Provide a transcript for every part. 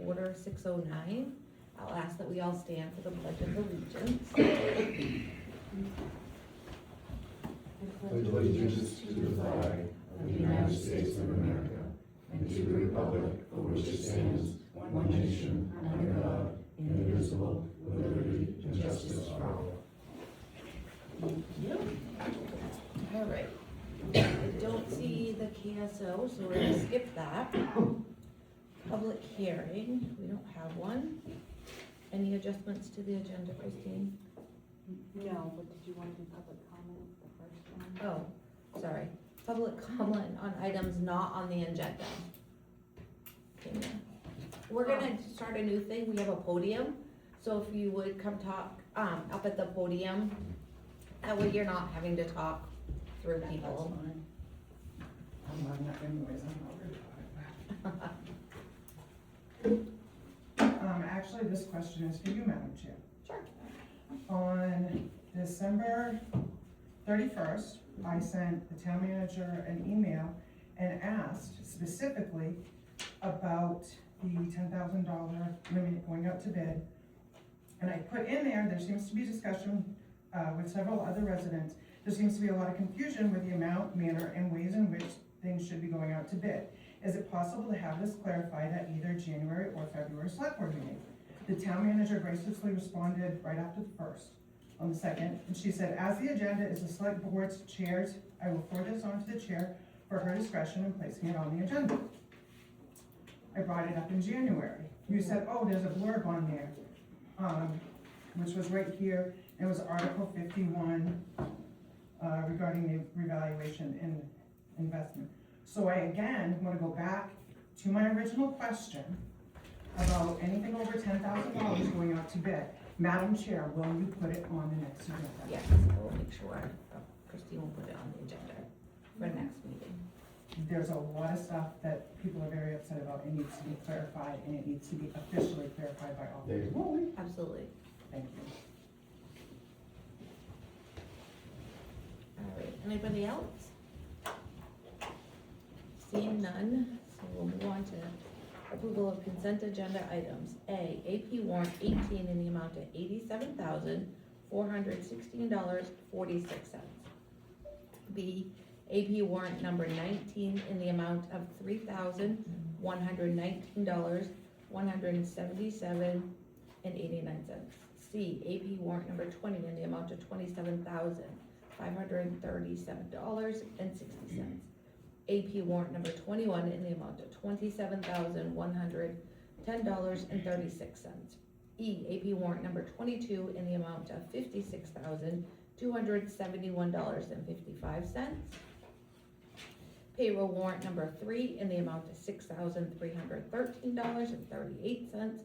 order 609. I'll ask that we all stand for the Pledge of Allegiance. Pledge allegiance to the flag of the United States of America and to the republic for which it stands, one nation, under God, indivisible, with liberty and justice for all. Thank you. All right. I don't see the KSO, so we're gonna skip that. Public hearing, we don't have one. Any adjustments to the agenda, Christine? No, but did you want to do public comment, the first one? Oh, sorry. Public comment on items not on the agenda. Okay, we're gonna start a new thing. We have a podium. So if you would come talk, up at the podium, that way you're not having to talk through people. I'm not anyways, I'm not really. Actually, this question is for you, Madam Chair. Sure. On December 31st, I sent the town manager an email and asked specifically about the $10,000 limit going out to bid. And I put in there seems to be discussion with several other residents. There seems to be a lot of confusion with the amount, manner, and ways in which things should be going out to bid. Is it possible to have this clarified at either January or February select board meeting? The town manager graciously responded right after the first, on the second, and she said, as the agenda is the select board's chairs, I will forward this on to the chair for her discretion in placing it on the agenda. I brought it up in January. You said, oh, there's a blurb on there, which was right here. It was Article 51 regarding the revaluation and investment. So I again want to go back to my original question about anything over $10,000 going out to bid. Madam Chair, will you put it on the next agenda? Yes, we'll make sure Christine will put it on the agenda for next meeting. There's a lot of stuff that people are very upset about. It needs to be clarified, and it needs to be officially clarified by all. Absolutely. Thank you. All right, anybody else? Seeing none, so we'll move on to approval of consent agenda items. A, AP warrant 18 in the amount of $87,416.46. B, AP warrant number 19 in the amount of $3,119.177.89. C, AP warrant number 20 in the amount of $27,537.60. AP warrant number 21 in the amount of $27,110.36. E, AP warrant number 22 in the amount of $56,271.55. Payroll warrant number 3 in the amount of $6,313.38.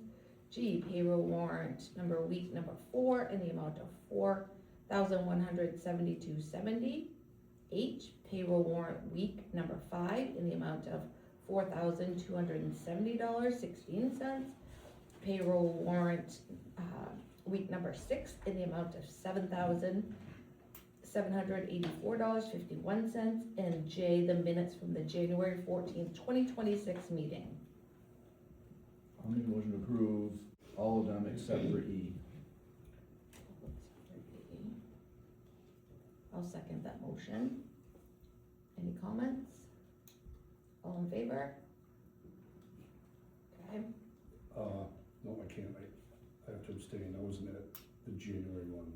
G, payroll warrant week number 4 in the amount of $4,172.70. H, payroll warrant week number 5 in the amount of $4,270.16. Payroll warrant week number 6 in the amount of $7,784.51. And J, the minutes from the January 14th, 2026 meeting. I'll make a motion to approve all of them except for E. I'll second that motion. Any comments? All in favor? Okay, No, I can't, I have to abstain, I wasn't at the January one.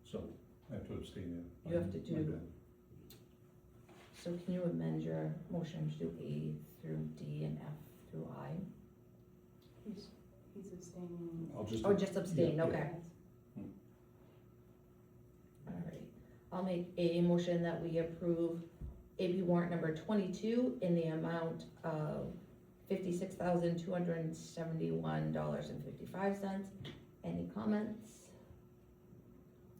So, I have to abstain then. You have to My do- bad. so can you amend your motion to do A through D and F through I? He's abstaining. I'll just. Oh, just abstain, Yeah, okay. All right, I'll make a motion that we approve AP warrant number 22 in the amount of $56,271.55. Any comments?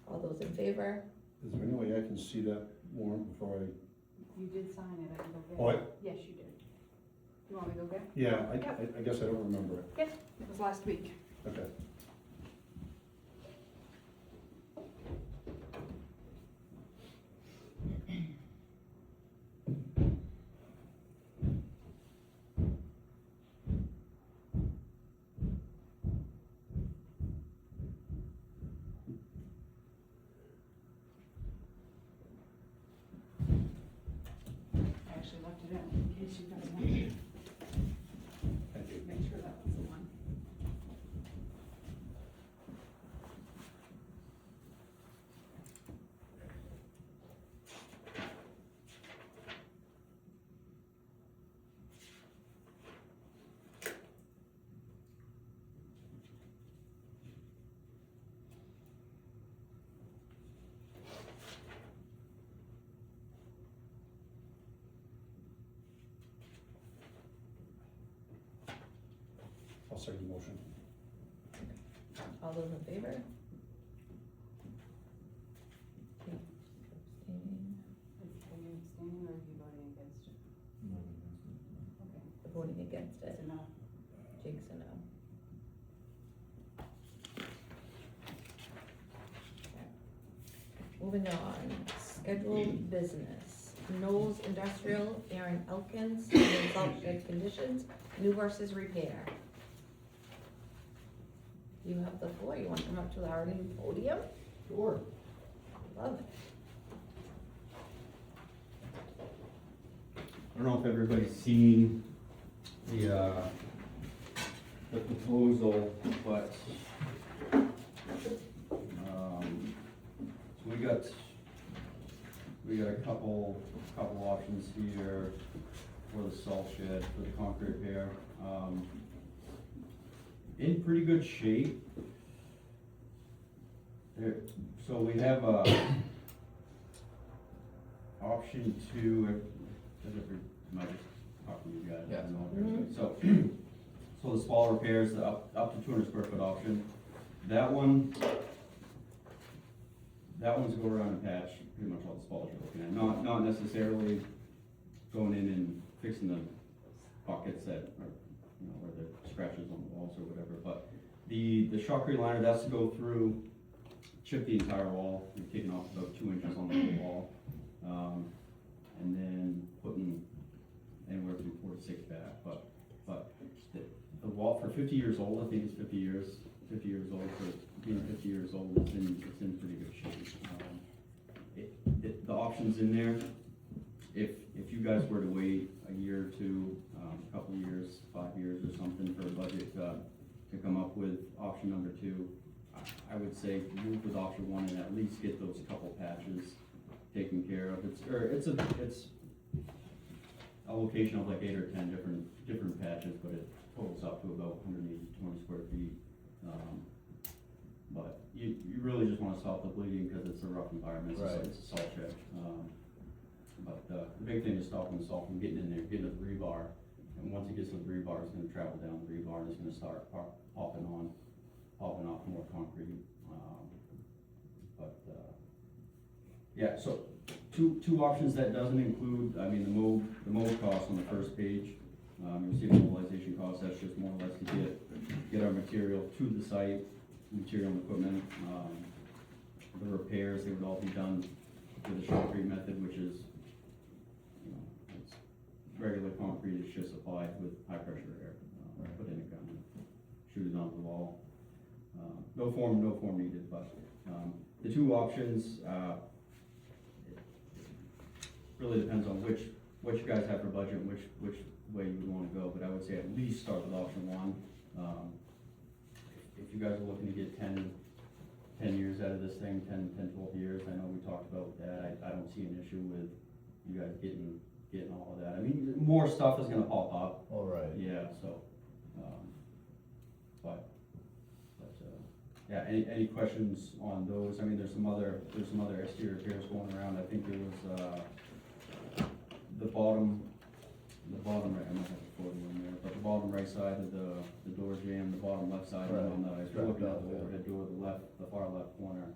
All those in favor? Is there any way I can see that warrant before I? You did sign it, I can go get it. What? Yes, you did. You want me to go get it? Yeah, I guess I don't remember it. Yes, it was last week. Okay. popped it in case you guys wanted to Thank you. make sure that was the one. I'll second the motion. All those in favor? Okay, abstaining. Are you abstaining or are you voting against it? Okay, Voting against it. so no. Jake's a no. Okay. Moving on, scheduled business. Knowles Industrial, Aaron Elkins, in salt shed conditions, new horses repair. You have the floor, you wanna come up to our new podium? Sure. Love it. I don't know if everybody's seen the proposal, but, so we got a couple options here for the salt shed, for the concrete repair. In pretty good shape. There, so we have, option two, might just talk to you guys. Yeah. I don't know. Mhm. So the small repairs, the up to 200 square foot option, that one's go around and patch pretty much all the spots you're looking at, not necessarily going in and fixing the buckets that are, you know, where the scratches on the walls or whatever, but the shotcrete liner, that's to go through, chip the entire wall, and taking off about 2 inches on the whole wall, and then putting anywhere between 4 to 6 back, but the wall for 50 years old, I think it's 50 years old, for being 50 years old, it's in pretty good shape. The options in there, if you guys were to wait a year or two, a couple years, 5 years or something for a budget to come up with option number 2, I would say move with option 1 and at least get those couple patches taken care of. It's a location of like 8 or 10 different patches, but it totals up to about 180 to 200 square feet. But you really just wanna stop the bleeding because it's a rough environment, Right. it's a salt shed. But the big thing is stopping the salt from getting in there, getting to the rebar. And once it gets to the rebar, it's gonna travel down the rebar and it's gonna start popping off more concrete. Yeah, so two options that doesn't include, I mean, the mold cost on the first page. You'll see the mobilization cost, that's just more or less to get our material to the site, material and equipment. The repairs, they would all be done with the shotcrete method, which is, you know, it's regular concrete, it's just applied with high pressure air. Put in a gun, shoot it onto the wall. No form needed, but the two options, it really depends on which you guys have for budget and which way you would want to go, but I would say at least start with option 1. If you guys are looking to get 10 years out of this thing, 12 years, I know we talked about that, I don't see an issue with you guys getting all of that. I mean, more stuff is gonna pop up. All right. Yeah, so, yeah, any questions on those? I mean, there's some other exterior repairs going around. I think there was, the bottom right, I might have a photo in there, but the bottom right side of the door jamb, the bottom left side, and on the, if you're looking at the overhead door, the far left corner,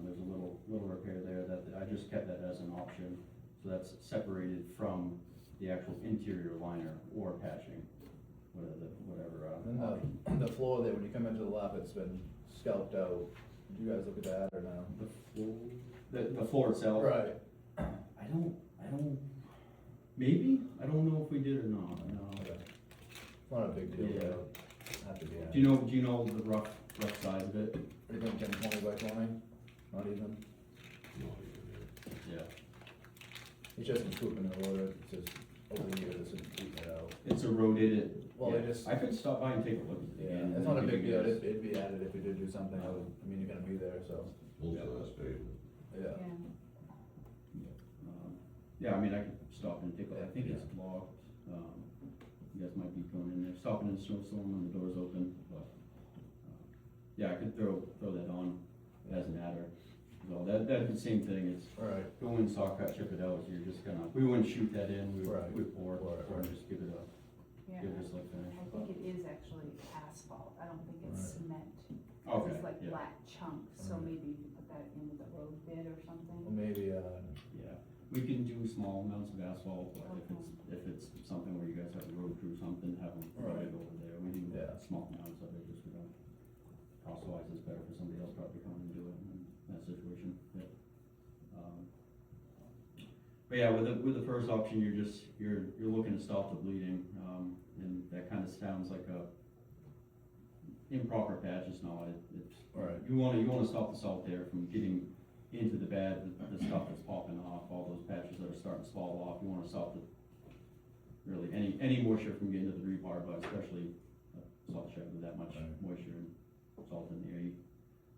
there's a little repair there that, I just kept that as an option. So that's separated from the actual interior liner or patching, whatever. And the floor there, when you come into the lab, it's been scalped out. Did you guys look at that or no? The floor itself? Right. I don't, maybe? I don't know if we did or not, no. Okay. It's not a big deal, Yeah. though. Have to be. Do you know the rough size of it? What do you think, 10, 20 by 20? Not even? Yeah. It's just in scooping and order, it's just over the years and keeping it out. It's eroded. Well, Yeah. they just, I could stop by and take a look at it yeah, again. it's not a and big give you deal, guys- it'd be added if we did do something, I mean, you're gonna be there, so, Ultra-less pavement. yeah. Yeah, I mean, I could stop and take a look. I think it's locked. You guys might be going in there, stopping in a snowstorm when the door's open, but, yeah, I could throw that on as an adder. So that's the same thing, it's Right. go in, saw cut, chip it out, you're just gonna, we wouldn't shoot that in, we Right. would pour, Right, or right. just give it a, Yeah, give it a slick finish. I think it is actually asphalt, I don't think it's Right. cement. Okay, It's like yeah. flat chunks, so Right. maybe you could put that in with a road bed or Well, something. maybe, Yeah, we can do small amounts of asphalt, but if it's something where you guys have a road crew, something, have them run it over there, we do Yeah. small amounts of it, just we don't. Cost-wise, it's better for somebody else probably come and do it in that situation, yeah. But yeah, with the first option, you're looking to stop the bleeding, and that kinda sounds like a improper patch, it's not, it's. Right. You wanna stop the salt there from getting into the bed, the stuff that's popping off, all those patches that are starting to fall off, you wanna stop really any moisture from getting to the rebar, but especially a salt shed with that much Right. moisture and salt in the air.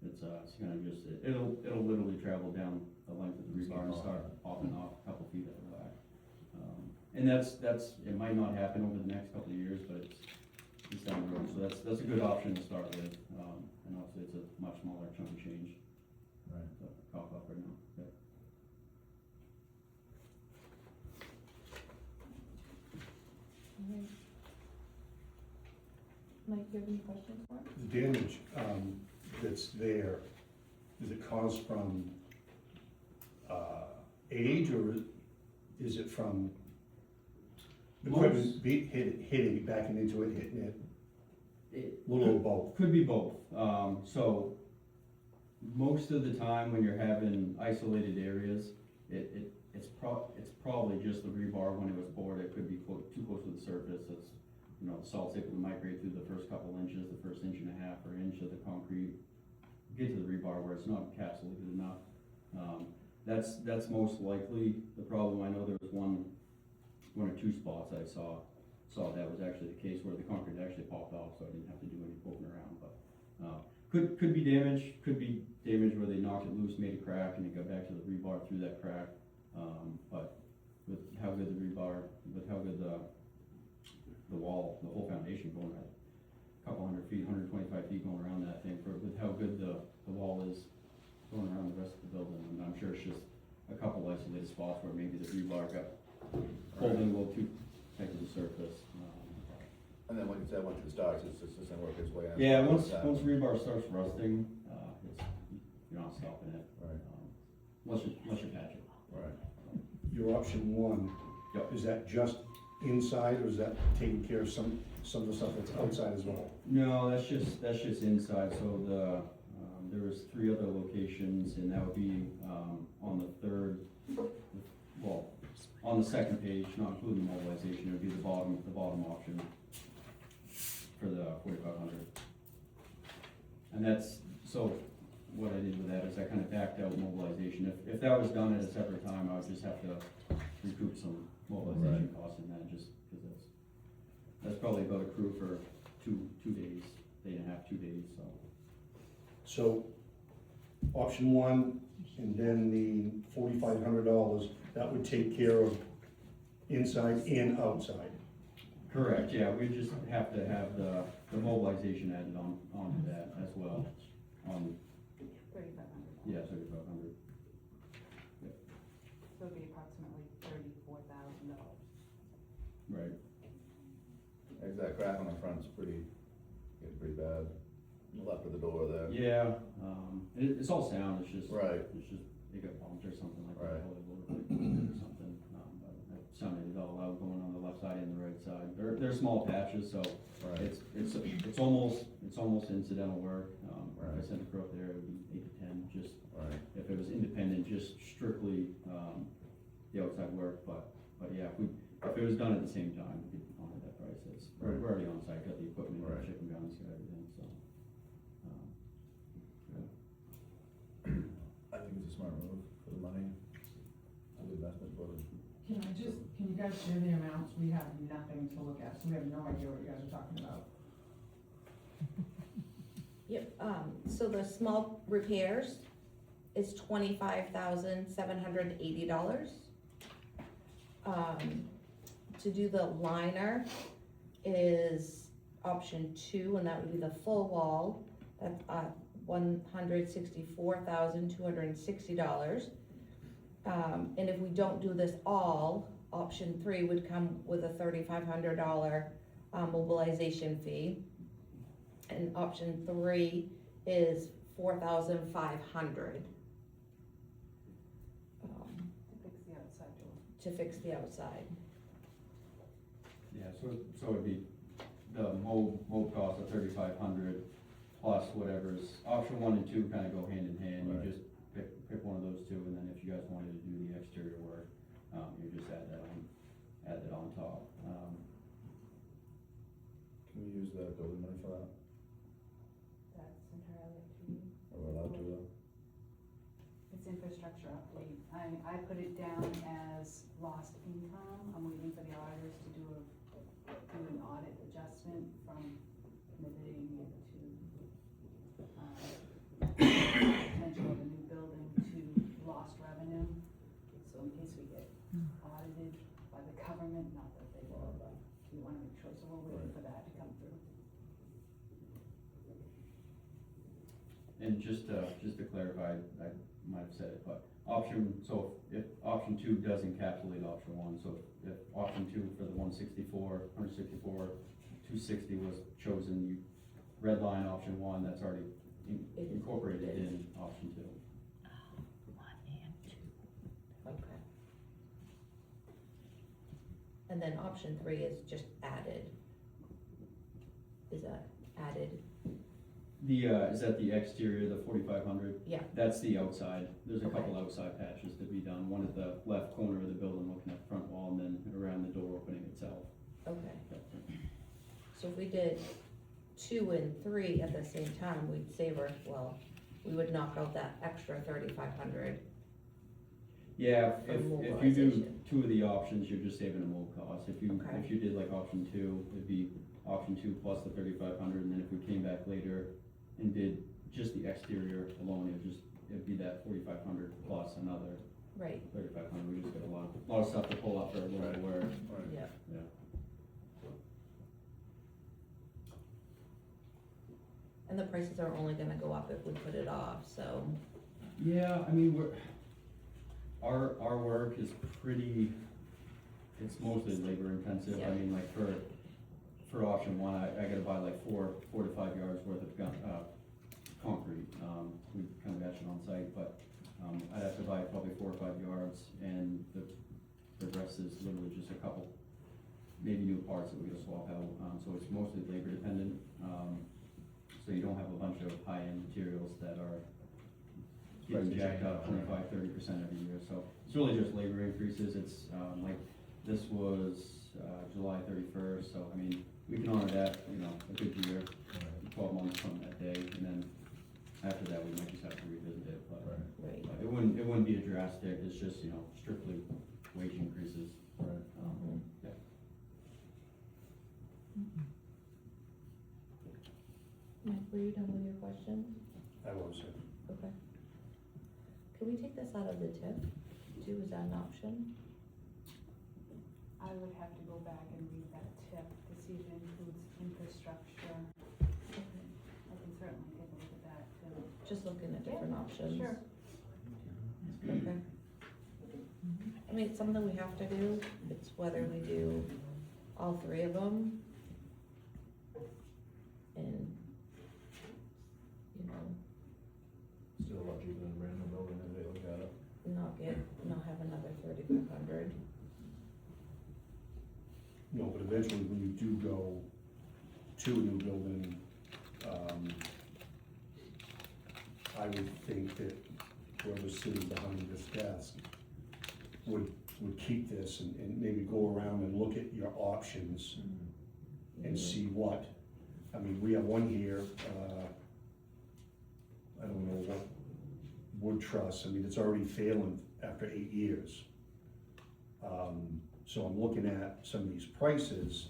It's gonna just, it'll literally travel down the length of the rebar and start popping off a couple feet at the back. And that's, it might not happen over the next couple of years, but it's down the road, so that's a good option to start with. And obviously it's a much smaller chunk of change right. to cough up right now, yeah. Mike, do you have any questions for him? The damage that's there, is it caused from age, or is it from the equipment hitting, backing into it, hitting it? A little of both. Could be both. So most of the time when you're having isolated areas, it's probably just the rebar when it was poured. It could be too close to the surface. It's, the salt's able to migrate through the first couple inches, the first inch and a half or inch of the concrete, get to the rebar where it's not encapsulated enough. That's most likely the problem. I know there was one or two spots I saw that was actually the case where the concrete actually popped off, so I didn't have to do any poking around, but, could be damage where they knocked it loose, made a crack, and it got back to the rebar through that crack. But with how good the rebar, with how good the wall, the whole foundation going at a couple 100 feet, 125 feet going around that thing, with how good the wall is going around the rest of the building, and I'm sure it's just a couple isolated spots where maybe the rebar got pulled in a little too tight to the surface. And then like you said, once it starts, it's just gonna work its way out. Yeah, once rebar starts rusting, you're not stopping it. Right. Unless you patch it. Right. Your option one, Yep. is that just inside, or is that taking care of some of the stuff that's outside as well? No, that's just inside, so there was 3 other locations, and that would be, on the second page, not including mobilization, it would be the bottom option for the 4,500. And that's, so what I did with that is I kind of backed out mobilization. If that was done at a separate time, I would just have to recoup some mobilization costs in that, just because that's probably about a crew for two days, day and a half, 2 days, so. So, option one, and then the $4,500, that would take care of inside and outside. Correct, yeah, we just have to have the mobilization added onto that as well. 3,500. Yeah, 3,500. So it'd be approximately $34,000. Right. That crack on the front's getting pretty bad, the left of the door there. Yeah, it's all sound, it's just. Right. It's just, they got bumped or something like that, Right. or something, but it sounded all loud going on the left side and the right side. They're small patches, so Right. it's almost incidental work. If I Right. sent a crew up there, it would be 8 to 10, just, Right. if it was independent, just strictly, the outside work, but yeah, if it was done at the same time, we could honor that price. We're Right. already on site, got the equipment, Right. shipping guns, got everything, so. I think it's a smart move for the money, it's a good investment for them. Can you guys share the amounts, we have nothing to look at, so we have no idea what you guys are talking about. Yep, so the small repairs is $25,780. To do the liner is option 2, and that would be the full wall, that's, $164,260. And if we don't do this all, option 3 would come with a $3,500 mobilization fee. And option 3 is $4,500 To fix the outside door. to fix the outside. Yeah, so it'd be the mold cost of 3,500 plus whatever's, option 1 and 2 kind of go hand in hand. Right. You just pick one of those two, and then if you guys wanted to do the exterior work, you just add that on top. Can we use that building money for that? That's entirely up to you. Are we allowed to do that? It's infrastructure update. I put it down as lost income. I'm waiting for the auditors to do an audit adjustment from committing it to, potential of a new building to lost revenue. So in case we get audited by the government, not that they will, but we wanna make sure, so we're waiting for that to come through. And just to clarify, I might have said it, but so if option 2 does encapsulate option 1, so if option 2 for the 260 was chosen, you redline option 1, that's already incorporated in option 2. Okay. And then option 3 is just added. Is that added? Is that the exterior, the 4,500? Yeah. That's the outside. There's a Okay. couple outside patches to be done. One at the left corner of the building looking at the front wall, and then around the door opening itself. Okay. So if we did 2 and 3 at the same time, we'd save we would knock out that extra 3,500. Yeah, For if you do mobilization. 2 of the options, you're just saving a mold cost. If you Okay. did like option 2, it'd be option 2 plus the 3,500, and then if we came back later and did just the exterior alone, it'd be that 4,500 plus another Right, 3,500. We just got a lot of stuff to pull up for a little Right. work. Right. yeah. Yeah. And the prices are only gonna go up if we put it off, so, Yeah, I mean, our work is pretty, it's mostly labor intensive. I Yeah. mean, like for option 1, I gotta buy like 4 to 5 yards worth of concrete. We kind of match it on site, but, I'd have to buy probably 4 or 5 yards, and the rest is literally just a couple, maybe new parts that we gotta swap out. So it's mostly labor dependent. So you don't have a bunch of high-end materials that are getting jacked up 25-30% every year. So it's really just labor increases. It's, like, this was, July 31st, so I mean, we can honor that, a good year, 12 months from that day, and then after that, we might just have to revisit it, but right. it wouldn't be a drastic, it's just, strictly wage increases. Right. Yeah. Mike, were you done with your questions? I was, Okay. Can we take this out of the TIF too, is that an option? I would have to go back and read that tip to see if it includes infrastructure. Okay. I can certainly take a look at that too. Just looking at different options. Sure. Okay. I mean, it's something we have to do, it's whether we do all 3 of them. And, Still a lot cheaper than a brand new building as they look at it. not have another 3,500. no, but eventually when you do go to a new building, I would think that whoever's sitting behind this desk would keep this and maybe go around and look at your options and see what, I mean, we have one here, I don't know what, wood truss, I mean, it's already failing after 8 years. So I'm looking at some of these prices,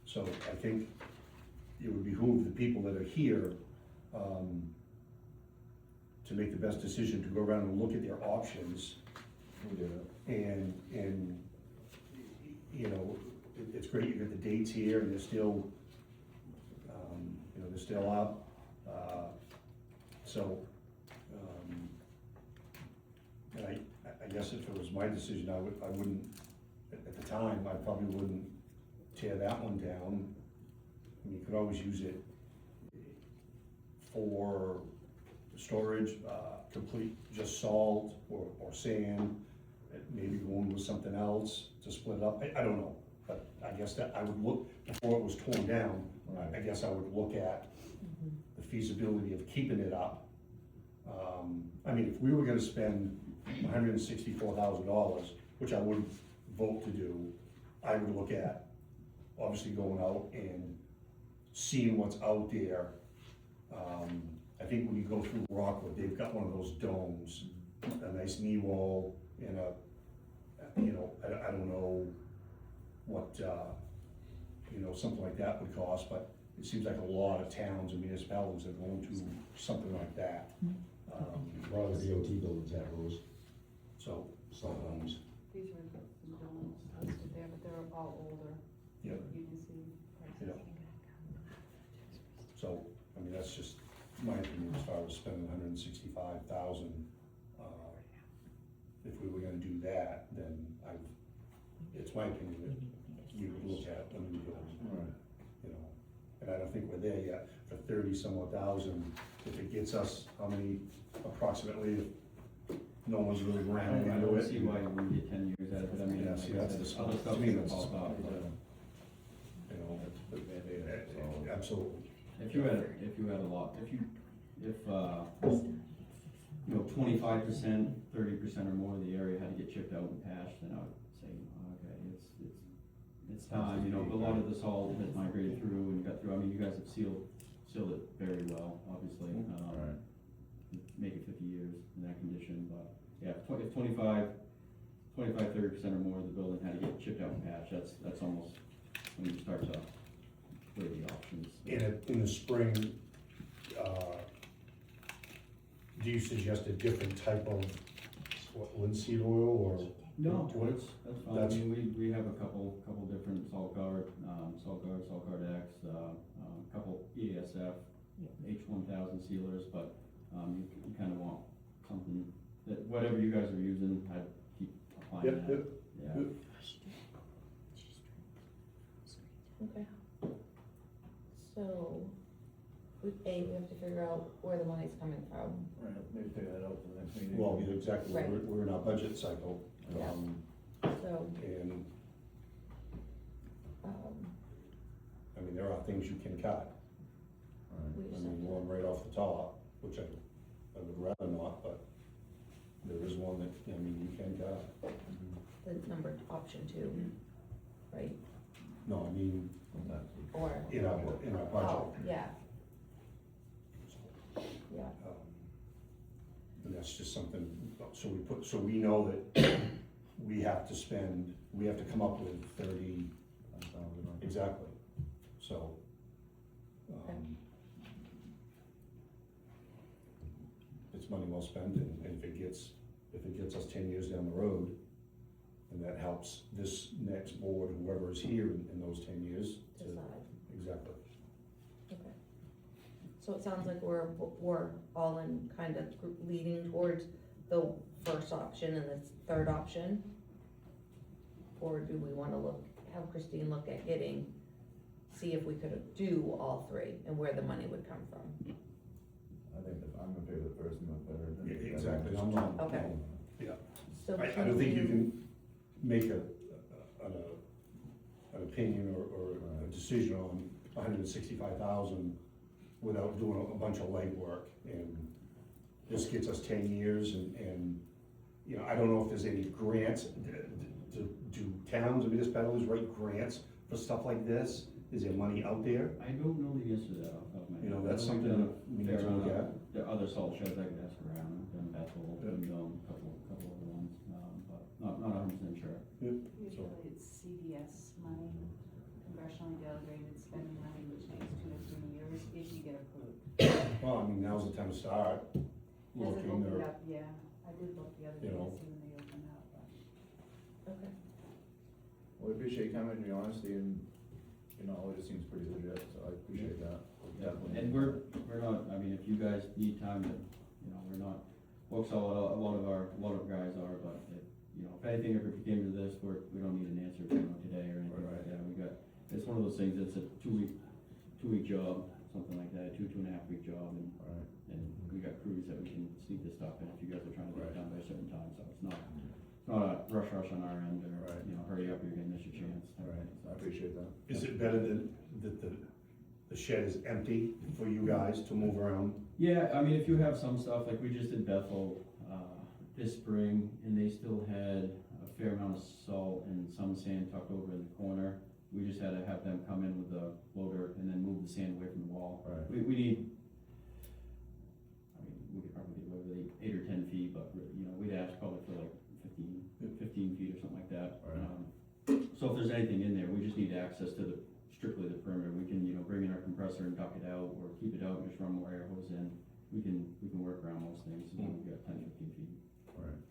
so I think it would behoove the people that are here, to make the best decision, to go around and look at their options, We did it. and, you know, it's great, you got the dates here, and they're still, you know, they're still up, so, and I guess if it was my decision, I wouldn't, at the time, I probably wouldn't tear that one down. I mean, you could always use it for storage, complete just salt or sand, maybe going with something else to split up, I don't know. But I guess that I would look, before it was torn down, I guess I would look at the feasibility of keeping it up. I mean, if we were gonna spend $164,000, which I would vote to do, I would look at obviously going out and seeing what's out there. I think when you go through Rockwood, they've got one of those domes, a nice knee wall and a, you know, I don't know what, you know, something like that would cost, but it seems like a lot of towns and municipalities are going to something like that. A lot of the DOT buildings have those, So, sometimes. These are the domes listed there, but they're all older. yeah, You can see yeah. prices. So, I mean, that's just my opinion as far as spending $165,000. If we were gonna do that, then it's my opinion that you would look at a new building, Right. you know? And I don't think we're there yet, for 30 some odd thousand, if it gets us, how many approximately, if no one's really I ramming into don't it? see why you wouldn't get 10 years out of it, I mean, Yeah, like see, I that's said, the other smart- stuff to me, is that's the all about, but You know, That's a big Band-Aid, that's all. absolutely, if you had a lot, if you know, 25%, 30% or more of the area had to get chipped out and patched, then I would say, okay, it's time, you know, but a lot of the salt has migrated through and got through, I mean, you guys have sealed it very well, obviously. Right. Make it 50 years in that condition, but, yeah, if 25, 30% or more of the building had to get chipped out and patched, that's almost when you start to weigh the options. in the spring, do you suggest a different type of, linseed oil, or? No, What- that's fine, I that's- mean, we have a couple different salt guard X, a couple EASF, H1000 sealers, but, you kind of want something that, whatever you guys are using, I'd keep applying Yep, that. yep. Yeah. Yep. Okay. So, we have to figure out where the money's coming from. Right, maybe take that out for the next meeting. Well, yeah, exactly, Right. we're in our budget cycle, Yeah. So, and, um, I mean, there are things you can cut. Right. we I just mean, have one right off the top, which I would rather not, but there is one that, I mean, you can cut. the number option 2, right? No, I mean, Or, in our budget. oh, yeah, yeah, And that's just something, so we know that we have to come up with 30, That sounds good. exactly, so. Okay. It's money well spent, and if it gets us 10 years down the road, and that helps this next board, whoever is here in those 10 years, to, decide, exactly. okay. So it sounds like we're all in kind of leaning towards the first option and the third option? Or do we wanna have Christine look at see if we could do all 3 and where the money would come from? I think I'm gonna pay the first and the third. Yeah, exactly, I'm not. Okay. Yeah, So I can don't think you can make an opinion or a decision on 165,000 without doing a bunch of legwork, and this gets us 10 years, and, you know, I don't know if there's any grants, do towns and municipalities write grants for stuff like this? Is there money out there? I don't know the answer to that off the top of my head. You know, that's I know we've something done that we a need to fair look amount. at. There are other salt sheds I could ask around, I've done Bethel, Yeah. and, a couple other ones, but not 100% sure. Usually it's CDS money, congressionally delegated spending money, which takes 2 to 3 years if you get approved. Well, I mean, now's the time to start Hasn't looking, opened or, up, yeah, I did look the other day You to know. see when they opened up, but. Okay. We appreciate your coming, your honesty, and, you know, it just seems pretty legit, so I appreciate that. Definitely. And we're not, I mean, if you guys need time to, you know, we're not, folks, a lot of guys are, but if, you know, if anything ever came to this, we don't need an answer, you know, today or anything like that. We got, it's one of those things, it's a two week job, something like that, 2.5 week job, Right. and we got crews that we can sneak this stuff in if you guys are trying to get it Right. done by a certain time, so it's not a rush on our end, or, Right. you know, hurry up, you're gonna miss your chance. type Right, thing, so. I appreciate that. is it better that the shed is empty for you guys to move around? Yeah, I mean, if you have some stuff, like we just did Bethel, this spring, and they still had a fair amount of salt and some sand tucked over in the corner. We just had to have them come in with a loader and then move the sand away from the wall. Right. We need, I mean, we could probably get away with 8 or 10 feet, but, you know, we'd ask probably for like 15 feet or something like that. Right. So if there's anything in there, we just need access to strictly the perimeter. We can, you know, bring in our compressor and duck it out, or keep it out and just run more air hose in. We can work around most things, and we've got 10, 15 feet. Right.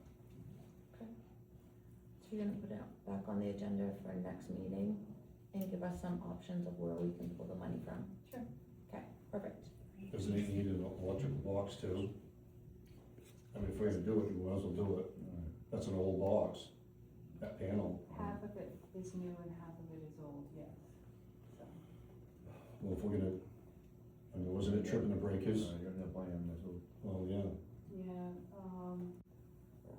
So you're gonna put it back on the agenda for next meeting and give us some options of where we can pull the money from? Sure. Okay, perfect. Doesn't it need an electrical box too? I mean, if we're gonna do it, we might as well do it. That's an old box, that panel. Half of it is new and half of it is old, yes, so. Well, if we're gonna, I mean, wasn't it tripping the breakers? You're in the plan, so. Well, yeah. Yeah,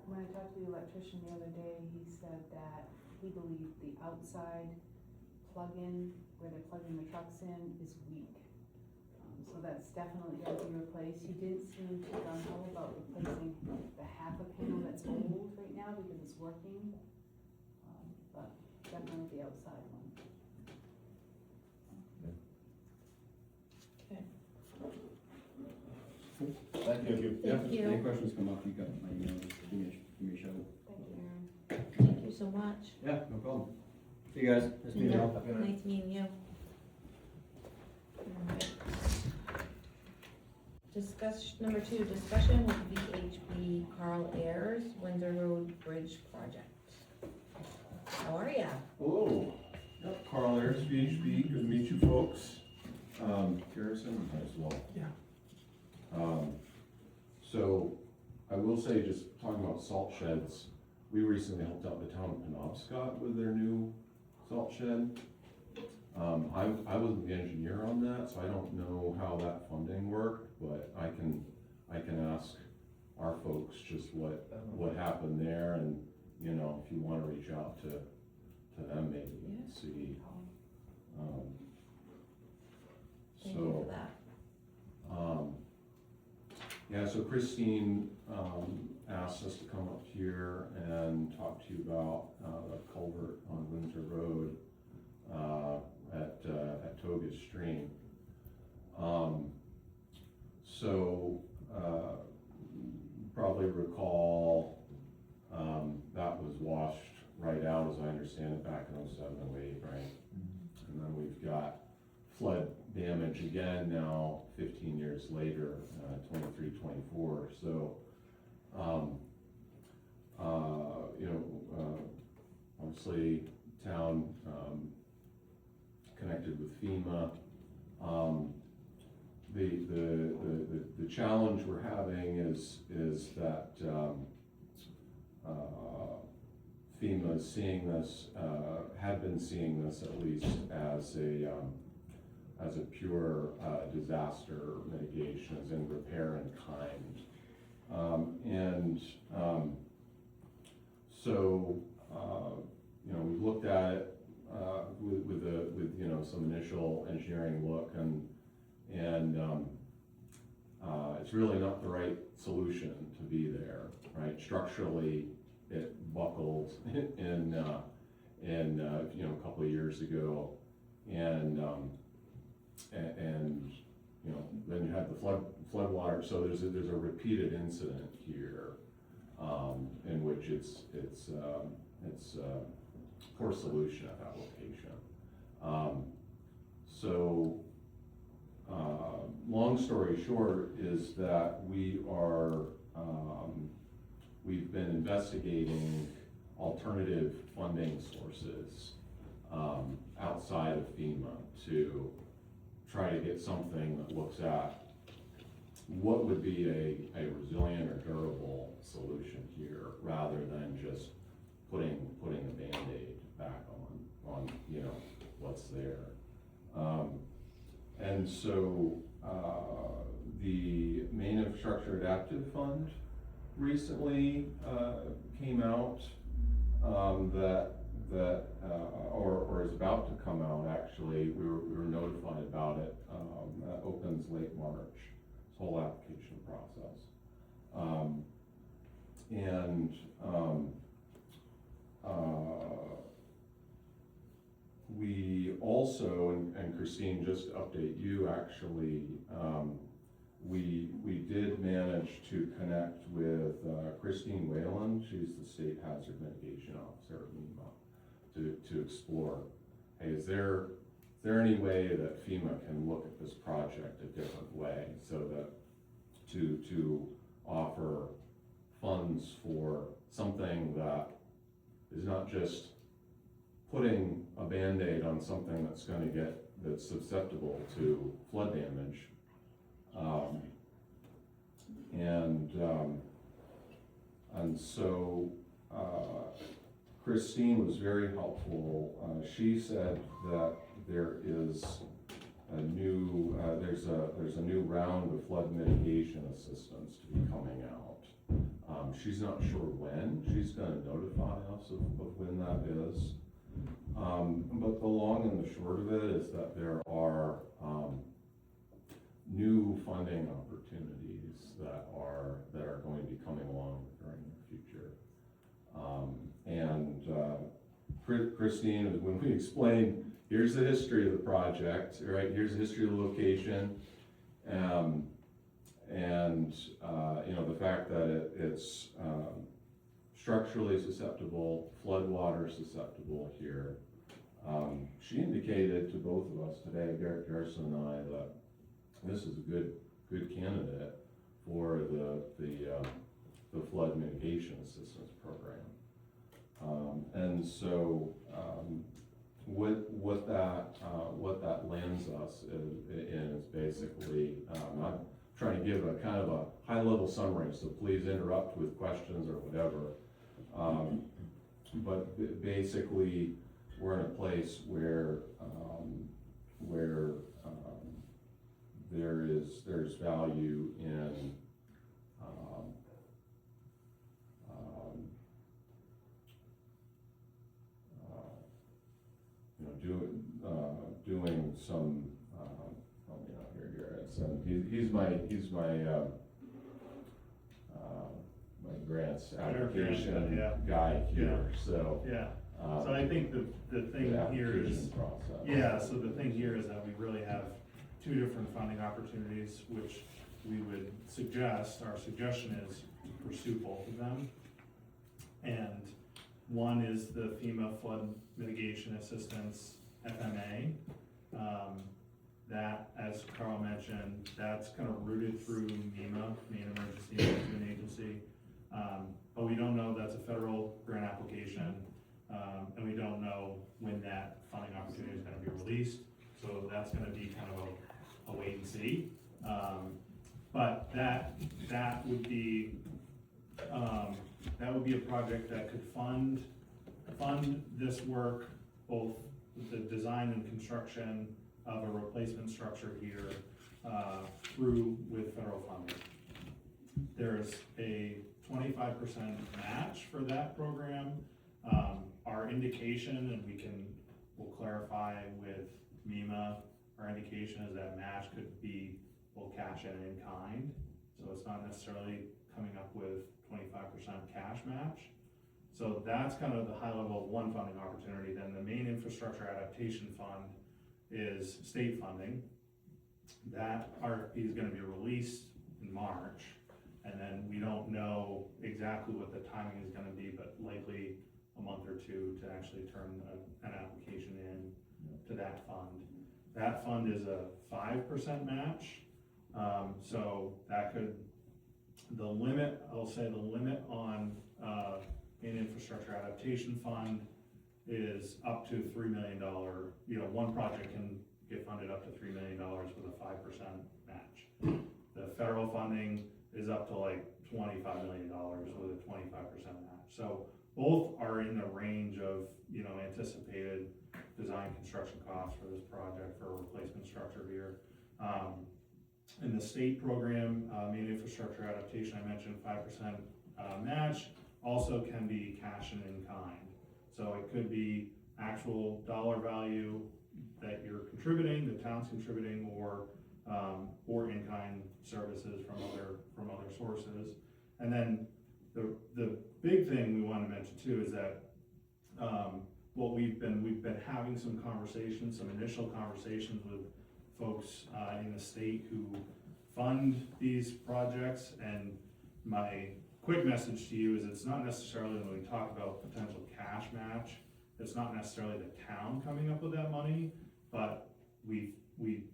when I talked to the electrician the other day, he said that he believed the outside plug-in, where they're plugging the trucks in, is weak. So that's definitely got to be replaced. He didn't seem too gung-ho about replacing the half a panel that's old right now because it's working. But definitely the outside one. Thank you. Thank you. Any questions come up, you got my email, just give me a shout. Thank you, Aaron. Thank you so much. Yeah, no problem. See you guys, nice meeting you all. Happy night. Nice meeting you. Alright. Number 2, discussion with VHB Carl Ayers, Windsor Road Bridge Project. How are ya? Hello, yep, Carl Ayers, VHB, good to meet you folks. Garrison as well. Yeah. So, I will say, just talking about salt sheds, we recently helped out the town of Penobscot with their new salt shed. I wasn't the engineer on that, so I don't know how that funding worked, but I can ask our folks just what happened there, and, you know, if you wanna reach out to them maybe and Yeah. see. Thank you for So, that. yeah, so Christine, asked us to come up here and talk to you about, the culvert on Windsor Road, at Toga Stream. Probably recall, that was washed right out, as I understand it, back in 07, 08, right? And then we've got flood damage again now, 15 years later, 23, 24, so, you know, obviously, town, connected with FEMA. The challenge we're having is that, FEMA is seeing this, had been seeing this at least as a pure, disaster mitigation, as in repair in kind. So, you know, we've looked at it, with you know, some initial engineering look, and it's really not the right solution to be there, right? Structurally, it buckled in you know, a couple of years ago, and you know, then you had the flood water, so there's a repeated incident here. in which it's for solution at that location. So, long story short is that we've been investigating alternative funding sources outside of FEMA to try to get something that looks at what would be a resilient or durable solution here, rather than just putting a Band-Aid back on what's there. And so the Maine Infrastructure Adaptive Fund recently came out, or is about to come out, actually. We were notified about it. That opens late March, this whole application process. We also, and Christine, just to update you, actually, we did manage to connect with Christine Whalen. She's the State Hazard Mitigation Officer at MEMA, to explore, hey, is there any way that FEMA can look at this project a different way, so that to offer funds for something that is not just putting a Band-Aid on something that's susceptible to flood damage. And so Christine was very helpful. She said that there is there's a new round of flood mitigation assistance to be coming out. She's not sure when. She's going to notify us of when that is. But the long and the short of it is that there are new funding opportunities that are going to be coming along during the future. Christine, when we explained, here's the history of the project, right? Here's the history of the location, the fact that it's structurally susceptible, floodwater susceptible here. She indicated to both of us today, Garrison and I, that this is a good candidate for the flood mitigation assistance program. And so what that lands us in is basically, I'm trying to give a kind of a high-level summary, so please interrupt with questions or whatever. But basically, we're in a place where there's value in doing some help me out here, Garrett. He's my my grants application guy here. So so I think the thing here is, so the thing here is that we really have two different funding opportunities, which we would suggest, our suggestion is to pursue both of them. And one is the FEMA Flood Mitigation Assistance, FMA. That, as Carl mentioned, that's kind of rooted through MEMA, Maine Emergency Management Agency. But we don't know, that's a federal grant application. And we don't know when that funding opportunity is going to be released, so that's going to be kind of a wait and see. But that would be a project that could fund this work, both the design and construction of a replacement structure here through with federal funding. There's a 25% match for that program. Our indication, and we'll clarify with MEMA, our indication is that match could be both cash and in kind. So it's not necessarily coming up with 25% cash match. So that's kind of the high level one funding opportunity. Then the Maine Infrastructure Adaptation Fund is state funding. That RFP is going to be released in March, And then we don't know exactly what the timing is gonna be, but likely a month or two to actually turn an application in to that fund. That fund is a 5% match, so that could, the limit on, an infrastructure adaptation fund is up to $3 million. One project can get funded up to $3 million with a 5% match. The federal funding is up to like $25 million with a 25% match. So both are in the range of, anticipated design construction costs for this project for a replacement structure here. In the state program, Maine infrastructure adaptation, I mentioned 5% match, also can be cash and in kind. So it could be actual dollar value that you're contributing, the town's contributing, or in-kind services from other sources. And then the big thing we want to mention too is that we've been having some initial conversations with folks in the state who fund these projects, and my quick message to you is it's not necessarily, when we talk about potential cash match, it's not necessarily the town coming up with that money, but we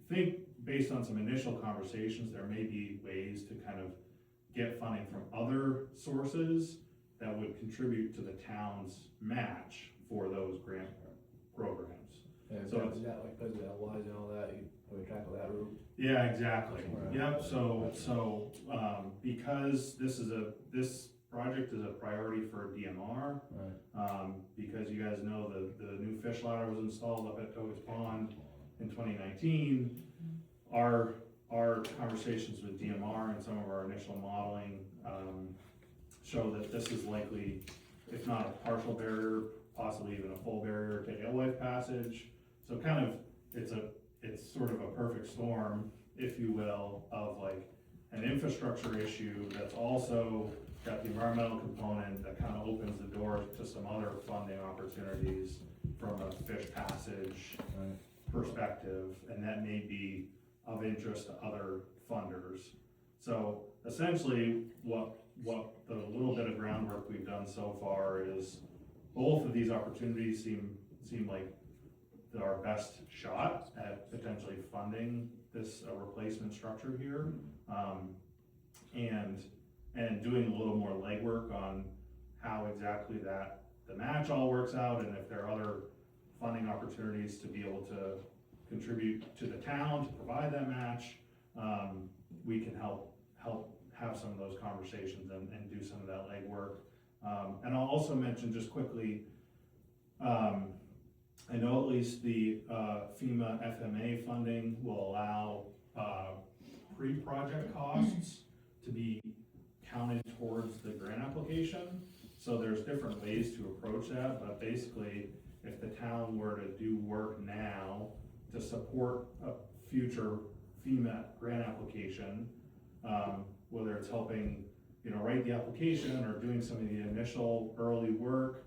think based on some initial conversations, there may be ways to kind of get funding from other sources that would contribute to the town's match for those grant programs. And So is that like president-wise and all that, you track of that route? Yeah, exactly. Right. Yep, so because this project is a priority for DMR, Right. because you guys know the new fish ladder was installed up at Togus Pond in 2019. Our conversations with DMR and some of our initial modeling show that this is likely, if not a partial barrier, possibly even a full barrier to alewife passage. So kind of, it's sort of a perfect storm, if you will, of like an infrastructure issue that's also got the environmental component that kind of opens the door to some other funding opportunities from a fish passage Right. perspective, and that may be of interest to other funders. So essentially, what the little bit of groundwork we've done so far is both of these opportunities seem like our best shot at potentially funding this replacement structure here, and doing a little more legwork on how exactly the match all works out, and if there are other funding opportunities to be able to contribute to the town to provide that match, we can help have some of those conversations and do some of that legwork. And I'll also mention just quickly, I know at least the FEMA FMA funding will allow pre-project costs to be counted towards the grant application. So there's different ways to approach that, but basically, if the town were to do work now to support a future FEMA grant application, whether it's helping, write the application or doing some of the initial early work,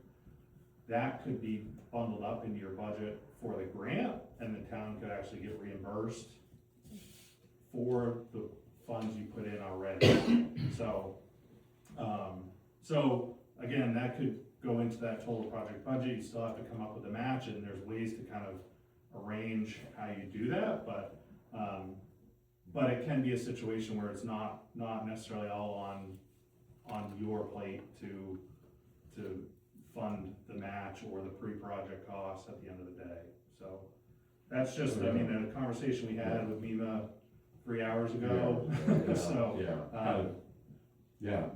that could be bundled up into your budget for the grant, and the town could actually get reimbursed for the funds you put in already. So again, that could go into that total project budget. You still have to come up with a match, and there's ways to kind of arrange how you do that, but it can be a situation where it's not necessarily all on your plate to fund the match or the pre-project costs at the end of the day. So that's just, a conversation we had with MEMA 3 hours ago.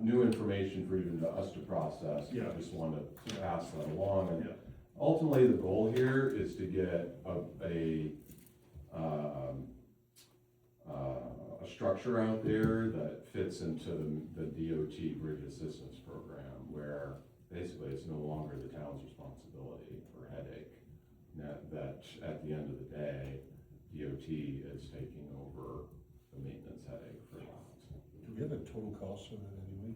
New information for even us to process. Yeah. I just wanted to pass that along. And Yeah. ultimately, the goal here is to get a structure out there that fits into the DOT Bridge Assistance Program, where basically it's no longer the town's responsibility or headache. That at the end of the day, DOT is taking over the maintenance headache for that. Do we have a total cost for that anyway?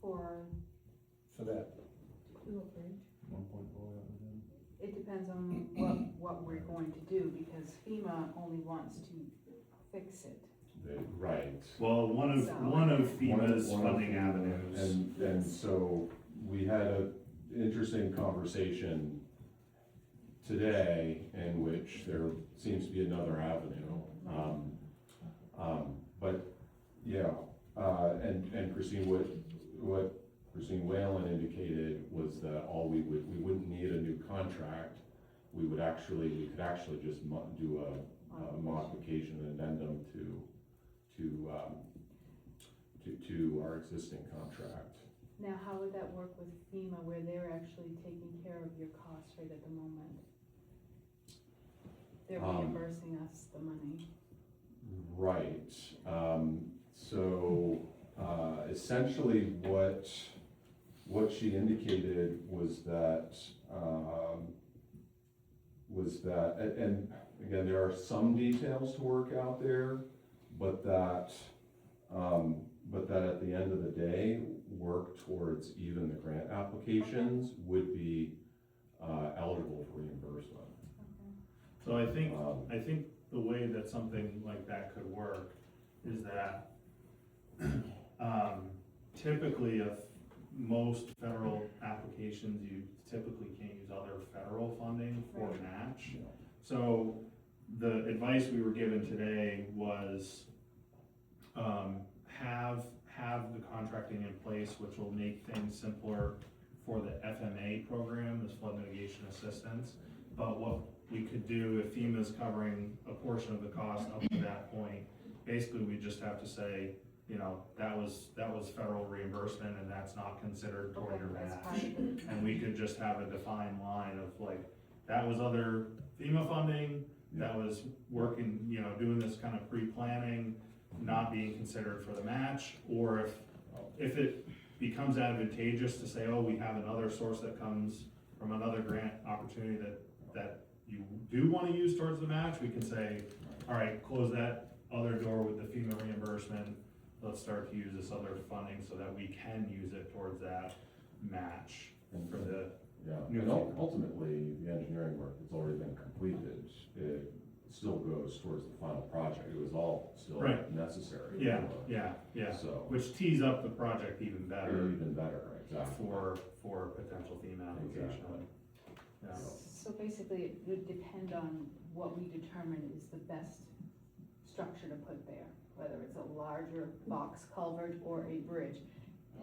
For that? To a bridge. 1.4. It depends on what we're going to do, because FEMA only wants to fix it. Right. Well, one of FEMA's One of funding FEMA, avenues. And so we had an interesting conversation today in which there seems to be another avenue. But, yeah, and Christine, what Christine Whalen indicated was that we wouldn't need a new contract. We could actually just do a modification, an addendum to our existing contract. Now, how would that work with FEMA, where they're actually taking care of your cost right at the moment? They're reimbursing us the money. Right, so, essentially what she indicated was that, and again, there are some details to work out there, but that at the end of the day, work towards even the grant applications would be, eligible for reimbursement. So I think the way that something like that could work is that typically if most federal applications, you typically can't use other federal funding for Right. match. So the advice we were given today was have the contracting in place, which will make things simpler for the FMA program, this flood mitigation assistance. But what we could do, if FEMA's covering a portion of the cost up to that point, basically we just have to say, you know, that was federal reimbursement and that's not considered toward your That's match. part of it. And we could just have a defined line of like, that was other FEMA funding, that was working, you know, doing this kind of pre-planning, not being considered for the match, or if it becomes advantageous to say, oh, we have another source that comes from another grant opportunity that you do want to use towards the match, we can say, all right, close that other door with the FEMA reimbursement, let's start to use this other funding so that we can use it towards that match for the. Yeah, New and FEMA. ultimately, the engineering work that's already been completed, it still goes towards the final project, it was all still Right. necessary. Yeah, So, which tees up the project even better even better, exactly. for potential FEMA application. Exactly. Yeah. So basically, it would depend on what we determine is the best structure to put there, whether it's a larger box culvert or a bridge.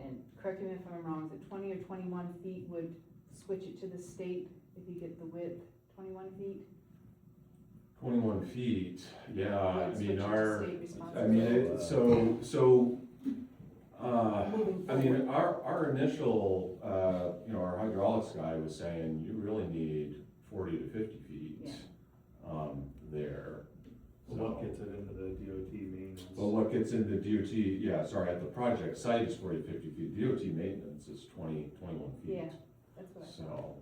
And correct me if I'm wrong, is it 20 or 21 feet would switch it to the state if you get the width, 21 feet? 21 feet, yeah, I Would switch mean, it to our, state I responsibility. mean, Moving I mean, forward. our initial, our hydraulics guy was saying, you really need 40 to 50 feet, Yeah. there. So what gets it into the DOT maintenance? Well, what gets into DOT, at the project site is 40 to 50 feet, DOT maintenance is 21 feet. Yeah, that's what I thought.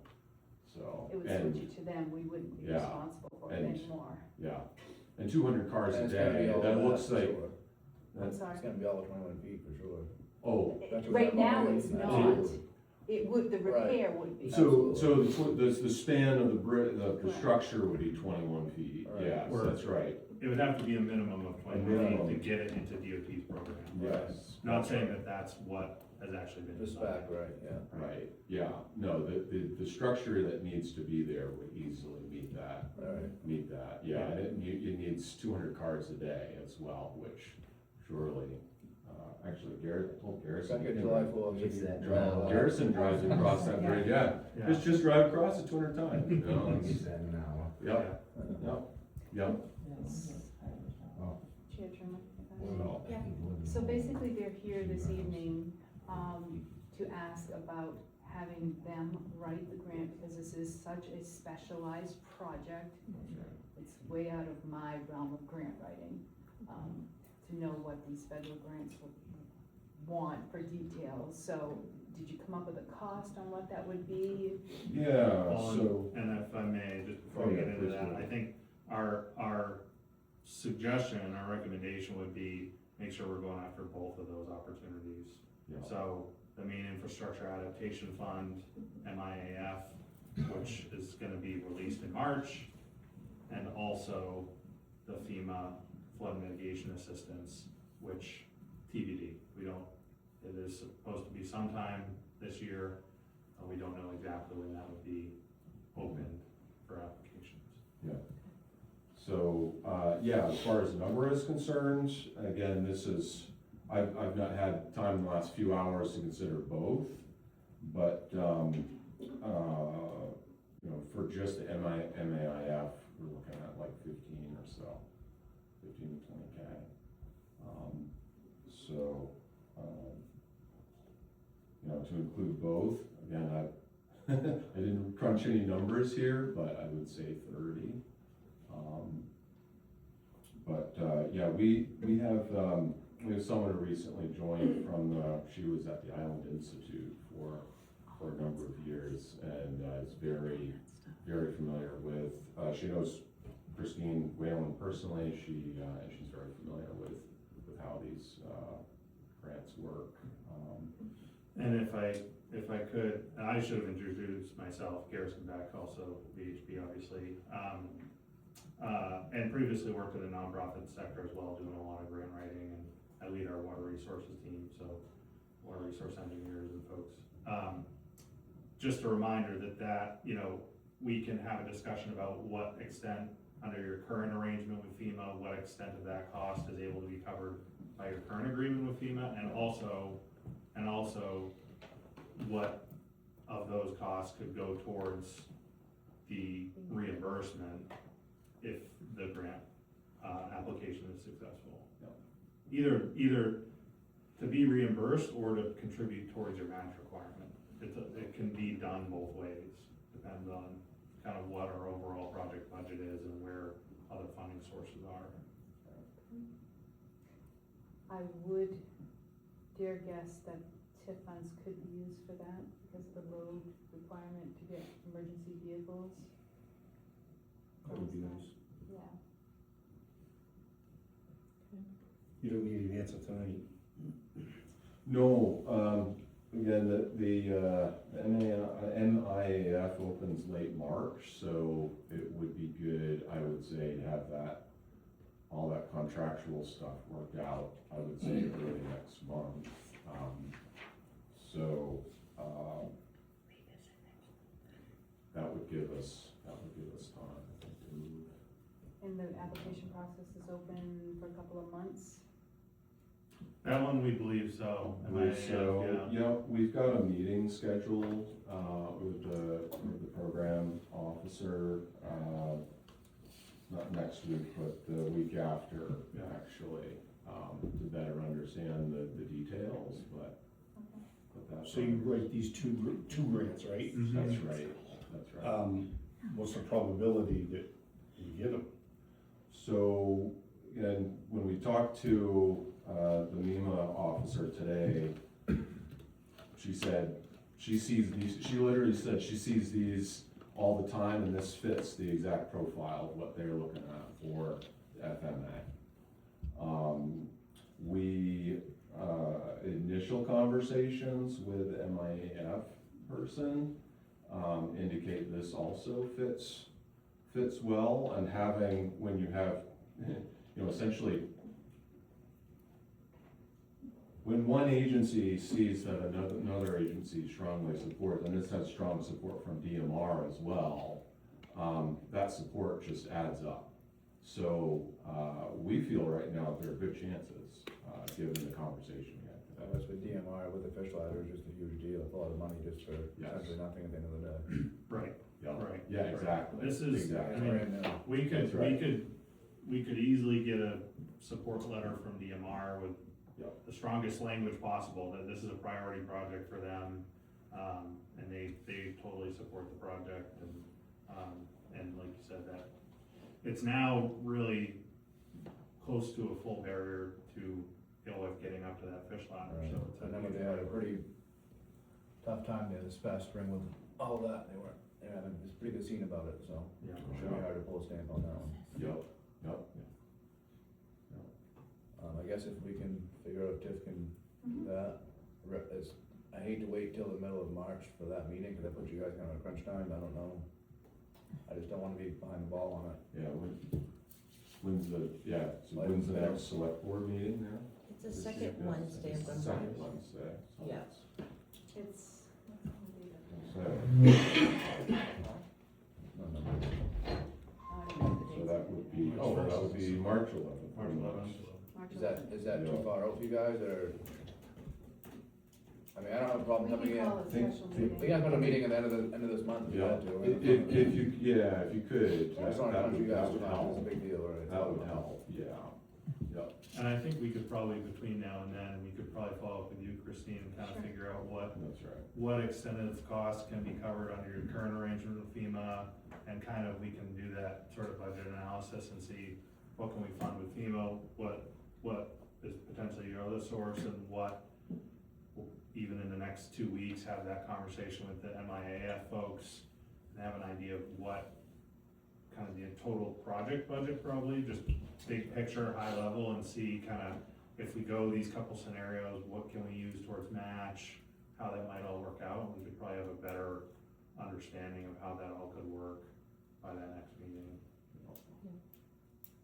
So, It would and, switch it to them, we wouldn't be Yeah, responsible for it and- anymore. yeah, and 200 cars a And it's gonna be day, all that of looks for like, sure. I'm sorry. It's gonna be all 21 feet for sure. oh, That's what Right that now, model it's is. not. Absolutely. It would, the Right. repair would be. so Absolutely. the span of the Correct. structure would be 21 feet, Right. yes, Or- that's right, It would have to be a minimum of 20 minimum. feet to get it into DOT's program. yes. Not saying that that's what has actually been The designed. spec, right, yeah. Right, yeah, no, the structure that needs to be there would easily meet that, Alright. yeah, and it needs 200 cars a day as well, which surely, actually Garrett, I told Garrison. Second July 4th. Use that drive. now. Garrison drives across that bridge, yeah, Yeah. just drive across it 200 times, you know, it's- Use that now. yep, yep, Chair Truman? so, Yeah. So basically, they're here this evening, to ask about having them write the grant, because this is such a specialized project. It's way out of my realm of grant writing, to know what these federal grants would want for details. So, did you come up with a cost on what that would be? yeah, so, And if I may, just before we Oh, yeah, get into please that, do. I think our suggestion, our recommendation would be, make sure we're going after both of those opportunities. yeah, So, the Maine Infrastructure Adaptation Fund, MIAF, which is gonna be released in March, and also the FEMA flood mitigation assistance, which TBD, it is supposed to be sometime this year. We don't know exactly when that would be opened for applications. So, yeah, as far as the number is concerned, again, I've not had time in the last few hours to consider both, but, for just the MAIF, we're looking at like 15 or so, 15 to 20K. To include both, again, I didn't crunch any numbers here, but I would say 30. We have someone who recently joined she was at the Island Institute for a number of years, and is very, very familiar with, she knows Christine Whalen personally, she's very familiar with how these grants work. And if I could, and I should have introduced myself, Garrison Beck, also VHB obviously, and previously worked in the nonprofit sector as well, doing a lot of grant writing, and I lead our water resources team, so water resource engineers and folks. Just a reminder that we can have a discussion about what extent, under your current arrangement with FEMA, what extent of that cost is able to be covered by your current agreement with FEMA, and also what of those costs could go towards the reimbursement if the grant application is successful. Yep. Either to be reimbursed or to contribute towards your match requirement. It can be done both ways, depends on kind of what our overall project budget is and where other funding sources are. I would dare guess that TIF funds could be used for that because of the road requirement to get emergency vehicles. That would be nice. Yeah. You don't need an answer tonight. No, again, the MIAF opens late March, so it would be good, I would say, to have all that contractual stuff worked out, I would say early next month. That would give us time, I think, to move. And the application process is open for a couple of months. That one we believe so. We've got a meeting scheduled, with the program officer, not next week, but the week after, actually, to better understand the details, but that's. So you write these two grants, right? That's right. What's the probability that you get them? So, again, when we talked to the MEMA officer today, she said she sees these, she literally said she sees these all the time, and this fits the exact profile of what they're looking at for FMA. Initial conversations with MIAF person indicate this also fits well, and having, when you have, essentially, when one agency sees that another agency strongly supports, and this has strong support from DMR as well, that support just adds up. So we feel right now there are good chances, given the conversation we had today. That's with DMR, with the fish ladder, is just a huge deal, it's a lot of money just for essentially nothing at the end of the day. Right. Yeah, Right. yeah, exactly. This is, exactly. I mean, we That's right. could easily get a support letter from DMR with Yep. the strongest language possible, that this is a priority project for them, and they totally support the project, and like you said, that it's now really close to a full barrier to deal with getting up to that fish ladder, Right. so it's. I remember they had a pretty tough time there this past spring with all that, they had a pretty good scene about it, so Yeah. it should be hard to pull a stamp on that one. Yep, yep. I guess if we can figure out if TIF can do that, I hate to wait till the middle of March for that meeting, cause that puts you guys kind of in crunch time, I don't know. I just don't wanna be behind the ball on it. Yeah, When's the next select board meeting now? It's the second Wednesday of the month. Second Wednesday. So Yeah. It's, So, I don't know the so dates. that would be, that would be March 11th. March 11th. March Is that too far out for you guys, or? I mean, I don't have a problem We coming can in. call it Think- special think- We meeting. got to put a meeting at the end of this month if you Yeah, had to. if you, if you could, I just want to that come to you would, guys that would tonight, it's a help. big deal, right? That would help, yeah. Yep. And I think we could probably, between now and then, we could probably follow up with you, Christine, and kind of Sure. figure out That's right. what extent of costs can be covered under your current arrangement with FEMA, and kind of, we can do that sort of budget analysis and see what can we fund with FEMA, what is potentially your other source, and what, even in the next 2 weeks, have that conversation with the MIAF folks, and have an idea of what kind of the total project budget, probably, just big picture, high level, and see kind of, if we go these couple scenarios, what can we use towards match, how that might all work out, and we could probably have a better understanding of how that all could work by that next meeting.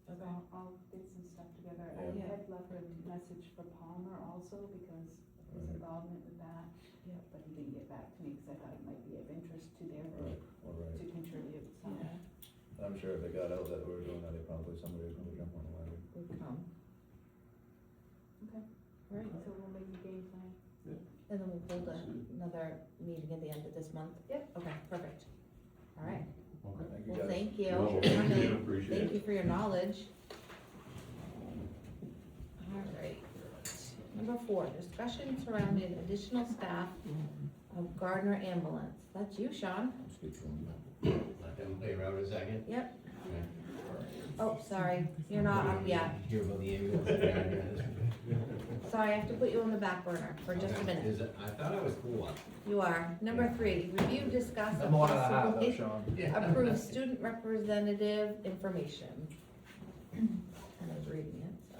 So I'll get some stuff together. I Yeah. had left a message for Palmer also because of his involvement with that. Yeah. But he didn't get back to me because I thought it might be of interest to their Right, group all right. to contribute, so. Yeah. I'm sure if they got out that we were doing that, they probably, somebody was gonna jump on the wagon. Would come. Okay. Right, So we'll make a game plan. and then we'll hold another meeting at the end of this month? Yep. Okay, perfect. All right, Thank you well, guys. thank you. No, for thank coming. you, appreciate Thank it. you for your knowledge. All right. Number 4, discussion surrounding additional staff of Gardner Ambulance. That's you, Sean. Let them play around a second. Yep. Oh, sorry, you're not up yet. Hear about the ambulance. Sorry, I have to put you on the back burner for just a minute. I thought I was cool. You are. Number 3, review, discuss, and I'm one and a half, though, possibly Sean. approve student representative information. And I was reading it, so.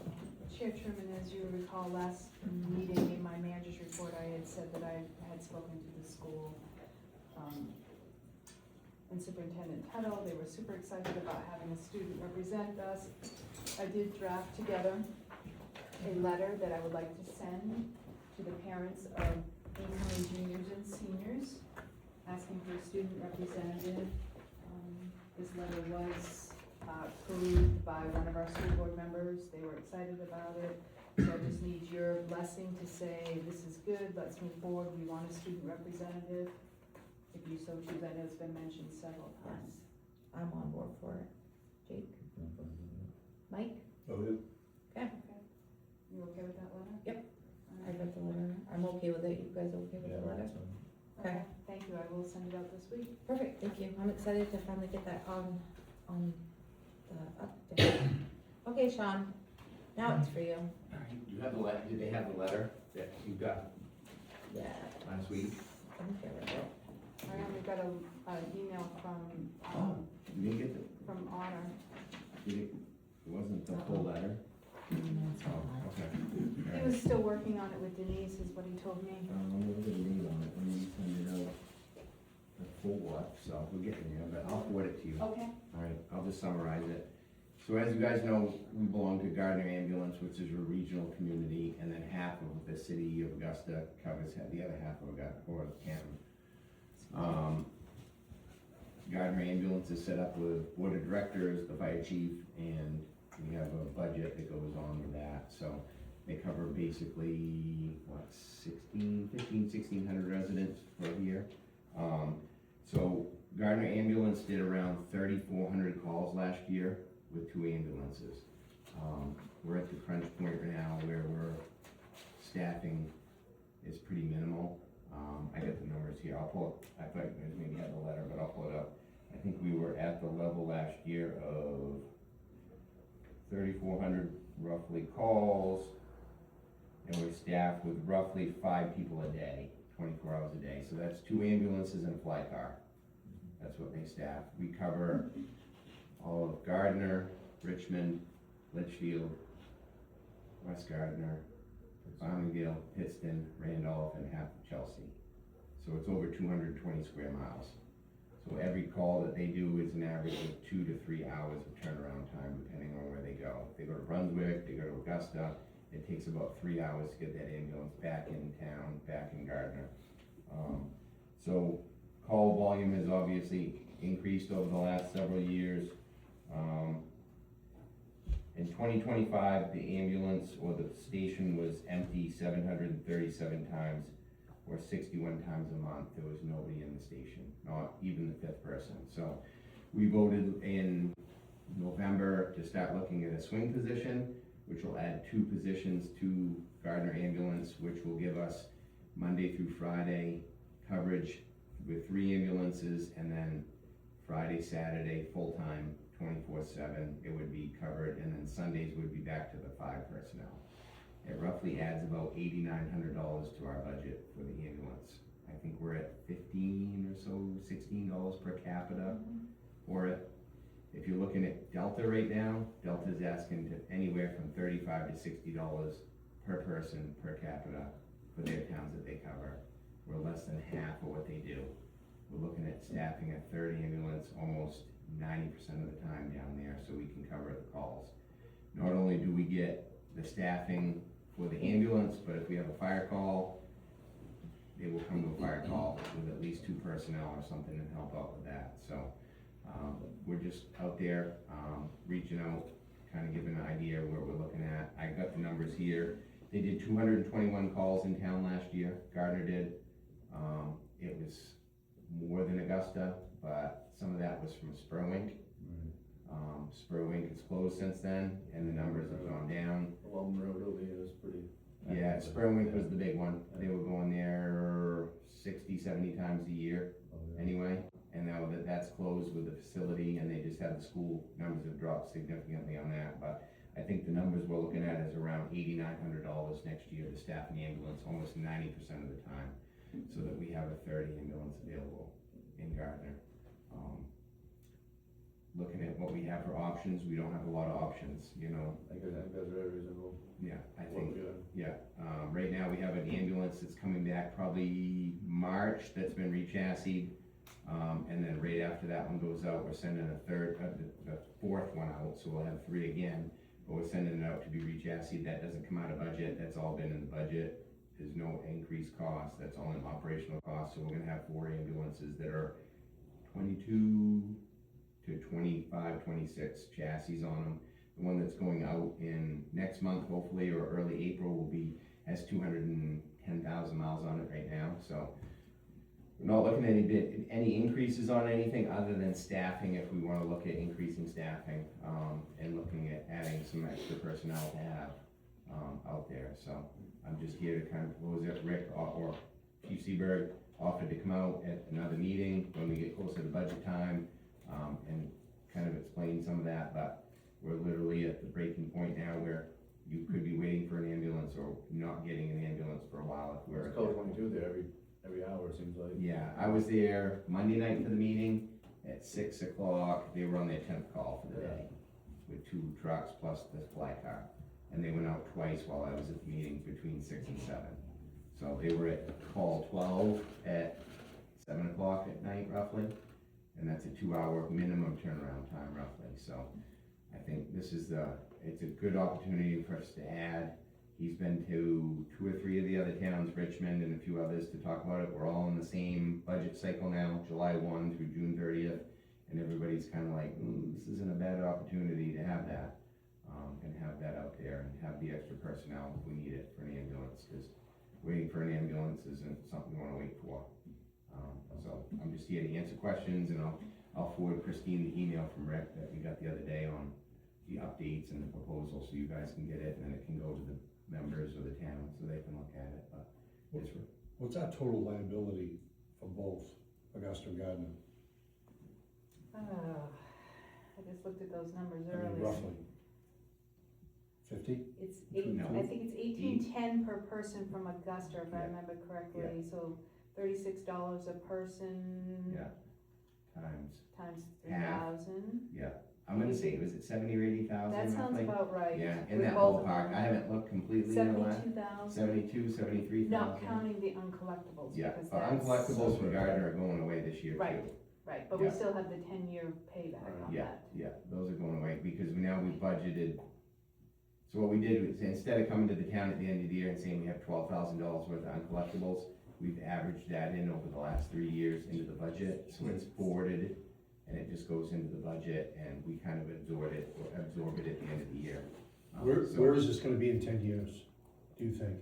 Chair Truman, as you recall, last meeting in my manager's report, I had said that I had spoken to the school, and Superintendent Tuttle. They were super excited about having a student represent us. I did draft together a letter that I would like to send to the parents of incoming juniors and seniors, asking for a student representative. This letter was approved by one of our school board members. They were excited about it. So I just need your blessing to say, this is good, let's move forward, we want a student representative. If you so choose, I know it's been mentioned several times. Yes, I'm on board for it. Jake? Mike? Oh, yeah. Okay, You okay with that letter? Yep. All I right. read the letter. I'm okay with it. You guys okay with the letter? Okay. Thank you, I will send it out this week. Perfect, thank you. I'm excited to finally get that on the update. Okay, Sean, now it's for you. You have the letter, did they have the letter that you got Yeah. last week? I think I read it. I only got an email from, You didn't get the, from Honor. it wasn't the full letter? Oh, okay. He was still working on it with Denise, is what he told me. I'm gonna read on it, and then send it out the full what, so we'll get in there, but I'll forward it to you. Okay. Alright, I'll just summarize it. So as you guys know, we belong to Gardner Ambulance, which is a regional community, and then half of the city of Augusta covers the other half of Augusta, or Canton. Gardner Ambulance is set up with board of directors, the fire chief, and we have a budget that goes on with that, so they cover basically, 1,600 residents per year. So Gardner Ambulance did around 3,400 calls last year with 2 ambulances. We're at the crunch point right now where staffing is pretty minimal. I got the numbers here, I'll pull it, I thought you guys maybe had the letter, but I'll pull it up. I think we were at the level last year of 3,400 roughly calls, and we're staffed with roughly 5 people a day, 24 hours a day. So that's 2 ambulances and a fly car. That's what they staff. We cover all of Gardner, Richmond, Litchfield, West Gardner, Farmingdale, Pittston, Randolph, and half of Chelsea. So it's over 220 square miles. So every call that they do is an average of 2 to 3 hours of turnaround time, depending on where they go. If they go to Brunswick, they go to Augusta, it takes about 3 hours to get that ambulance back in town, back in Gardner. So call volume has obviously increased over the last several years. In 2025, the ambulance or the station was empty 737 times, or 61 times a month. There was nobody in the station, not even the fifth person. So we voted in November to start looking at a swing position, which will add 2 positions to Gardner Ambulance, which will give us Monday through Friday coverage with 3 ambulances, and then Friday, Saturday, full-time, 24/7, it would be covered, and then Sundays would be back to the 5 personnel. It roughly adds about $8,900 to our budget for the ambulance. I think we're at $15 or so, $16 per capita for it. If you're looking at Delta right now, Delta's asking to anywhere from $35 to $60 per person per capita for their towns that they cover. We're less than half of what they do. We're looking at staffing a 30 ambulance almost 90% of the time down there, so we can cover the calls. Not only do we get the staffing for the ambulance, but if we have a fire call, they will come to a fire call with at least 2 personnel or something and help out with that. So we're just out there reaching out, kind of giving an idea of what we're looking at. I got the numbers here. They did 221 calls in town last year. Gardner did. It was more than Augusta, but some of that was from Spurwink. Spurwink is closed since then, and the numbers have gone down. The Walton Road over here is pretty. Yeah, Spurwink was the big one. They were going there 60, 70 times a year anyway. And now that that's closed with the facility, and they just had the school, numbers have dropped significantly on that. But I think the numbers we're looking at is around $8,900 next year to staff an ambulance almost 90% of the time, so that we have a 30 ambulance available in Gardner. Looking at what we have for options, we don't have a lot of options, you know. I think that's very reasonable. Yeah, I think, Good. yeah. Right now, we have an ambulance that's coming back probably March, that's been rechassied. And then right after that one goes out, we're sending the 4th one out, so we'll have 3 again. But we're sending it out to be rechassied. That doesn't come out of budget, that's all been in the budget. There's no increased cost, that's all in operational cost. So we're gonna have 4 ambulances that are 22 to 25, 26 chassis on them. The one that's going out in next month, hopefully, or early April, has 210,000 miles on it right now. So we're not looking at any increases on anything other than staffing, if we want to look at increasing staffing, and looking at adding some extra personnel to have out there. So I'm just here to kind of propose it. Rick or Chief Seaberg offered to come out at another meeting when we get closer to budget time, and kind of explain some of that. But we're literally at the breaking point now where you could be waiting for an ambulance or not getting an ambulance for a while if we're. It's called 22 there every hour, it seems like. Yeah, I was there Monday night for the meeting at 6 o'clock. They were on their 10th call for the day with 2 trucks plus the fly car. And they went out twice while I was at the meeting between 6 and 7. So they were at call 12 at 7 o'clock at night roughly. And that's a 2-hour minimum turnaround time roughly. So I think this is it's a good opportunity for us to add. He's been to 2 or 3 of the other towns, Richmond and a few others, to talk about it. We're all in the same budget cycle now, July 1 through June 30th. And everybody's kind of like, this isn't a bad opportunity to have that. And have that out there and have the extra personnel if we need it for an ambulance, because waiting for an ambulance isn't something we want to wait for. So I'm just here to answer questions, and I'll forward Christine the email from Rick that we got the other day on the updates and the proposal, so you guys can get it, and then it can go to the members of the town so they can look at it. But What's our total liability for both Augusta and Gardner? I just looked at those numbers I mean, earlier. roughly 50? It's No. I think it's $18.10 per person from Augusta, if I Yeah. remember correctly, so $36 a person. Yeah. Times Times half. 3,000. I'm gonna say, was it 70 or 80,000? That sounds roughly? about right. Yeah, in with that both of ballpark. them. I haven't looked completely in the last. 72,000, 72, 73,000. not counting the uncollectibles. Yeah, because but that's- uncollectibles from Gardner are going away this year too. Right. Right, but we Yeah. still have the 10-year payback on Yeah, that. yeah, those are going away, because now we budgeted. So what we did was, instead of coming to the town at the end of the year and saying we have $12,000 worth of uncollectibles, we've averaged that in over the last 3 years into the budget, so it's forwarded, and it just goes into the budget, and we kind of absorb it at the end of the year. So Where is this gonna be in 10 years, do you think?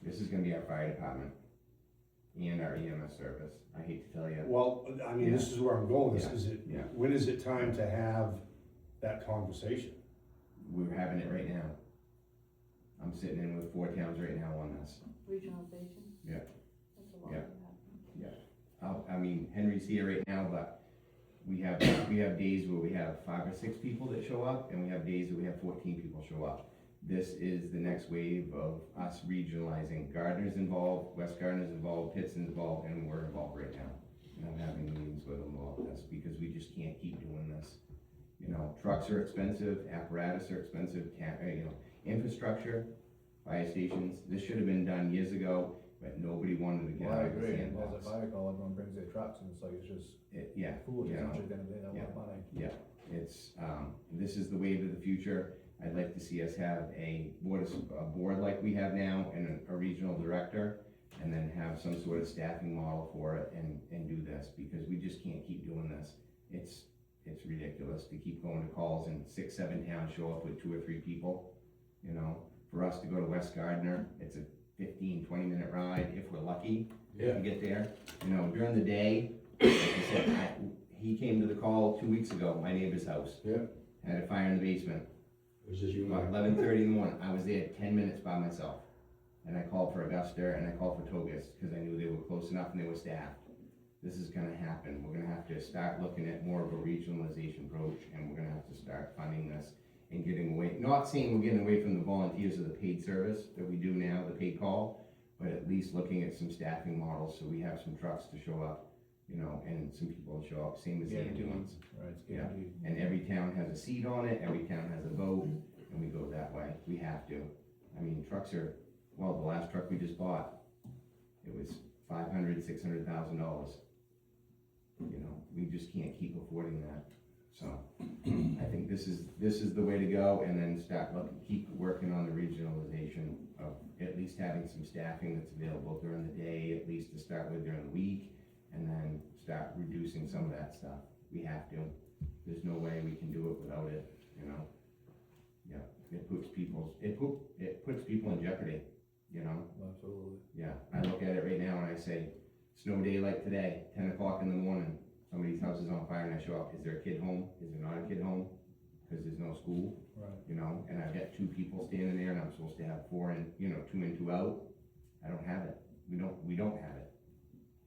This is gonna be our fire department and our EMS service, I hate to tell you. Well, I mean, this is where I'm going, Yeah. when is it time to have that conversation? We're having it right now. I'm sitting in with 4 towns right now on this. Regionalization? Yeah. That's a lot Yeah. of that. I mean, Henry's here right now, but we have days where we have 5 or 6 people that show up, and we have days that we have 14 people show up. This is the next wave of us regionalizing. Gardner's involved, West Gardner's involved, Pittston's involved, and we're involved right now. And I'm having meetings with them about this, because we just can't keep doing this. You know, trucks are expensive, apparatus are expensive, infrastructure, fire stations. This should have been done years ago, but nobody wanted to get Well, I out of the agree, and sandbox. there's a fire call, everyone brings their trucks, and it's like, it's just Yeah, foolish, you how know. much you're gonna pay that Yeah. much money. Yeah, it's, this is the wave of the future. I'd like to see us have a board like we have now, and a regional director, and then have some sort of staffing model for it, and do this, because we just can't keep doing this. It's ridiculous to keep going to calls, and 6, 7 towns show up with 2 or 3 people, you know? For us to go to West Gardner, it's a 15, 20-minute ride, if we're lucky to get there. You know, during the day, like I said, he came to the call 2 weeks ago, my neighbor's house. Yeah. Had a fire in the basement. It was just you and About I. 11:30 in the morning, I was there 10 minutes by myself. And I called for Augusta, and I called for Togus, because I knew they were close enough and they were staffed. This is gonna happen. We're gonna have to start looking at more of a regionalization approach, and we're gonna have to start funding this and getting away, not saying we're getting away from the volunteers or the paid service that we do now, the paid call, but at least looking at some staffing models, so we have some trucks to show up, you know, and some people to show up, same as the Guaranteed. ambulance. Right, it's Yeah. guaranteed. And every town has a seat on it, every town has a vote, and we go that way. We have to. I mean, trucks are, well, the last truck we just bought, it was $500,000, $600,000. You know, we just can't keep affording that. So, I think this is the way to go, and then keep working on the regionalization of at least having some staffing that's available during the day, at least to start with during the week, and then start reducing some of that stuff. We have to. There's no way we can do it without it, you know? Yeah, it puts people in jeopardy, you know? Absolutely. Yeah, I look at it right now and I say, snow day like today, 10 o'clock in the morning, somebody's house is on fire, and I show up, is there a kid home? Is there not a kid home? Because there's no school, Right. you know, and I've got 2 people standing there, and I'm supposed to have 4 in, 2 in, 2 out. I don't have it. We don't have it.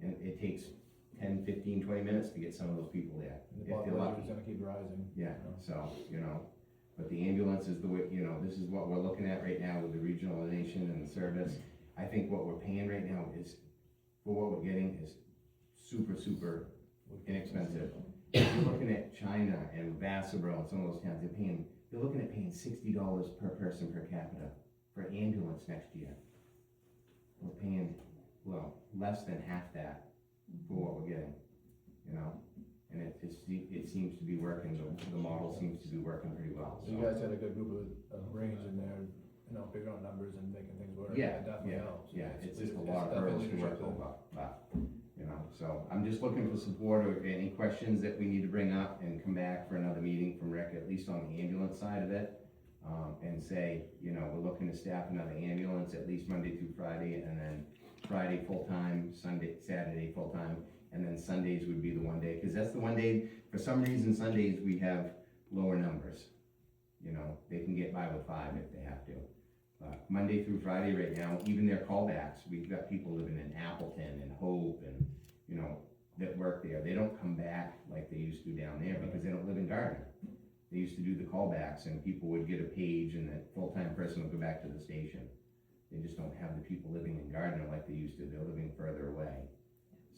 And it takes 10, 15, 20 minutes to get some of those people there. And If the they're population lucky. is gonna keep rising. Yeah, you know. so, but the ambulance is the way, this is what we're looking at right now with the regionalization and the service. I think what we're paying right now is, for what we're getting, is super, super inexpensive. If you're looking at China and Vassabro and some of those towns, they're looking at paying $60 per person per capita for ambulance next year. We're paying, well, less than half that for what we're getting, and it seems to be working, the model seems to be working pretty well, So you guys had a good group of brains in there, figuring out numbers and making things work. Yeah, It definitely helps. Yeah, it's just a it's lot of definitely hurdles to work leadership over, but, so I'm just looking for support, or any questions that we need to bring up and come back for another meeting from Rick, at least on the ambulance side of it. And say, we're looking to staff another ambulance at least Monday through Friday, and then Friday full-time, Saturday full-time, and then Sundays would be the one day, cause that's the one day, for some reason Sundays we have lower numbers. They can get by with 5 if they have to. Monday through Friday right now, even their callbacks, we've got people living in Appleton and Hope and, that work there. They don't come back like they used to down there because they don't live in Gardner. They used to do the callbacks, and people would get a page, and the full-time person would go back to the station. They just don't have the people living in Gardner like they used to. They're living further away.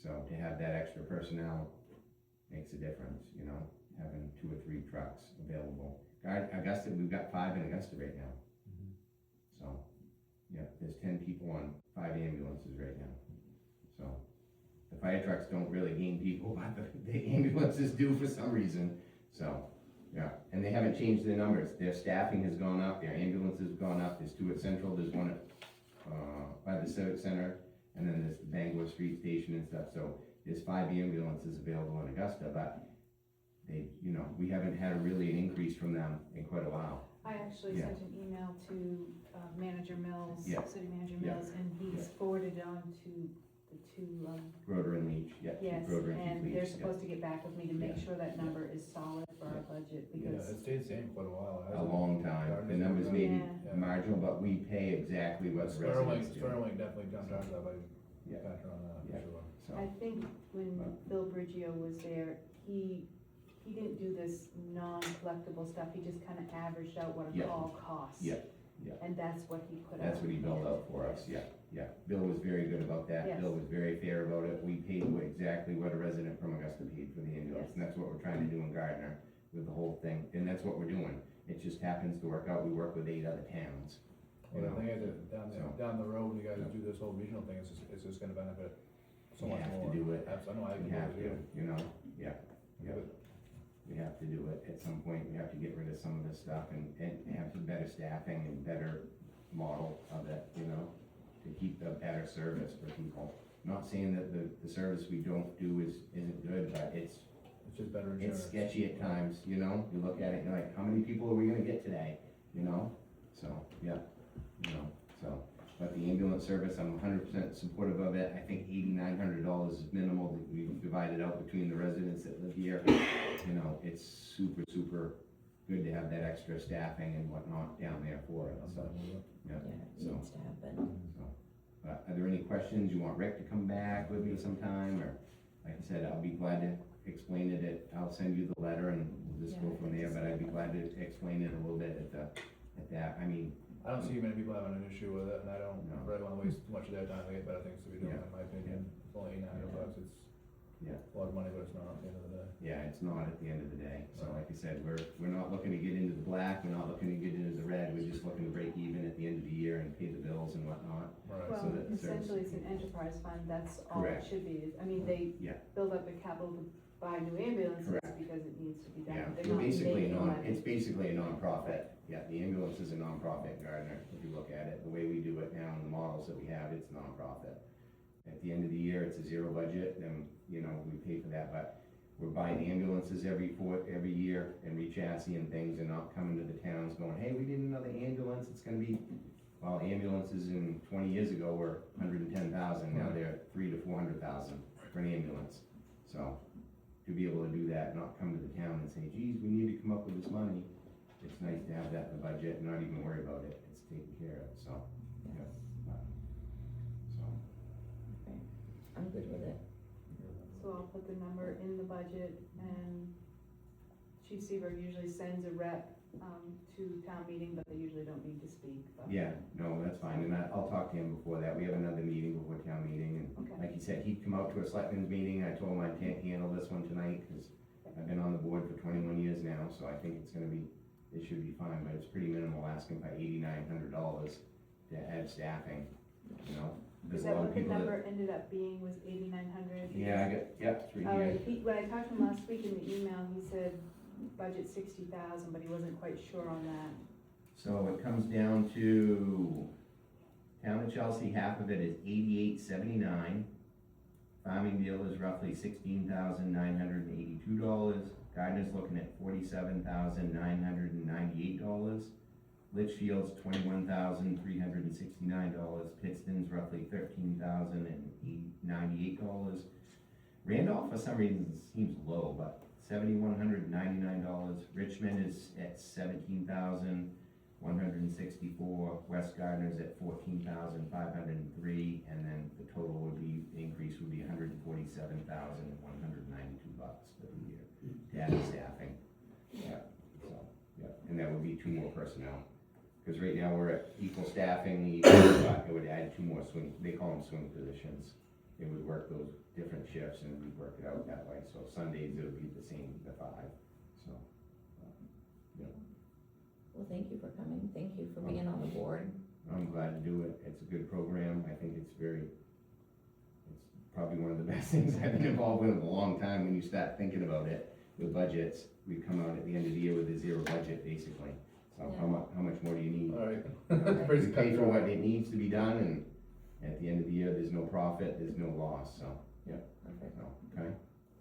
So to have that extra personnel makes a difference, having 2 or 3 trucks available. Augusta, we've got 5 in Augusta right now. So, yeah, there's 10 people on 5 ambulances right now. So, The fire trucks don't really gain people, but the ambulances do for some reason, so, yeah. And they haven't changed their numbers, their staffing has gone up, their ambulances have gone up, there's 2 at Central, there's 1 at, by the Civic Center, and then there's the Bangor Street Station and stuff, so there's 5 ambulances available in Augusta, but they, you know, we haven't had really an increase from them in quite a while. I actually Yeah. sent an email to Manager Mills, Yeah. City Manager Yeah. Mills, and he's forwarded it on to the 2, Broder and Leach, yeah. yes, Broder and and Leach, they're yeah. supposed to get back with me to make Yeah. sure that number is solid for our budget, Yeah, because, it stayed the same for quite a while. A long time, the numbers may be Yeah. marginal, but we pay exactly what the Sterling, residents do. Sterling definitely jumped out of that by Yeah. factor on that, Yeah. for sure. So, I think when Bill Brigio was there, he didn't do this non-collectible stuff, he just kinda averaged out what a Yeah. call costs. Yeah, yeah. And that's what he put out. that's what he billed out for us, yeah, yeah. Bill was very good about that, Yes. Bill was very fair about it, we paid exactly what a resident from Augusta paid for the ambulance, Yes. and that's what we're trying to do in Gardner with the whole thing, and that's what we're doing. It just happens to work out, we work with 8 other towns, you Well, know. the thing is, that So- down the road, when you guys do this whole regional thing, it's just gonna benefit so We much have to more. do it. I know I We can have do it, to, you know, yeah, yeah. But We have to do it, at some point, we have to get rid of some of this stuff and have some better staffing and better model of it, you know, to keep a better service for people. Not saying that the service we don't do isn't good, but it's just better insurance. It's sketchy at times, you know, you look at it and you're like, how many people are we gonna get today, you know? So, yeah, you know, so, but the ambulance service, I'm 100% supportive of it, I think $8,900 is minimal, that we've divided out between the residents that live here. You know, it's super, super good to have that extra staffing and whatnot down there for it, so, yeah, Yeah, it so. needs to happen. So, but are there any questions, you want Rick to come back with me sometime, or, like I said, I'll be glad to explain it I'll send you the letter and we'll just go Yeah, from there, but I'd be glad to explain it a little bit at that, I mean, I don't see many people having an issue with it, and I don't No. really wanna waste too much of their time, they get better things to be doing, Yeah. in my opinion. It's only $800, it's Yeah. a lot of money, but it's not at the end of the day. yeah, it's not at the end of the day, so like I said, we're not looking to get into the black, we're not looking to get into the red, we're just looking to break even at the end of the year and pay the bills and whatnot. Right. Well, So that the service- essentially, it's an enterprise fund, that's all it Correct. should be. I mean, they Yeah. build up the capital to buy new ambulances Correct. because it needs to be done. Yeah, They're we're not basically making money. it's basically a nonprofit, yeah, the ambulance is a nonprofit in Gardner, if you look at it, the way we do it now and the models that we have, it's nonprofit. At the end of the year, it's a 0 budget, and, you know, we pay for that, but we're buying ambulances every year and re-chassis and things, and not coming to the towns going, hey, we need another ambulance, it's gonna be, well, ambulances in 20 years ago were 110,000, now they're 300,000 to 400,000 for an ambulance, so. To be able to do that, not come to the town and say, geez, we need to come up with this money, it's nice to have that in the budget and not even worry about it, it's taken care of, so, yeah. So, I'm good with it. So I'll put the number in the budget, and Chief Seaberg usually sends a rep, to town meeting, but they usually don't need to speak, but. yeah, no, that's fine, and I'll talk to him before that, we have another meeting before town meeting, and Okay. like he said, he'd come out to a selectmen's meeting, I told him I can't handle this one tonight, cause I've been on the board for 21 years now, so I think it's gonna be, it should be fine, but it's pretty minimal, asking for $8,900 to add staffing, you know? Is There's a that lot of what the people that. number ended up being, was 8,900? Yeah, it's right here. When I talked to him last week in the email, he said budget 60,000, but he wasn't quite sure on that. So it comes down to, town of Chelsea, half of it is $88.79. Farmingdale is roughly $16,982. Gardner's looking at $47,998. Litchfield's $21,369. Pittston's roughly $13,098. Randolph, for some reason, seems low, but $7,199. Richmond is at $17,164. West Gardner's at $14,503, and then the total would be, the increase would be $147,192 for the year to add staffing. Yeah, so, yeah, and that would be 2 more personnel. Because right now we're at equal staffing, but it would add 2 more swing, they call them swing positions. It would work those different shifts and we'd work it out that way, so Sundays it would be the same, the 5, so, yeah. Well, thank you for coming, thank you for being on the board. I'm glad to do it, it's a good program, I think it's very, probably one of the best things I've been involved with in a long time. When you start thinking about it with budgets, we come out at the end of the year with a zero budget, basically. So Yeah. how much more do you need? Alright. We pay for what it needs to be done, and at the end of the year, there's no profit, there's no loss, so, yeah, Perfect. so, okay,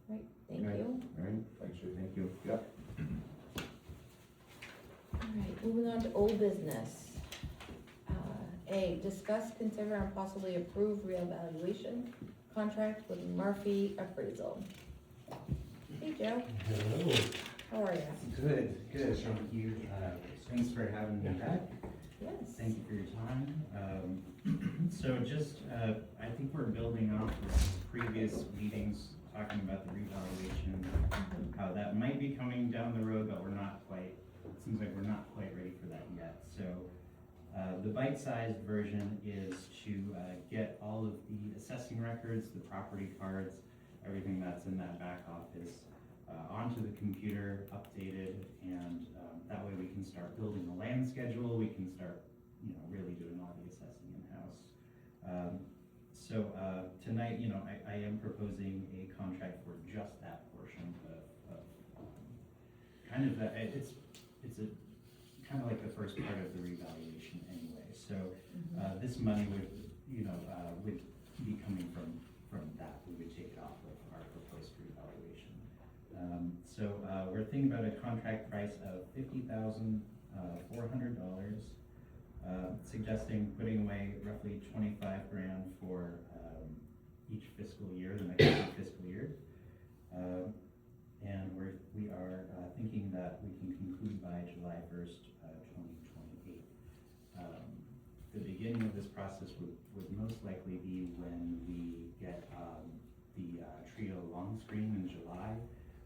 Right, thank Right. you. alright, Thanks, Jason. thank you, yep. Alright, moving on to old business. A, discuss, consider, and possibly approve reevaluation contract with Murphy Appraisal. Hey Joe, Hello. how are you? Good, thank you. Thanks for having me back. Yes. Thank you for your time. So just, I think we're building off of previous meetings, talking about the revaluation, how that might be coming down the road, but we're not quite, it seems like we're not quite ready for that yet. So the bite-sized version is to get all of the assessing records, the property cards, everything that's in that back office onto the computer, updated, and that way we can start building a land schedule, we can start, really doing all the assessing in-house. So tonight, I am proposing a contract for just that portion of kind of it's a kind of like the first part of the revaluation anyway. So this money would, would be coming from that. We would take it off of our proposed revaluation. So we're thinking about a contract price of $50,400, suggesting putting away roughly 25 grand for each fiscal year, the next 2 fiscal years. And we are thinking that we can conclude by July 1st, 2028. The beginning of this process would most likely be when we get the Trio long screen in July,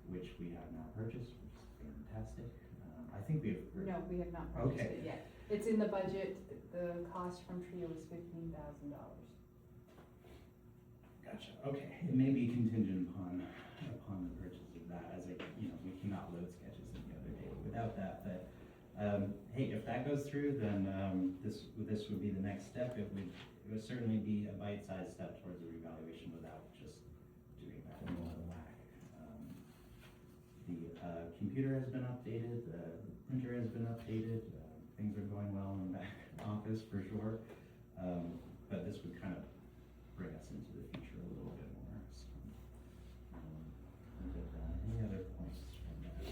which we have now purchased, which is fantastic. I think No, we have not purchased Okay. it yet. It's in the budget, the cost from Trio is $15,000. Gotcha, okay. It may be contingent upon the purchase of that, as we cannot load sketches any other day without that, but, hey, if that goes through, then, this would be the next step. It would certainly be a bite-sized step towards a revaluation without just doing that in one whack. The computer has been updated, the printer has been updated, things are going well in the back office for sure. But this would kind of bring us into the future a little bit more, so. Any other points from that?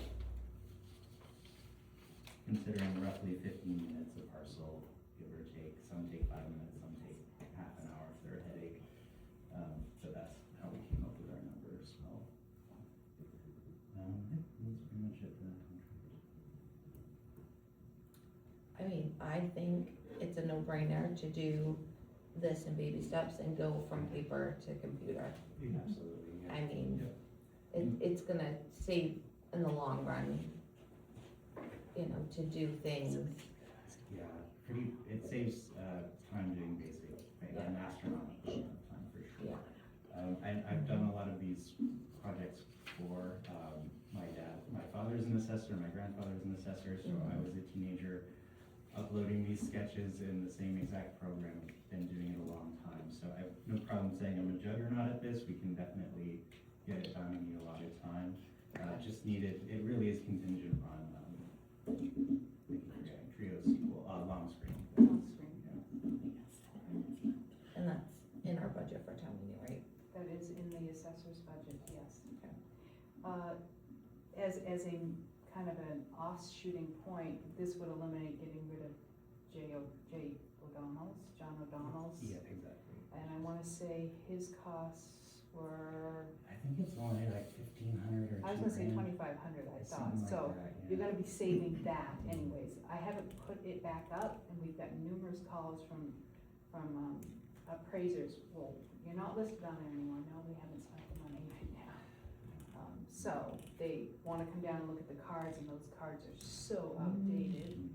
Considering roughly 15 minutes a parcel, give or take, some take 5 minutes, some take half an hour if they're a headache. So that's how we came up with our numbers, so. That's pretty much it for that contract. I mean, I think it's a no-brainer to do this in baby steps and go from paper to computer. Absolutely, yeah. I mean, Yeah. it's gonna save in the long run, to do things. Yeah, it saves time doing basic, an astronomical amount of time for sure. I've done a lot of these projects for my dad. My father's an assessor, my grandfather's an assessor, so I was a teenager uploading these sketches in the same exact program. I've been doing it a long time, so I have no problem saying I'm a juggernaut at this. We can definitely get it done in a lot of time. Just needed, it really is contingent on Trio sequel, long screen. Long screen. Yeah. And that's in our budget for town meeting, right? That is in the assessor's budget, yes. Okay. As a kind of an off-shooting point, this would eliminate getting rid of John O'Donnell's. Yeah, exactly. And I wanna say his costs were, I think it's only like 1,500 or. I was gonna say $2,000. 2,500, I thought, Something like so that, yeah. you're gonna be saving that anyways. I haven't put it back up, and we've got numerous calls from appraisers. Well, you're not listed on there anymore. No, we haven't spent the money right now. So they wanna come down and look at the cards, and those cards are so outdated.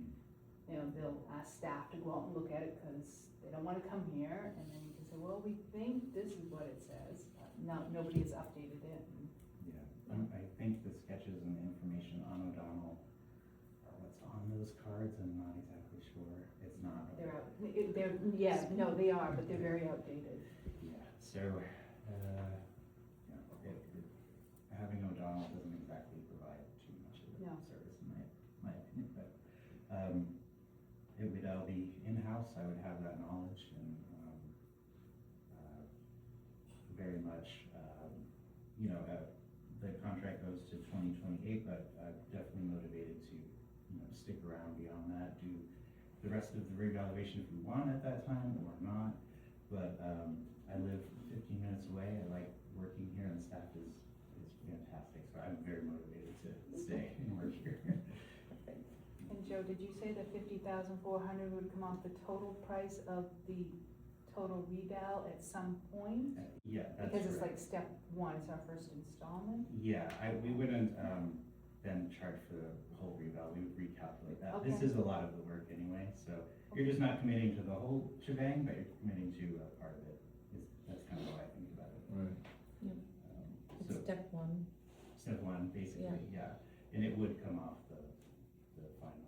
They'll ask staff to go out and look at it, cause they don't wanna come here, and then you can say, well, we think this is what it says. No, nobody has updated it. Yeah, I think the sketches and the information on O'Donnell are what's on those cards. I'm not exactly sure. It's not. They're out, they are, but they're very outdated. Yeah, so Having O'Donnell doesn't exactly provide too much of No. a service in my opinion, but, it would all be in-house, I would have that knowledge and, very much, the contract goes to 2028, but I'm definitely motivated to, stick around beyond that, do the rest of the reevaluation if we want at that time or not. But, I live 15 minutes away, I like working here and staff is fantastic, so I'm very motivated to stay and work here. And Joe, did you say that 50,400 would come off the total price of the total reval at some point? Yeah, that's Because it's correct. like step one, it's our first installment? Yeah, we wouldn't, then charge for the whole reval, we would recalculate that. This Okay. is a lot of the work anyway, so you're just not committing to the whole shebang, but you're committing to a part of it. That's kind of how I think about it. Right. It's So, step one. step one, basically, yeah, and it would come off the final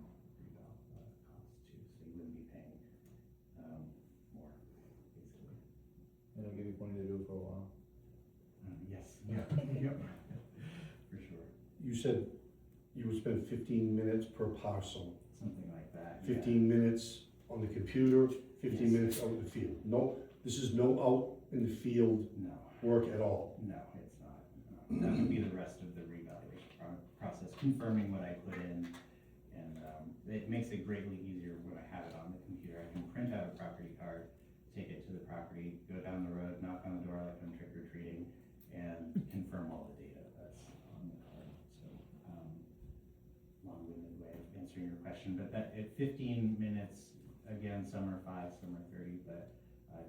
reval cost too, so you wouldn't be paying, more, basically. And it'll give you plenty to do for a while. Yes, yeah, yep, for sure, You said you would spend 15 minutes per parcel, something like that. yeah. 15 minutes on the computer, 15 Yes. minutes out in the field. No, this is no out in the field No, work at all. no, it's not. That would be the rest of the reevaluation process, confirming what I put in. And, it makes it greatly easier when I have it on the computer. I can print out a property card, take it to the property, go down the road, knock on the door like I'm trick or treating, and confirm all the data that's on the card. So, long-winded way of answering your question, but that, at 15 minutes, again, some are 5, some are 30, but,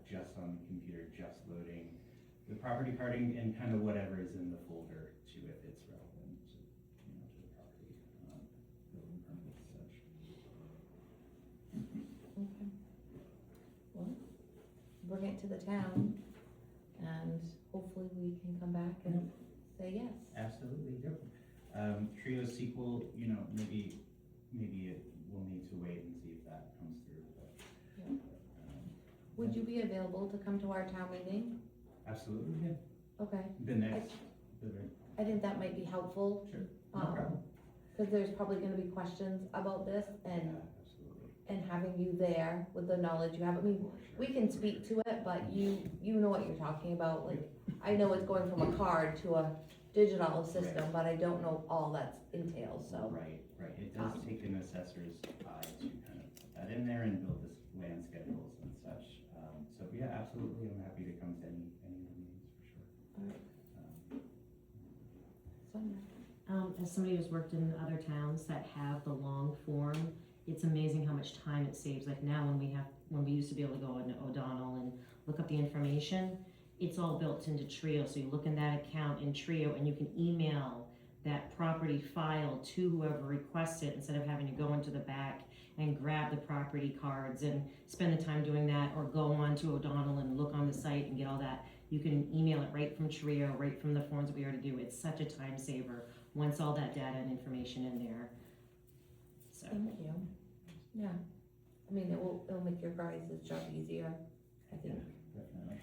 just on the computer, just loading the property carding and kind of whatever is in the folder to if it's relevant to, to the property, building permits and such. Okay. Well, bring it to the town and hopefully we can come back and say yes. Absolutely, yep. Trio sequel, maybe it will need to wait and see if that comes through, but. Yeah. Would you be available to come to our town meeting? Absolutely, yeah. Okay, The next, I think that might be helpful, sure, no problem. cause there's probably gonna be questions about this and, Yeah, absolutely. and having you there with the knowledge you have. I mean, we can speak to it, but you know what you're talking about, like, I know it's going from a card to a digital system, but I don't know all that entails, so. Right, it does take an assessor's eye to kind of put that in there and build this land schedules and such. So yeah, absolutely, I'm happy to come to any of the meetings for sure. Alright. As somebody who's worked in other towns that have the long form, it's amazing how much time it saves. Like now when we used to be able to go into O'Donnell and look up the information, it's all built into Trio. So you look in that account in Trio and you can email that property file to whoever requests it instead of having to go into the back and grab the property cards and spend the time doing that, or go on to O'Donnell and look on the site and get all that. You can email it right from Trio, right from the forms that we already do. It's such a time saver once all that data and information in there. So, Thank you. Yeah, I mean, it'll make your guys' job easier, I think. Definitely.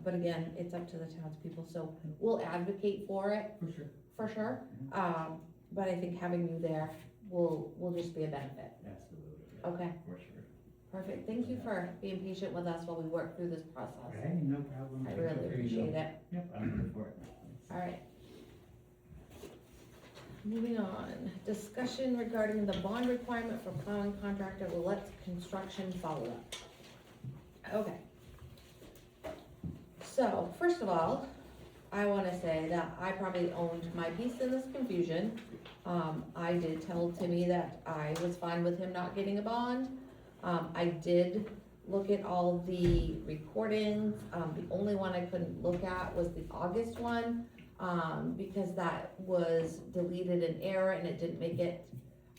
But again, it's up to the townspeople, so we'll advocate for it, For sure. but I think having you there will just be a benefit. Absolutely. Yeah, Okay, for sure. perfect. Thank you for being patient with us while we work through this process. Okay, no problem. I Thank you really for your appreciate help. it. Yep, I'm here for it. All right. Moving on, discussion regarding the bond requirement for plowing contractor Let's Construction follow-up. Okay. So, first of all, I wanna say that I probably owned my piece in this confusion. I did tell Timmy that I was fine with him not getting a bond. I did look at all the recordings, the only one I couldn't look at was the August one, because that was deleted in error and it didn't make it,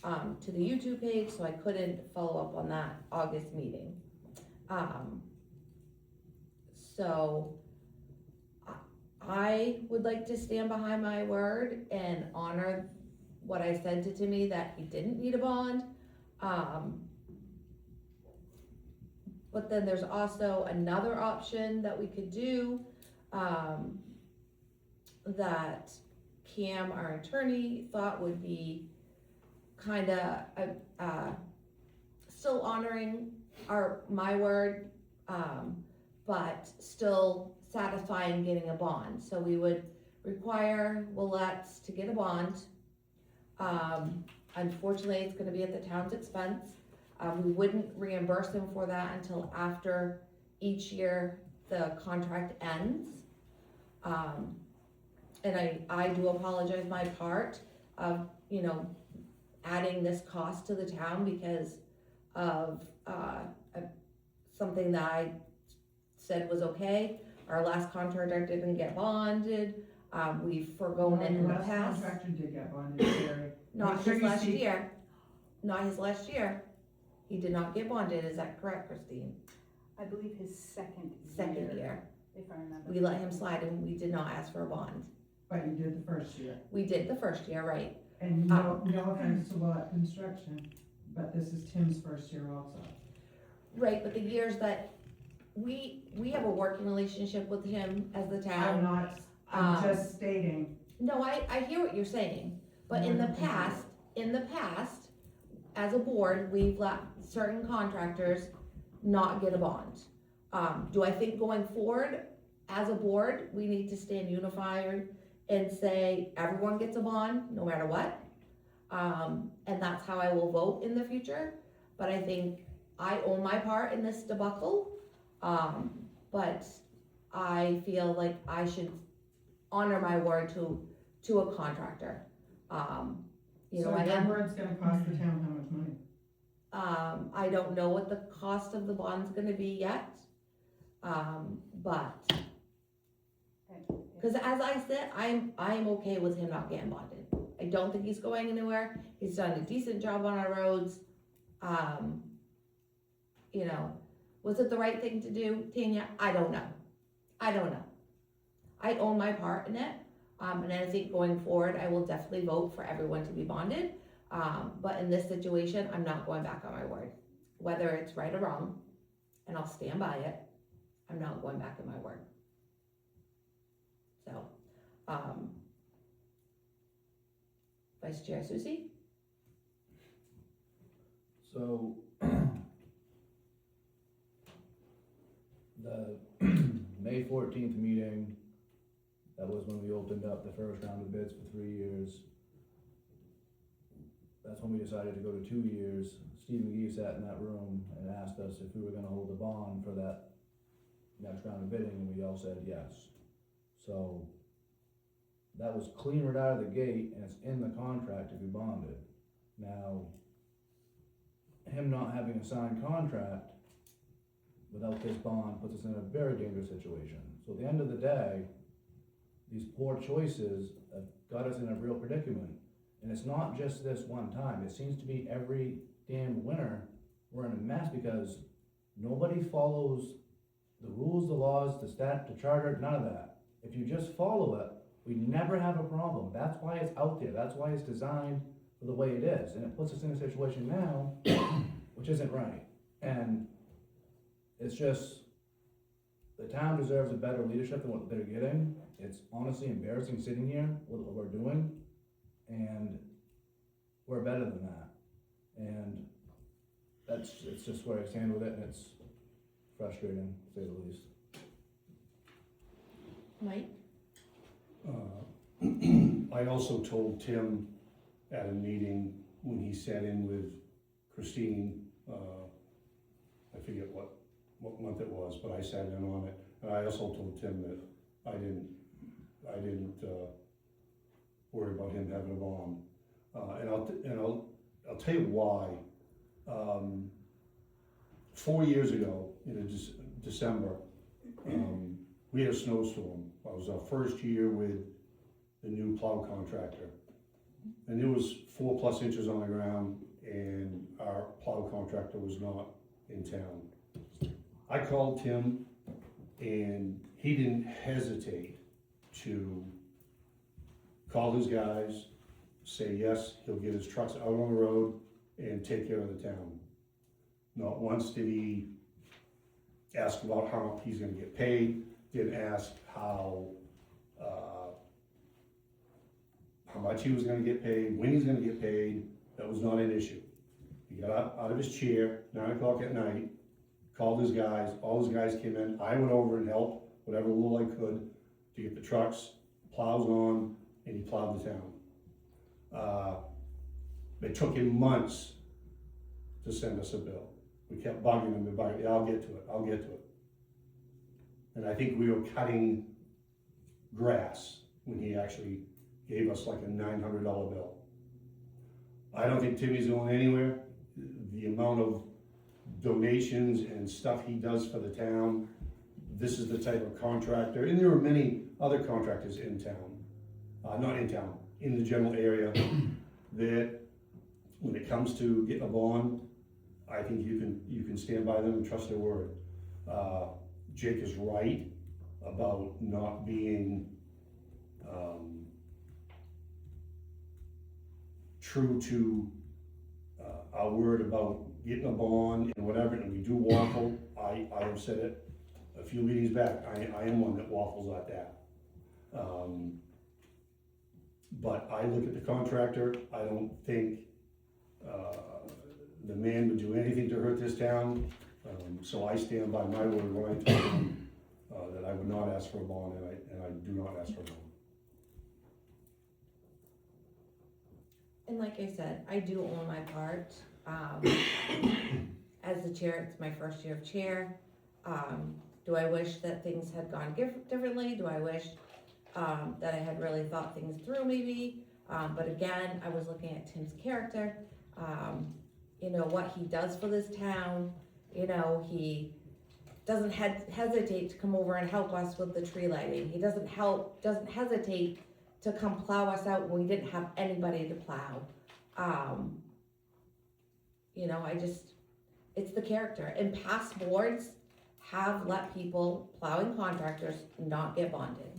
to the YouTube page, so I couldn't follow up on that August meeting. So, I would like to stand behind my word and honor what I said to Timmy, that he didn't need a bond. But then there's also another option that we could do, that Cam, our attorney, thought would be kinda, still honoring my word, but still satisfying getting a bond. So we would require Willetts to get a bond. Unfortunately, it's gonna be at the town's expense. We wouldn't reimburse him for that until after each year the contract ends. And I do apologize my part of, adding this cost to the town because of, something that I said was okay. Our last contractor didn't get bonded, we've forgone it in the past. Last contractor did get bonded, Jerry. Not Make sure his you last see- year, not his last year, he did not get bonded, is that correct, Christine? I believe his second Year, if I remember. we let him slide and we did not ask for a bond. But you did the first year. We did the first year, right? And no offense to Willett Construction, but this is Tim's first year also. Right, but the years that we have a working relationship with him as the town. I'm just stating. No, I hear what you're saying, but in the past, as a board, we've let certain contractors not get a bond. Do I think going forward, as a board, we need to stand unified and say everyone gets a bond, no matter what? And that's how I will vote in the future, but I think I own my part in this debacle. But I feel like I should honor my word to a contractor. So I your am, word's gonna cost the town how much money? I don't know what the cost of the bond's gonna be yet. But, cause as I said, I'm okay with him not getting bonded. I don't think he's going anywhere. He's done a decent job on our roads. Was it the right thing to do, Tanya? I don't know. I own my part in it. And I think going forward, I will definitely vote for everyone to be bonded. But in this situation, I'm not going back on my word. Whether it's right or wrong, and I'll stand by it, I'm not going back on my word. So, Vice Chair Susie? So, the May 14th meeting, that was when we opened up the first round of bids for 3 years. That's when we decided to go to 2 years. Steve McGee sat in that room and asked us if we were gonna hold a bond for that next round of bidding, and we all said yes. So, that was clean right out of the gate, and it's in the contract to be bonded. Now, him not having a signed contract without this bond puts us in a very dangerous situation. So at the end of the day, these poor choices have got us in a real predicament. And it's not just this one time, it seems to be every damn winter, we're in a mess because nobody follows the rules, the laws, the charter, none of that. If you just follow it, we never have a problem. That's why it's out there, that's why it's designed for the way it is. And it puts us in a situation now, which isn't right. And it's just, the town deserves a better leadership than what they're getting. It's honestly embarrassing sitting here with what we're doing, and we're better than that. And it's just where I stand with it, and it's frustrating, to say the least. Mike? I also told Tim at a meeting when he sat in with Christine, I forget what month it was, but I sat in on it. And I also told Tim that I didn't worry about him having a bond. And I'll tell you why. 4 years ago, in December, we had a snowstorm. It was our first year with the new plow contractor. And there was 4+ inches on the ground, and our plow contractor was not in town. I called Tim, and he didn't hesitate to call his guys, say yes, he'll get his trucks out on the road and take care of the town. Not once did he ask about how he's gonna get paid, did ask how much he was gonna get paid, when he's gonna get paid. That was not an issue. He got up out of his chair, 9 o'clock at night, called his guys, all his guys came in, I went over and helped, whatever little I could, to get the trucks, plows on, and he plowed the town. It took him months to send us a bill. We kept bugging him, yeah, I'll get to it. And I think we were cutting grass when he actually gave us like a $900 bill. I don't think Timmy's going anywhere. The amount of donations and stuff he does for the town, this is the type of contractor, and there are many other contractors in town, not in town, in the general area, that when it comes to getting a bond, I think you can stand by them and trust their word. Jake is right about not being true to our word about getting a bond and whatever, and we do waffle. I have said it a few meetings back, I am one that waffles at that. But I look at the contractor, I don't think the man would do anything to hurt this town, so I stand by my word when I told him that I would not ask for a bond, and I do not ask for a bond. And like I said, I do own my part. As the chair, it's my first year of chair. Do I wish that things had gone differently? Do I wish that I had really thought things through maybe? But again, I was looking at Tim's character, you know, what he does for this town. You know, he doesn't hesitate to come over and help us with the tree lighting. He doesn't hesitate to come plow us out when we didn't have anybody to plow. You know, it's the character. And past boards have let people, plowing contractors, not get bonded.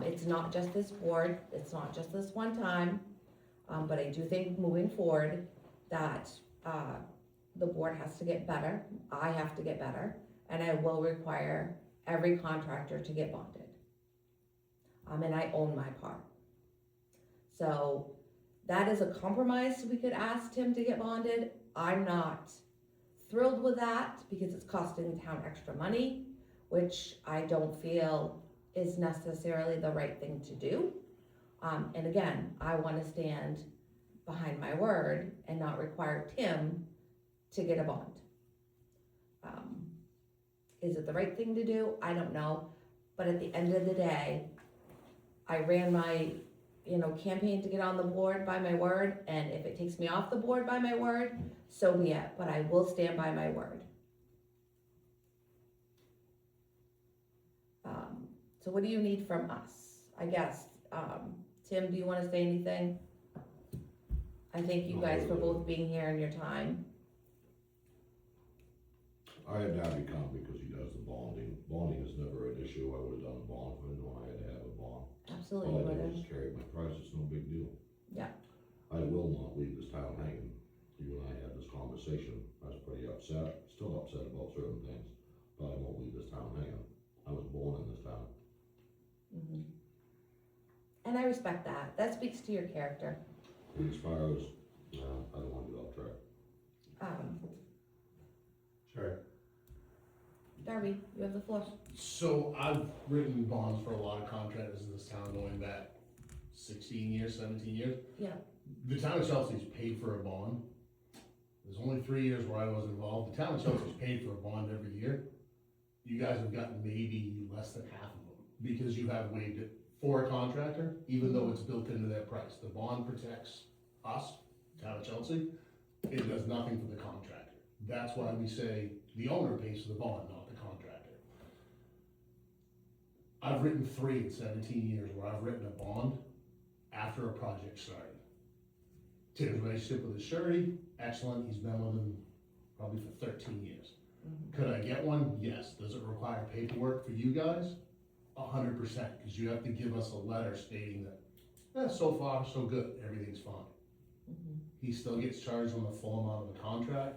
It's not just this board, it's not just this one time, but I do think moving forward that the board has to get better, I have to get better, and I will require every contractor to get bonded. And I own my part. So that is a compromise. We could ask Tim to get bonded. I'm not thrilled with that because it's costing the town extra money, which I don't feel is necessarily the right thing to do. And again, I want to stand behind my word and not require Tim to get a bond. Is it the right thing to do? I don't know. But at the end of the day, I ran my, campaign to get on the board by my word, and if it takes me off the board by my word, so be it, but I will stand by my word. So what do you need from us? I guess, Tim, do you wanna say anything? I thank you guys for both being here and your time. I had Nabby come because he does the bonding. Bonding is never an issue. I would've done a bond if I knew I had to have a bond. Absolutely, All I did would've. was carry my price, it's no big deal. Yeah. I will not leave this town hanging. You and I had this conversation, I was pretty upset, still upset about certain things, but I won't leave this town hanging. I was born in this town. Mm-hmm. And I respect that. That speaks to your character. And as far as, I don't wanna get off track. Sure. Darby, you have the floor. So I've written bonds for a lot of contractors in this town going back 16 years, 17 years. Yeah. The town of Chelsea's paid for a bond. There's only 3 years where I was involved. The town of Chelsea's paid for a bond every year. You guys have gotten maybe less than half of them because you have waived it for a contractor, even though it's built into their price. The bond protects us, town of Chelsea. It does nothing for the contractor. That's why we say the owner pays for the bond, not the contractor. I've written 3 in 17 years where I've written a bond after a project started. Tim's relationship with his surety, excellent. He's been with him probably for 13 years. Mm-hmm. Could I get one? Yes. Does it require paperwork for you guys? 100%, because you have to give us a letter stating that, so far, so good, everything's fine. Mm-hmm. He still gets charged on the full amount of the contract.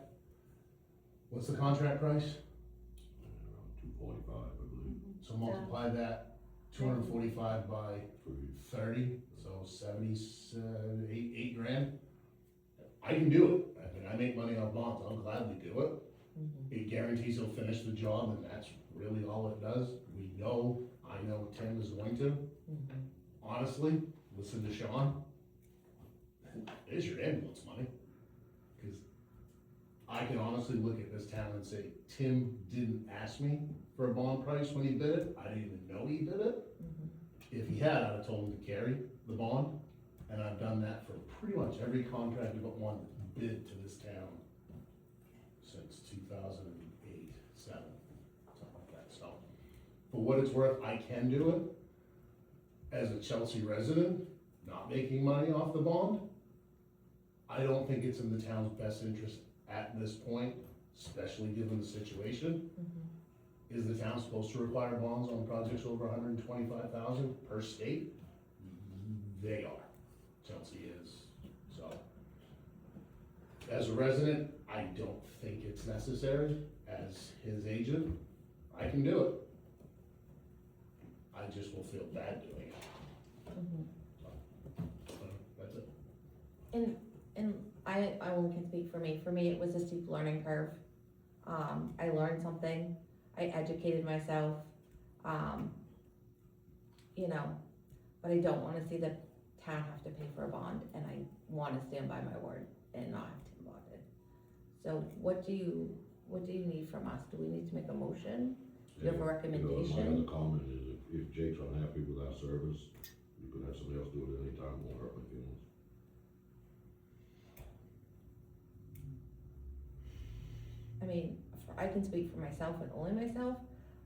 What's the contract price? Around $245, I believe. So multiply that, 245 by 30, so 8 grand. I can do it. I mean, I make money on bonds, I'll gladly do it. It guarantees he'll finish the job, and that's really all it does. I know Tim is going to. Honestly, listen to Sean. There's your ambulance money. Because I can honestly look at this town and say, Tim didn't ask me for a bond price when he bid it. I didn't even know he bid it. If he had, I'd have told him to carry the bond. And I've done that for pretty much every contractor but one that bid to this town since 2008, 7, something like that. So, for what it's worth, I can do it. As a Chelsea resident, not making money off the bond, I don't think it's in the town's best interest at this point, especially given the situation. Is the town supposed to require bonds on projects over 125,000 per state? They are. Chelsea is. So, as a resident, I don't think it's necessary. As his agent, I can do it. I just will feel bad doing it. That's it. And I only can speak for me. For me, it was a steep learning curve. I learned something. I educated myself. You know, but I don't wanna see the town have to pay for a bond, and I wanna stand by my word and not have Tim bonded. So what do you need from us? Do we need to make a motion? Do you have a My recommendation? other comment is if Jake's unhappy with our service, you can have somebody else do it anytime, won't hurt my feelings. I mean, I can speak for myself and only myself.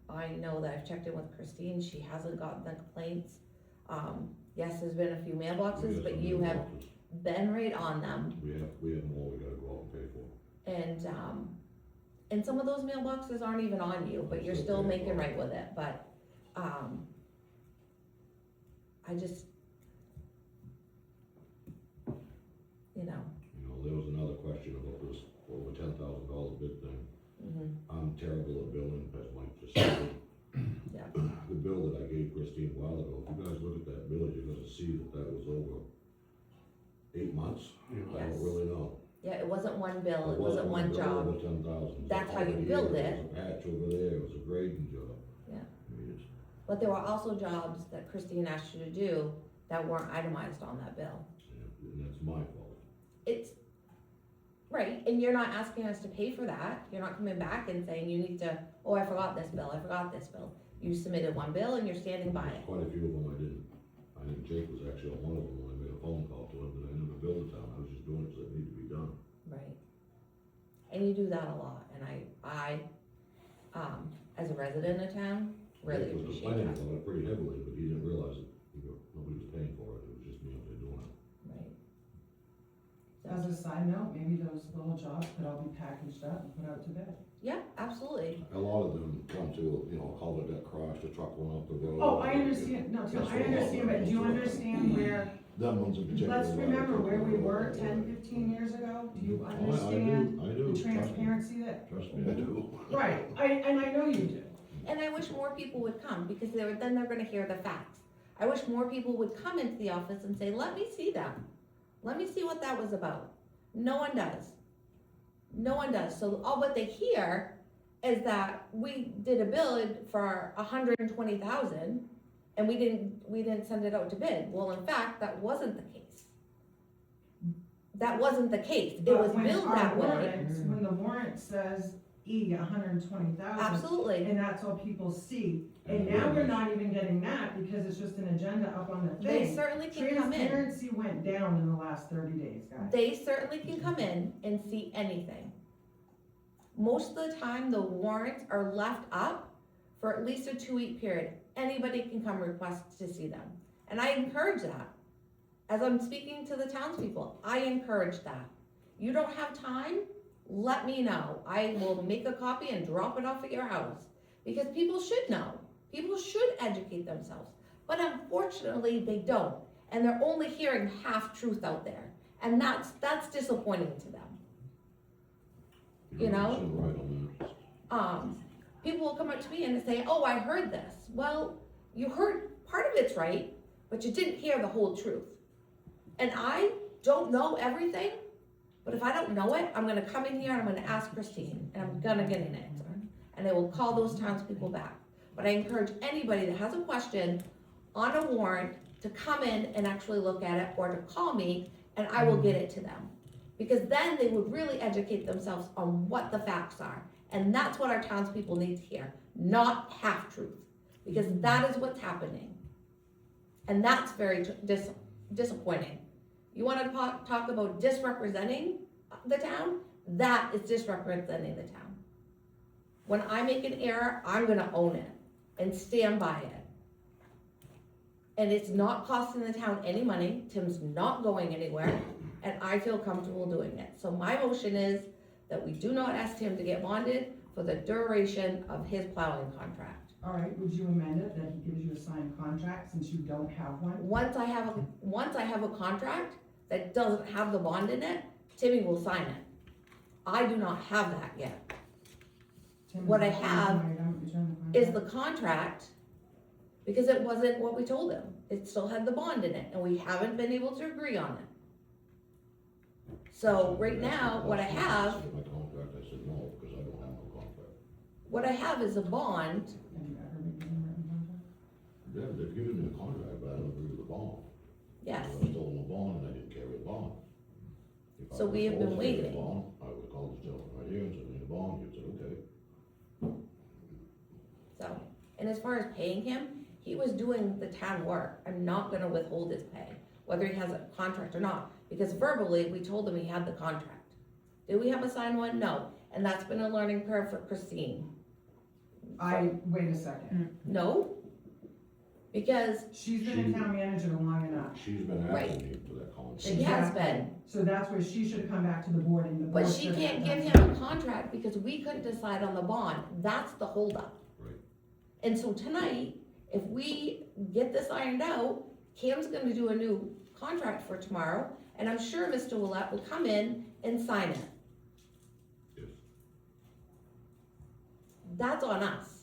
I know that I've checked in with Christine, she hasn't gotten the complaints. Yes, there's been a few mailboxes, but you have been right on them. We have more we gotta go out and pay for. And some of those mailboxes aren't even on you, but you're still making right with it, but, I just, you know. You know, there was another question about this over $10,000 bid thing. I'm terrible at billing, as Mike just said. Yeah. The bill that I gave Christine a while ago, if you guys look at that bill, you're gonna see that was over 8 months. I don't really know. Yeah, it wasn't one bill, it wasn't one job. Over 10,000. That's how you billed it. It was a patch over there, it was a grading job. Yeah. I mean, it's, But there were also jobs that Christine asked you to do that weren't itemized on that bill. yeah, and that's my fault. It's, right, and you're not asking us to pay for that, you're not coming back and saying you need to, oh, I forgot this bill, I forgot this bill. You submitted one bill and you're standing by it. Quite a few of them I didn't. I think Jake was actually on one of them when I made a phone call to him, but I never billed the town, I was just doing it because it needed to be done. Right. And you do that a lot, and I, as a resident of town, really Jake was appreciate complaining that. about it pretty heavily, but he didn't realize that nobody was paying for it, it was just me up there doing it. Right. As a side note, maybe those little jobs could all be packaged up and put out to bid. Yeah, absolutely. A lot of them come to, you know, a culvert that crashed, a truck went off the road. Oh, I understand, no, Tim, I understand, but do you understand where, Them ones in particular. let's remember where we were 10, 15 years ago? Do you understand I do, the trust me, transparency that? trust me, I do. Right, and I know you do. And I wish more people would come, because then they're gonna hear the facts. I wish more people would come into the office and say, let me see them. Let me see what that was about. No one does. No one does. So all what they hear is that we did a bid for 120,000 and we didn't send it out to bid. Well, in fact, that wasn't the case. That wasn't the case. It was billed that way. When the warrant says 120,000. Absolutely. And that's all people see. And now we're not even getting that because it's just an agenda up on the They thing. certainly can come in. Transparency went down in the last 30 days, guys. They certainly can come in and see anything. Most of the time, the warrants are left up for at least a 2-week period. Anybody can come request to see them. And I encourage that. As I'm speaking to the townspeople, I encourage that. You don't have time? Let me know. I will make a copy and drop it off at your house. Because people should know. People should educate themselves. But unfortunately, they don't. And they're only hearing half truth out there. And that's disappointing to them. You know? Right on that. people will come up to me and say, oh, I heard this. Well, you heard part of it's right, but you didn't hear the whole truth. And I don't know everything, but if I don't know it, I'm gonna come in here and I'm gonna ask Christine, and I'm gonna get an answer. And I will call those townspeople back. But I encourage anybody that has a question on a warrant to come in and actually look at it, or to call me, and I will get it to them. Because then they would really educate themselves on what the facts are. And that's what our townspeople need to hear, not half-truth. Because that is what's happening. And that's very disappointing. You wanna talk about disrepresenting the town? That is disrepresenting the town. When I make an error, I'm gonna own it and stand by it. And it's not costing the town any money, Tim's not going anywhere, and I feel comfortable doing it. So my motion is that we do not ask Tim to get bonded for the duration of his plowing contract. All right, would you amend it that he gives you a signed contract since you don't have one? Once I have a contract that doesn't have the bond in it, Timmy will sign it. I do not have that yet. Tim, What I is that have why you don't return Is the contract, because it wasn't what we told him. It still had the bond in it, and we haven't been able to agree on it. So right now, what I have, My contract, I said no, because I don't have no contract. what I have is a bond. Have you ever made a written contract? Yeah, they've given me a contract, but I don't agree with the bond. Yes, I was told the bond, and I didn't carry the bond. If I So we have was been told to carry the waiting. bond, I would've called this gentleman right here and said, I need a bond, he'd said, okay. so, and as far as paying him, he was doing the town work. I'm not gonna withhold his pay, whether he has a contract or not, because verbally, we told him he had the contract. Did we have a signed one? No, and that's been a learning curve for Christine. Wait a second. No? Because She's been a town manager long enough. She's been Right. asking me for that contract. she has been. So that's where she should have come back to the board and the board But she should have can't give done him a contract because we couldn't decide on the bond. That's the holdup. Right. And so tonight, if we get this ironed out, Cam's gonna do a new contract for tomorrow, and I'm sure Mr. Willett will come in and sign it. Yes. That's on us.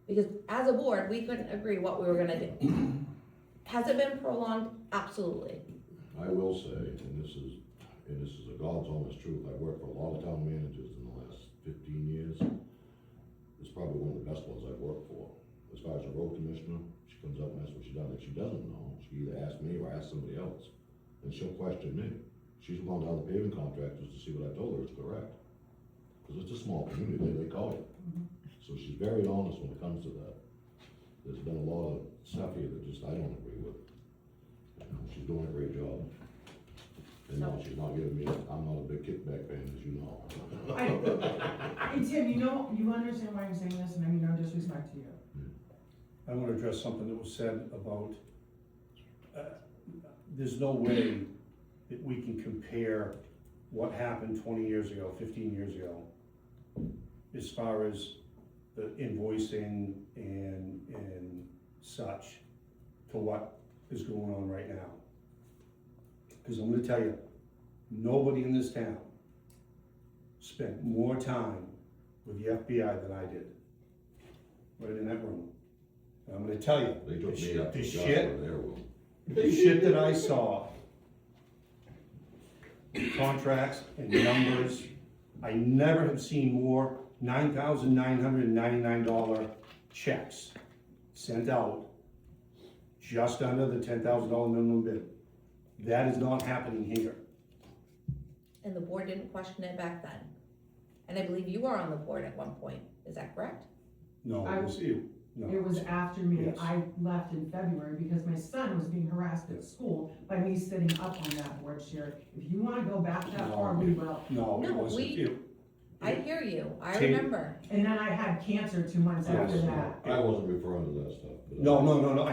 Because as a board, we couldn't agree what we were gonna do. Has it been prolonged? Absolutely. I will say, and this is a God's honest truth, I've worked for a lot of town managers in the last 15 years. It's probably one of the best ones I've worked for. As far as a road commissioner, she comes up and asks what she done, if she doesn't know, she either asks me or asks somebody else, and she'll question me. She's gone to other paving contractors to see what I told her is correct. Because it's a small community, they call you. So she's very honest when it comes to that. There's been a lot of stuff here that just I don't agree with. You know, she's doing a great job. And no, she's not giving me, I'm not a big kickback fan, as you know. Hey, Tim, you understand why I'm saying this, and I mean no disrespect to you. I want to address something that was said about, there's no way that we can compare what happened 20 years ago, 15 years ago, as far as the invoicing and such, to what is going on right now. Because I'm gonna tell you, nobody in this town spent more time with the FBI than I did, right in that room. And I'm gonna tell you, They took me up to the the job shit, in their room. the shit that I saw, contracts and numbers, I never have seen more $9,999 checks sent out just under the $10,000 minimum bid. That is not happening here. And the board didn't question it back then. And I believe you were on the board at one point, is that correct? No, it was you. No. It was after me, Yes. I left in February because my son was being harassed at school by me sitting up on that board chair. If you wanna go back that far, we will. No, it No, wasn't you. I hear you, I Tate- remember. And then I had cancer 2 months after Yes. that. I wasn't referring to that stuff. But No, I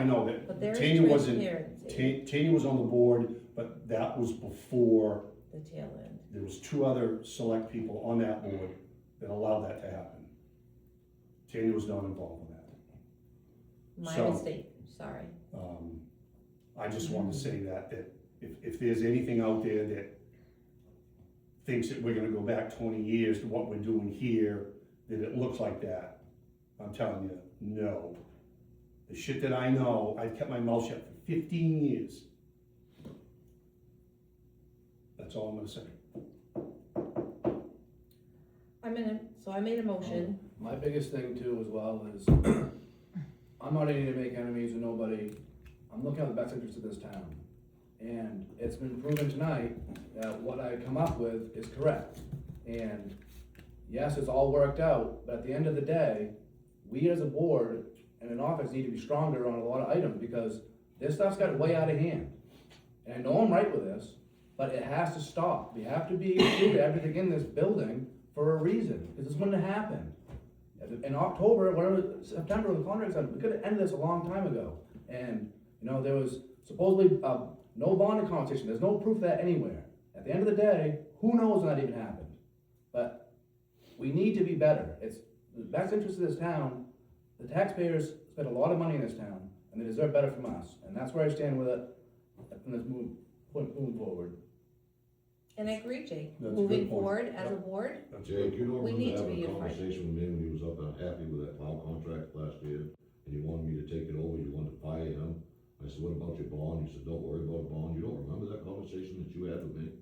know But that. there is Tanya wasn't, transparency, Tanya was on the board, but that was before. the tail end. There was 2 other select people on that board that allowed that to happen. Tanya was not involved in that. My So- mistake, sorry. I just want to say that if there's anything out there that thinks that we're gonna go back 20 years to what we're doing here, that it looks like that, I'm telling you, no. The shit that I know, I've kept my mouth shut for 15 years. That's all I'm gonna say. So I made a motion. My biggest thing too as well is, I'm not in here to make enemies with nobody. I'm looking at the best interest of this town. And it's been proven tonight that what I come up with is correct. And yes, it's all worked out, but at the end of the day, we as a board and an office need to be stronger on a lot of items, because this stuff's got way out of hand. And I know I'm right with this, but it has to stop. We have to be true to everything in this building for a reason, because this wouldn't have happened. In October, whatever, September, the contract said, we could have ended this a long time ago. And, you know, there was supposedly no bonding conversation, there's no proof of that anywhere. At the end of the day, who knows when that even happened? But we need to be better. It's the best interest of this town. The taxpayers spend a lot of money in this town, and they deserve better from us. And that's where I stand with it from this moving forward. And I agree, Jake, That's a moving good point. forward as a board, Jake, you don't We remember need to having be a unified. conversation with me when he was up and unhappy with that plow contract last year, and you wanted me to take it over, you wanted to fire him. I said, what about your bond? You said, don't worry about a bond. You don't remember that conversation that you had with me?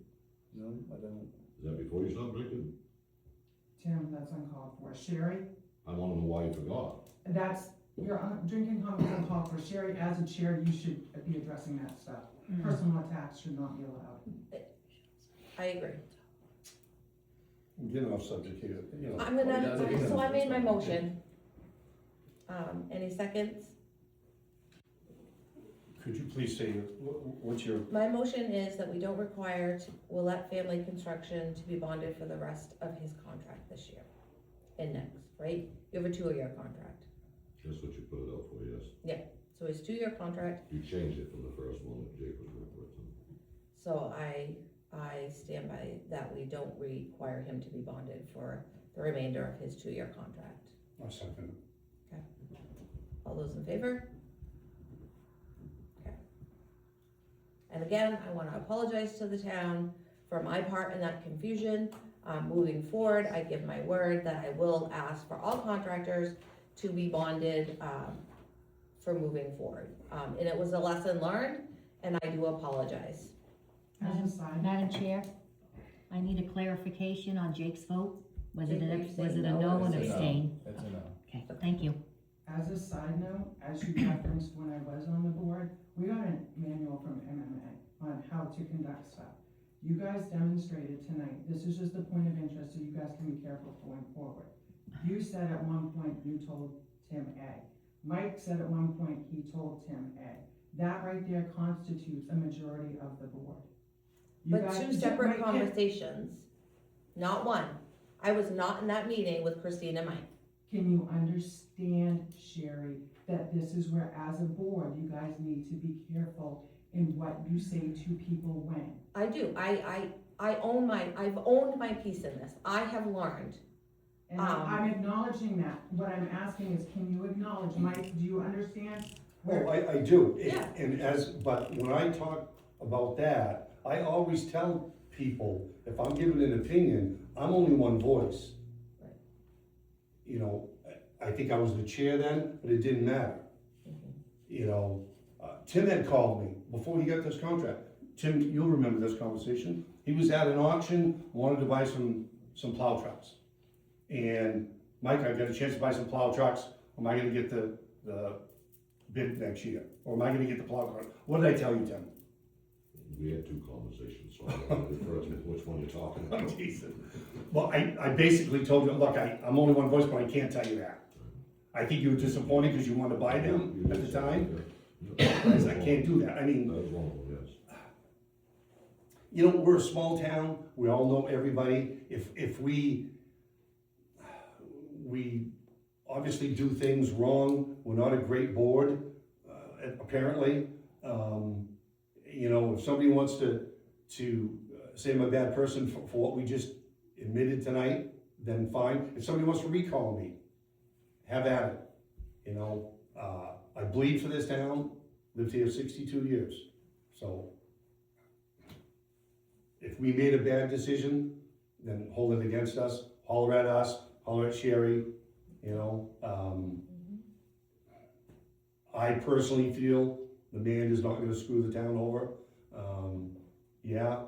No, I don't. Is that before you stopped drinking? Tim, that's uncalled for. Sherry, I wanna know why you forgot. your drinking comment is uncalled for. Sherry, as a chair, you should be addressing that stuff. Personal attacks should not be allowed. I agree. Get off subject here, you know. So I made my motion. Any seconds? Could you please say, what's your, My motion is that we don't require Willett Family Construction to be bonded for the rest of his contract this year and next, right? You have a 2-year contract. That's what you put it out for, yes. So his 2-year contract, You changed it from the first one that Jake was referring to. so I stand by that we don't require him to be bonded for the remainder of his 2-year contract. or something? All those in favor? Okay. And again, I wanna apologize to the town for my part in that confusion. Moving forward, I give my word that I will ask for all contractors to be bonded, for moving forward. And it was a lesson learned, and I do apologize. As a side, Madam Chair, I need a clarification on Jake's vote. Was it Jake, were you a saying no no or and abstain? abstain? It's a no. Okay, thank you. as a side note, as you referenced when I was on the board, we got a manual from MMA on how to conduct stuff. You guys demonstrated tonight, this is just a point of interest, so you guys can be careful going forward. You said at one point you told Tim A. Mike said at one point he told Tim A. That right there constitutes a majority of the board. You But guys- two separate Mike, conversations, not one. I was not in that meeting with Christine and Mike. Can you understand, Sherry, that this is where, as a board, you guys need to be careful in what you say to people when? I do, I've owned my piece in this. I have learned. And I'm acknowledging that. What I'm asking is, can you acknowledge, Mike, do you understand? Oh, I do. Yeah. But when I talk about that, I always tell people, if I'm giving an opinion, I'm only one voice. Right. You know, I think I was the chair then, but it didn't matter. You know, Tim had called me before he got this contract. Tim, you'll remember this conversation. He was at an auction, wanted to buy some plow trucks. And Mike, I got a chance to buy some plow trucks. Am I gonna get the bid next year? Or am I gonna get the plow car? What did I tell you, Tim? We had 2 conversations, so I don't know which one you're talking Oh, about. Jesus. Well, I basically told you, look, I'm only one voice, but I can't tell you that. I think you were disappointed because you wanted to buy them at the time. I said, I can't do that. I mean, That was one of them, yes. you know, we're a small town, we all know everybody. If we obviously do things wrong, we're not a great board, apparently. You know, if somebody wants to say I'm a bad person for what we just admitted tonight, then fine. If somebody wants to recall me, have at it. You know, I bleed for this town, lived here 62 years, so if we made a bad decision, then hold it against us, holler at Sherry, you know, I personally feel the band is not gonna screw the town over. Yeah,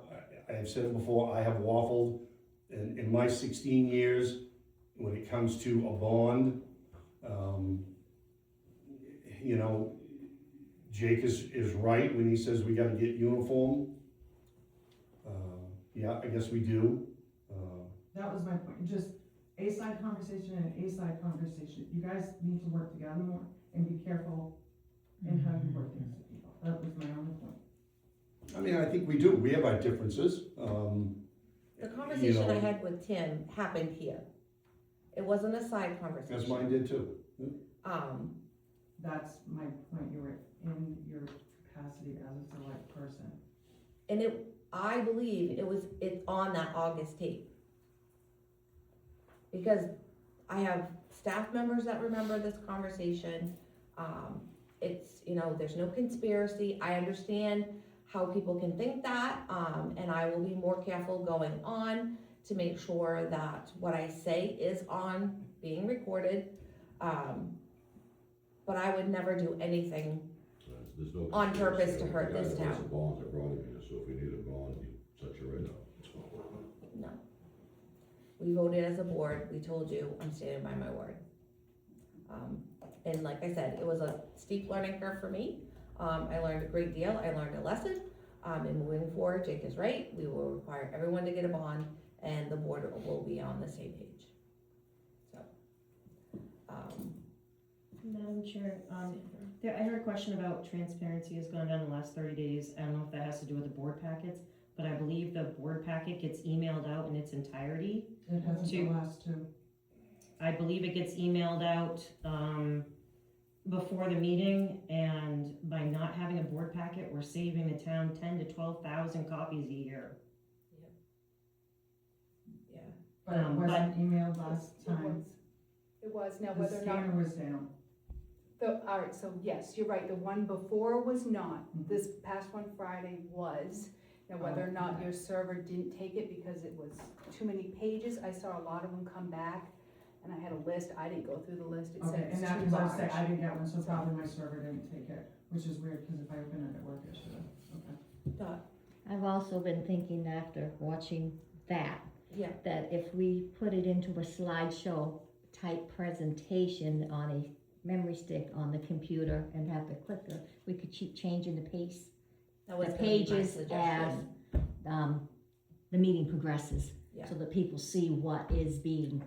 I have said it before, I have waffled in my 16 years when it comes to a bond. You know, Jake is right when he says we gotta get uniform. Yeah, I guess we do. That was my point, just a side conversation and a side conversation. You guys need to work together more and be careful in how you work things with people. That was my only point. I mean, I think we do, we have our differences. The conversation I know, had with Tim happened here. It wasn't a side conversation. As mine did too. That's my point, you were in your capacity as a select person. And I believe it's on that August tape. Because I have staff members that remember this conversation. It's, there's no conspiracy. I understand how people can think that, and I will be more careful going on to make sure that what I say is being recorded. But I would never do anything There's no on purpose to conspiracy. hurt The guy this that wants town. a bond that brought him here, so if you need a bond, you set you right up. It's not working. No. We voted as a board, we told you, I'm standing by my word. And like I said, it was a steep learning curve for me. I learned a great deal, I learned a lesson. And moving forward, Jake is right, we will require everyone to get a bond, and the board will be on the same page. So. Madam Chair, I heard a question about transparency has gone down the last 30 days. I don't know if that has to do with the board packets, but I believe the board packet gets emailed out in its entirety. It hasn't the last two. I believe it gets emailed out before the meeting, and by not having a board packet, we're saving the town 10 to 12,000 copies a year. Yeah. But it wasn't emailed last time. It was, now The whether or not, scanner was down. all right, so yes, you're right, the one before was not, Mhm. this past one Friday was. Now whether or not okay. your server didn't take it because it was too many pages, I saw a lot of them come back, and I had a list, I didn't go through the list, it Okay, said and it's that, too because I was saying, large. I didn't get one, so probably my server didn't take it, which is weird, because if I opened it at work, it should have, okay. Dot. I've also been thinking after watching that, Yeah. that if we put it into a slideshow type presentation on a memory stick on the computer and have the clicker, we could keep changing the pace, That was the gonna be my pages as, suggestion. the meeting progresses. Yeah. So that people see what is being,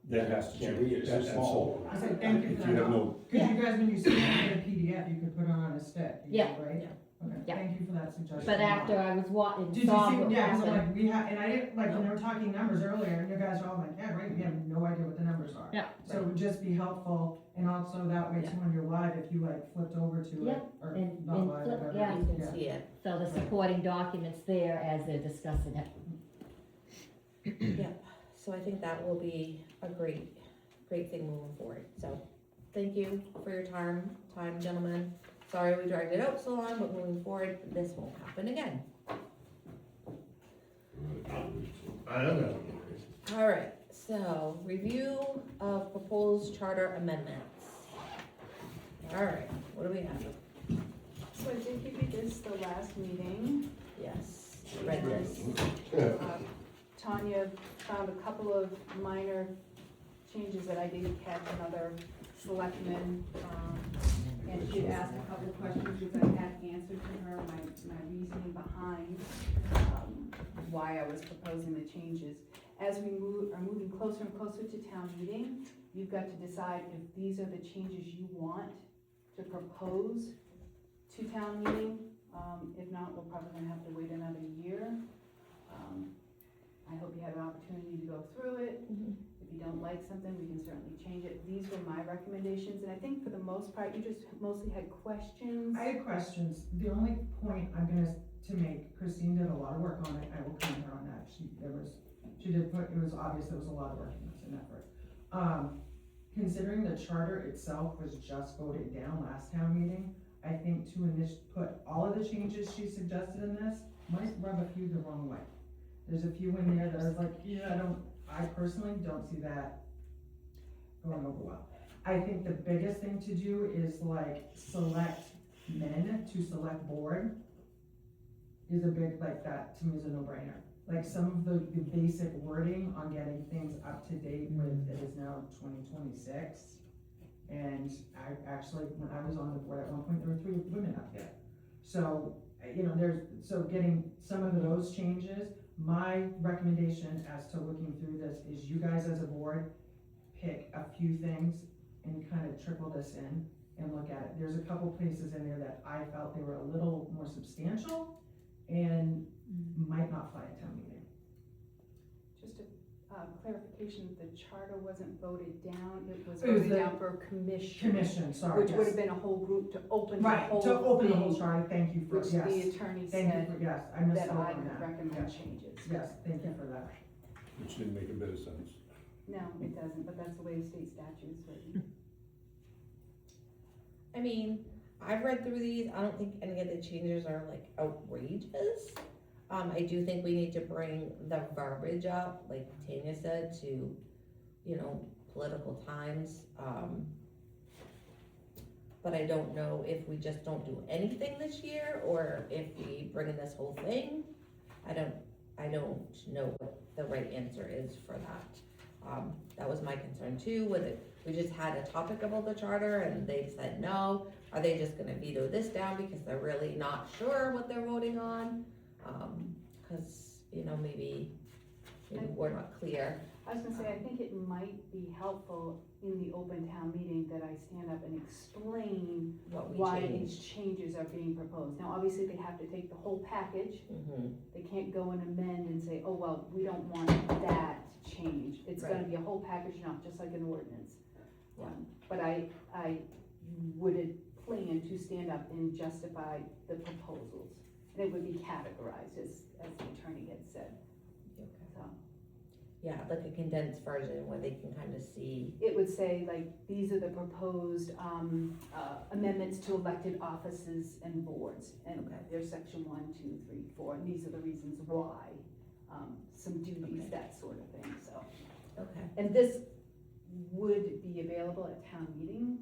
That has to Can't change. read it, it's too small. I said, thank you If for you that. have no, Because you guys, when you see it in a PDF, you could put it on a stick, you Yeah. know, right? Yeah. Okay, Yeah. thank you for that suggestion. but after I was watching, Did you saw see, what yeah, because I'm happened. like, we have, and I didn't, like, when they were talking numbers earlier, and you guys are all like, yeah, right, we have no idea what the numbers are. Yeah. So it would just be helpful, and also that way too, when you're live, if you like flipped over to it, Yeah, or and not live, flip, whatever. yeah. You can see it. So the supporting documents there as they're discussing it. Yeah, so I think that will be a great thing moving forward, so, thank you for your time, gentlemen. Sorry we dragged it out so long, but moving forward, this won't happen again. I don't know. Alright, so, review of proposed charter amendments. Alright, what do we have? So I did give you this the last meeting. Yes, read this. Tanya found a couple of minor changes that I didn't catch in other selectmen, and she asked a couple of questions which I had answered to her, my reasoning behind, why I was proposing the changes. As we are moving closer and closer to town meeting, you've got to decide if these are the changes you want to propose to town meeting. If not, we're probably gonna have to wait another year. I hope you had an opportunity to go through it. If you don't like something, we can certainly change it. These were my recommendations, and I think for the most part, you just mostly had questions. I had questions, the only point I'm gonna, to make, Christine did a lot of work on it, I will commend her on that, she did put, it was obvious there was a lot of work in this, and effort. Considering the charter itself was just voted down last town meeting, I think to put all of the changes she suggested in this, might rub a few the wrong way. There's a few in there that I was like, yeah, I personally don't see that going over well. I think the biggest thing to do is like select men to select board is a big, like that to me is a no-brainer. Like some of the basic wording on getting things up to date with, it is now 2026. And I actually, when I was on the board at one point, there were 3 women up there. So, you know, so getting some of those changes, my recommendation as to looking through this is you guys as a board, pick a few things and kind of trickle this in and look at it. There's a couple places in there that I felt they were a little more substantial and might not fly at town meeting. Just a clarification, the charter wasn't voted down, it was It was voted the down for commission. Commission, sorry, Which would yes. have been a whole group to open the Right, whole to open the whole thing, charter, thank you for, which yes. the attorney Thank you said for, yes, I missed that out I on could that. recommend Yes. changes. Yes, thank you for that. Which didn't make a bit of sense. No, it doesn't, but that's the way the state statute is written. I mean, I've read through these, I don't think any of the changes are like outrageous. I do think we need to bring the verbiage up, like Tanya said, to, you know, political times. But I don't know if we just don't do anything this year, or if we bring in this whole thing. I don't know what the right answer is for that. That was my concern too, with it, we just had a topic about the charter and they said no. Are they just gonna veto this down because they're really not sure what they're voting on? Cause, you know, maybe we're not clear. I was gonna say, I think it might be helpful in the open town meeting that I stand up and explain What we why changed. these changes are being proposed. Now, obviously, they have to take the whole package. Mm-hmm. They can't go and amend and say, oh, well, we don't want that change. It's gonna Right. be a whole package, not just like an ordinance. Yeah. But I would plan to stand up and justify the proposals. And it would be categorized as the attorney had said, Okay. so. Yeah, like a condensed version where they can kind of see. It would say, like, these are the proposed amendments to elected offices and boards. And Okay. there's section 1, 2, 3, 4, and these are the reasons why, some duties, Okay. that sort of thing, so. Okay. And this would be available at town meeting,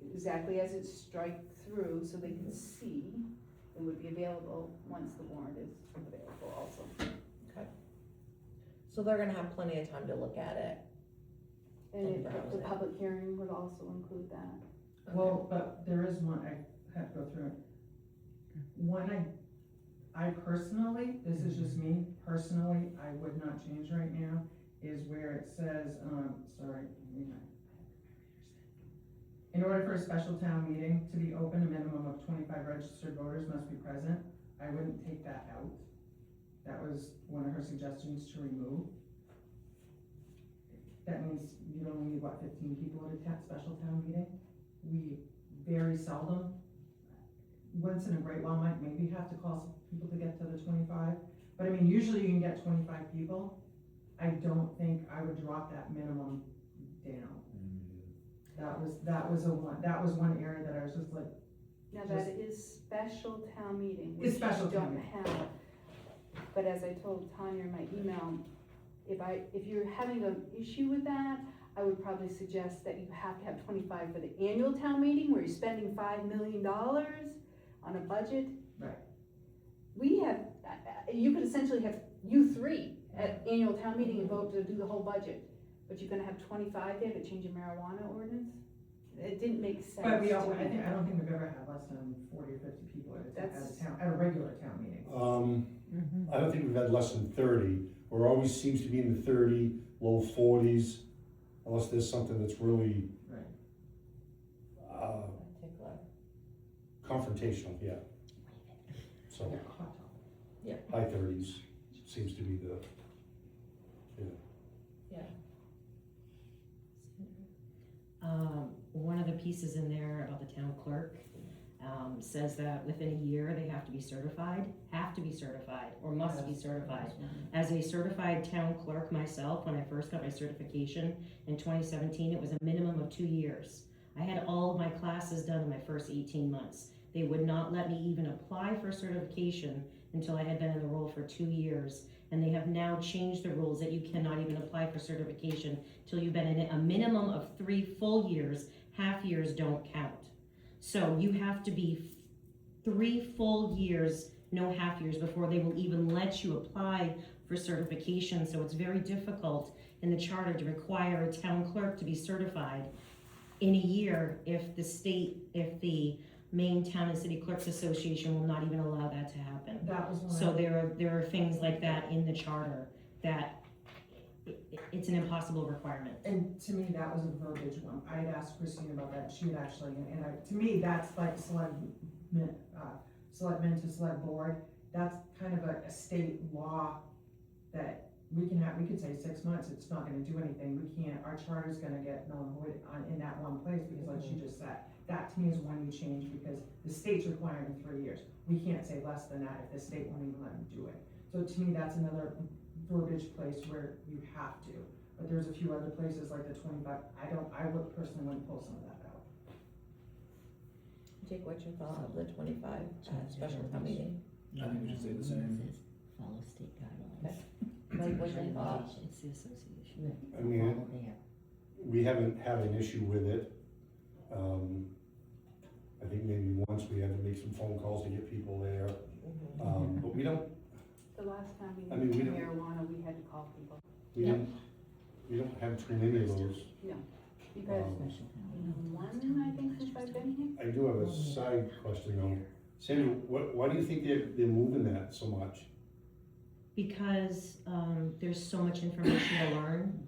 exactly as it's strike through, so they can see. It would be available once the warrant is available also. So they're gonna have plenty of time to look at it. And And browse the it. public hearing would also include that. Well, but there is one, I have to go through it. One, I personally, this is just me, personally, I would not change right now, is where it says, sorry, hang on. In order for a special town meeting to be open, a minimum of 25 registered voters must be present. I wouldn't take that out. That was one of her suggestions to remove. That means you only need, what, 15 people at a special town meeting? We very seldom, once in a great while, might maybe have to call some people to get to the 25. But I mean, usually you can get 25 people. I don't think I would drop that minimum down. That was one area that I was just like, Now, that is special town meeting, It's which special you town don't meeting. have. But as I told Tanya in my email, if you're having an issue with that, I would probably suggest that you have to have 25 for the annual town meeting, where you're spending $5 million on a budget. Right. We have, you could essentially have you 3 at annual town meeting and vote to do the whole budget, but you're gonna have 25 there to change a marijuana ordinance? It didn't make sense but we to all, me. I don't think we've ever had less than 40 or 50 people That's- at a regular town meeting. I don't think we've had less than 30, or always seems to be in the 30, low 40s, unless there's something that's really, Right. Take a look. confrontational, yeah. So, Yeah, hot topic. high 30s seems to be the, One of the pieces in there about the town clerk, says that within a year, they have to be certified, or must be certified. As a certified town clerk myself, when I first got my certification in 2017, it was a minimum of 2 years. I had all of my classes done in my first 18 months. They would not let me even apply for certification until I had been in the role for 2 years. And they have now changed the rules that you cannot even apply for certification till you've been in it a minimum of 3 full years. Half years don't count. So you have to be 3 full years, no half years, before they will even let you apply for certification. So it's very difficult in the charter to require a town clerk to be certified in a year if the Maine Town and City Clerks Association will not even allow that to happen. That was one. So there are things like that in the charter that it's an impossible requirement. And to me, that was a verbiage one. I had asked Christine about that, she had actually, to me, that's like selectmen to select board. That's kind of a state law that we could say 6 months, it's not gonna do anything. We can't, our charter's gonna get null and void in that one place, because like she just said, that to me is one you change, because the state's requiring 3 years. We can't say less than that if the state won't even let them do it. So to me, that's another verbiage place where you have to. But there's a few other places like the 25, I would personally wouldn't pull some of that out. Jake, what's your thought of the 25 special town meeting? I think we should say the same. Follow state guidelines. Mike, what's your thought? It's the association. I mean, Follow there. we haven't had an issue with it. I think maybe once we had to make some phone calls to get people there, but we don't, The last time we I mean, we did don't- marijuana, we had to call people, we don't have too many of those. because Special town. one, I think, since I've been here. I do have a side question though. Sandra, why do you think they're moving that so much? Because there's so much information to learn,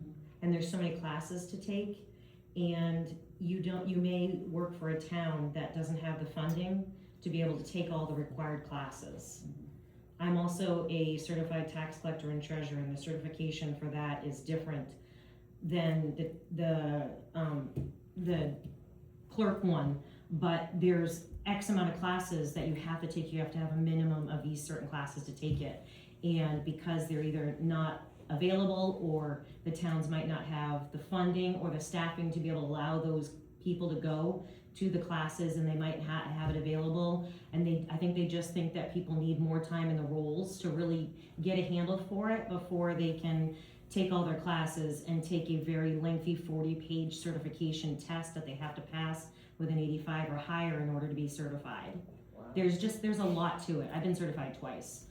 and there's so many classes to take, and you may work for a town that doesn't have the funding to be able to take all the required classes. I'm also a certified tax collector and treasurer, and the certification for that is different than the clerk one, but there's X amount of classes that you have to take. You have to have a minimum of these certain classes to take it. And because they're either not available, or the towns might not have the funding or the staffing to be able to allow those people to go to the classes, and they might have it available, and I think they just think that people need more time in the roles to really get a handle for it before they can take all their classes and take a very lengthy 40-page certification test that they have to pass with an 85 or higher in order to be certified. There's a lot to it. I've been certified twice.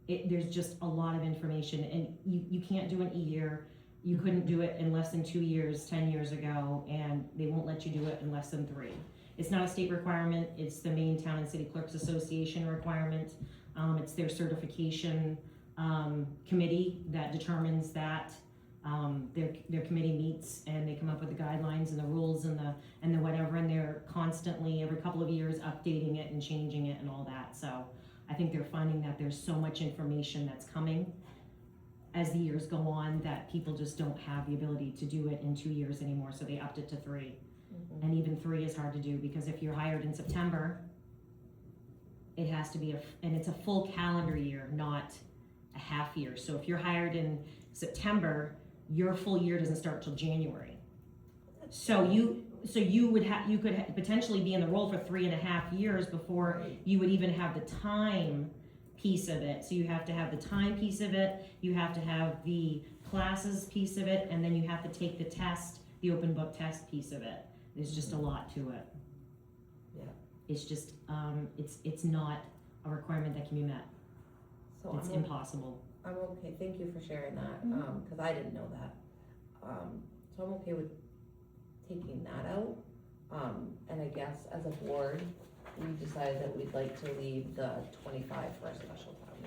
There's just a lot of information, and you can't do it in a year. You couldn't do it in less than 2 years, 10 years ago, and they won't let you do it in less than 3. It's not a state requirement, it's the Maine Town and City Clerks Association requirement. It's their certification committee that determines that. Their committee meets and they come up with the guidelines and the rules and the whatever, and they're constantly, every couple of years, updating it and changing it and all that. So I think they're finding that there's so much information that's coming as the years go on that people just don't have the ability to do it in 2 years anymore, so they upped it to 3. And even 3 is hard to do, because if you're hired in September, it has to be and it's a full calendar year, not a half year. So if you're hired in September, your full year doesn't start till January. So you could potentially be in the role for 3.5 years before you would even have the time piece of it. So you have to have the time piece of it, you have to have the classes piece of it, and then you have to take the test, the open book test piece of it. There's just a lot to it. Yeah. It's just, it's not a requirement that can be met. So It's impossible. I'm okay, thank you for sharing that, cause I didn't know that. So I'm okay with taking that out. And I guess as a board, we decided that we'd like to leave the 25 for a special town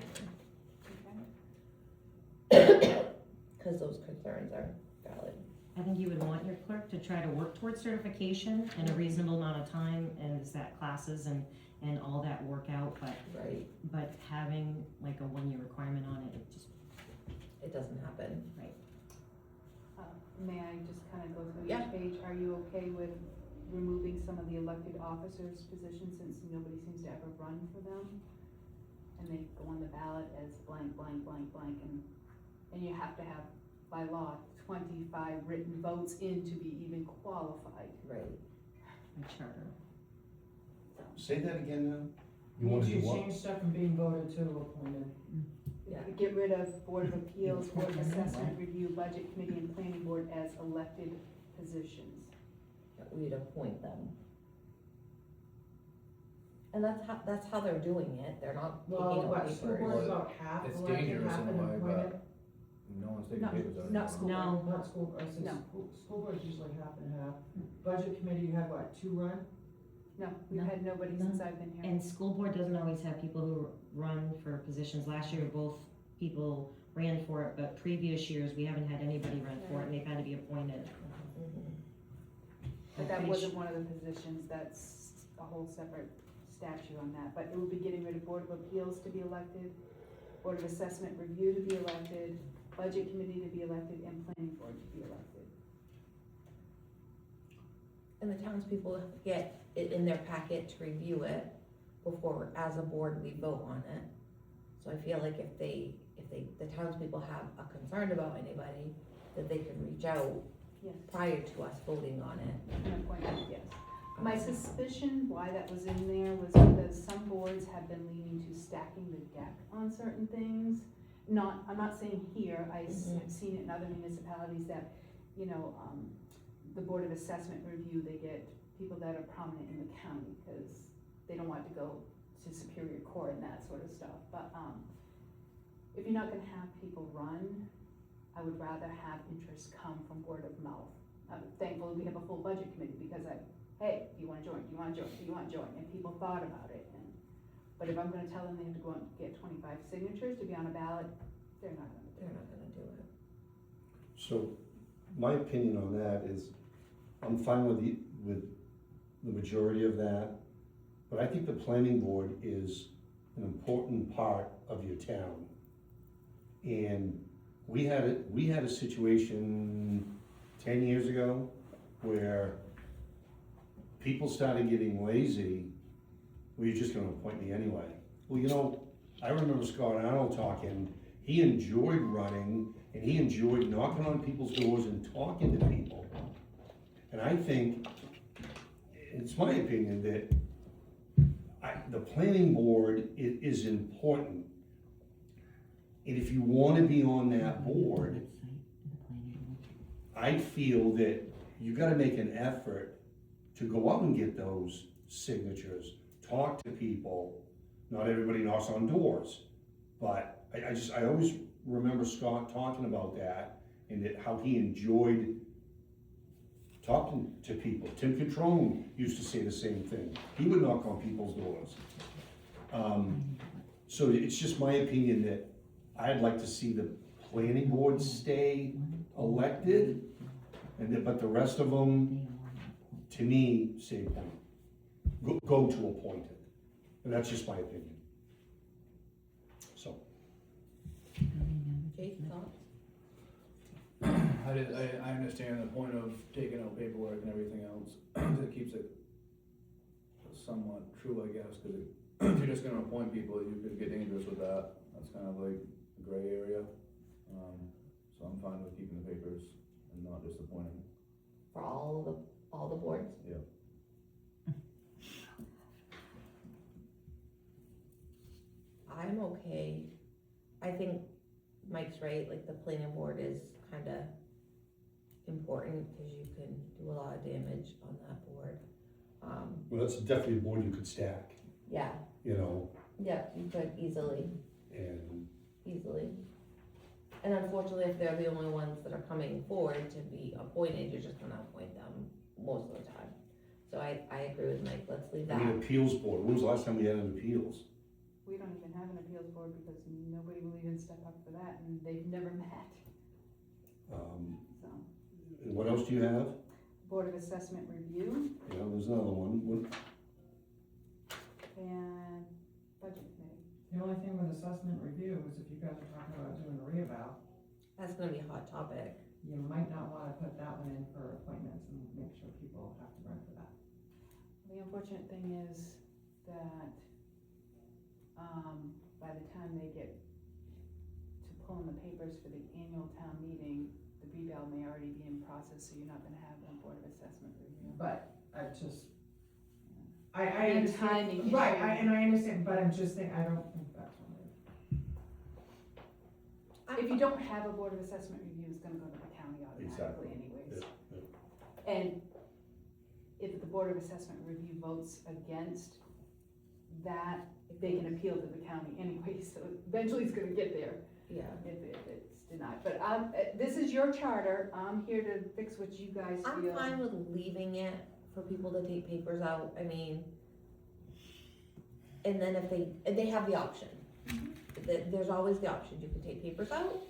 meeting. Cause those concerns are valid. I think you would want your clerk to try to work towards certification in a reasonable amount of time, and is that classes and all that work out, Right. but having like a 1-year requirement on it, It doesn't happen. May I just kind of go through Yeah. each page? Are you okay with removing some of the elected officers' positions, since nobody seems to ever run for them? And they go on the ballot as blank, blank, blank, blank, and you have to have, by law, 25 written votes in to be even qualified. Right. by charter. Say that again now? You wanna do Need to what? change stuff from being voted to appointed. Yeah. Get rid of Board of Appeals, Board of Assessment Review, Budget Committee, and Planning Board as elected positions. that we'd appoint them. And that's how they're doing it, they're not Well, picking up what, school papers. board's about half It's elected, dangerous half in a been way, appointed. but no one's taking Not- papers out of not it. school. No, Not school, I said No. school board's usually half and half. Budget committee, you had what, 2 run? No, we've No. had nobody since I've been here. and school board doesn't always have people who run for positions. Last year, both people ran for it, but previous years, we haven't had anybody run for it, and they've had to be appointed. Mhm. But that wasn't one of the positions, that's a whole separate statute on that, but it would be getting rid of Board of Appeals to be elected, Board of Assessment Review to be elected, Budget Committee to be elected, and Planning Board to be elected. And the townspeople get it in their packet to review it before, as a board, we vote on it. So I feel like if the townspeople have a concern about anybody, that they can reach out Yes. prior to us voting on it. An appointment, yes. My suspicion why that was in there was because some boards have been leaning to stacking the deck on certain things. I'm not saying here, I've seen it in other municipalities that, the Board of Assessment Review, they get people that are prominent in the county, because they don't want to go to Superior Court and that sort of stuff, but, if you're not gonna have people run, I would rather have interest come from word of mouth. Thankfully, we have a full budget committee, because hey, do you wanna join, do you wanna join, do you wanna join, and people thought about it, but if I'm gonna tell them they have to go out and get 25 signatures to be on a ballot, they're not gonna do They're it. not gonna do it. So, my opinion on that is, I'm fine with the majority of that, but I think the planning board is an important part of your town. And we had a situation 10 years ago where people started getting lazy. Well, you're just gonna appoint me anyway. Well, I remember Scott Arnold talking, he enjoyed running and he enjoyed knocking on people's doors and talking to people. And I think, it's my opinion that the planning board is important. And if you wanna be on that board, I feel that you gotta make an effort to go out and get those signatures, talk to people. Not everybody knocks on doors, but I always remember Scott talking about that and that how he enjoyed talking to people. Tim Catrone used to say the same thing. He would knock on people's doors. So it's just my opinion that I'd like to see the planning board stay elected, but the rest of them, to me, say appointed. Go to appointed. And that's just my opinion. So. Jake, thoughts? I understand the point of taking out paperwork and everything else, that keeps it somewhat true, I guess, because if you're just gonna appoint people, you could get dangerous with that. That's kind of like a gray area. So I'm fine with keeping the papers and not just appointing. For all the boards? Yeah. I'm okay. I think Mike's right, like the planning board is kinda important, cause you can do a lot of damage on that board. Well, that's definitely a board you could stack, Yeah, yeah, you could easily. and And unfortunately, if they're the only ones that are coming forward to be appointed, you're just gonna appoint them most of the time. So I agree with Mike, let's leave I mean, that. appeals board, when was the last time we had an appeals? We don't even have an appeals board because nobody will even step up for that, and they've never met, so. And what else do you have? Board of Assessment Review Yeah, there's another one. and Budget Committee. The only thing with assessment review is if you guys are talking about doing a reeval, That's gonna be a hot topic. you might not wanna put that one in for appointments and make sure people have to run for that. The unfortunate thing is that, by the time they get to pulling the papers for the annual town meeting, the reval may already be in process, so you're not gonna have a Board of Assessment Review. But I And understand, timing right, issue. and I understand, but I'm just saying, I don't think that's one of If you don't have a board of assessment review, it's gonna go to the county automatically anyways. And if the board of assessment review votes against that, they can appeal to the county anyway, so eventually it's gonna get there Yeah. if it's denied. But this is your charter, I'm here to fix what you guys I'm feel. fine with leaving it for people to take papers out, I mean, and then if they have the option. There's always the option, you can take papers out,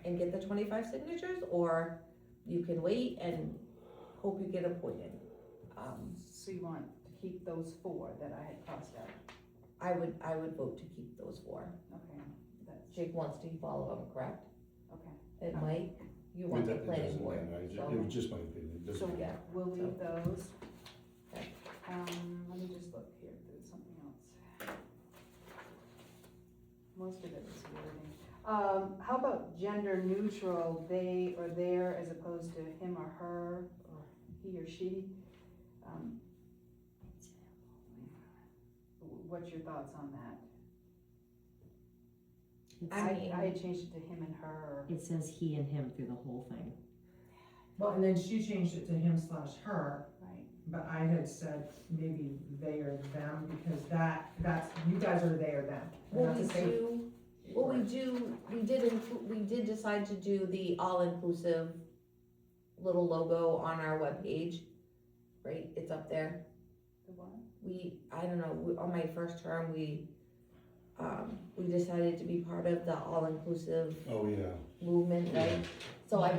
and get the 25 signatures, or you can wait and hope you get appointed. So you want to keep those 4 that I had crossed out? I would vote to keep those 4. Okay, that's, Jake wants to follow them, correct? okay. And Mike, you want the It planning doesn't board. matter. so- It was just my opinion, it doesn't So matter. Yeah. we'll leave those. Okay. Let me just look here, if there's something else. Most of it is wording. How about gender neutral, they or their as opposed to him or her, or he or she? What's your thoughts on that? I mean- I had changed it to him and her. It says he and him through the whole thing. Well, and then she changed it to him/her, Right. but I had said maybe they or them, because that's, you guys are they or them. And Well, that's we the same- do, we did decide to do the all-inclusive little logo on our webpage, right, it's up there. The what? I don't know, on my first term, we decided to be part of the all-inclusive Oh, yeah. movement, right? So I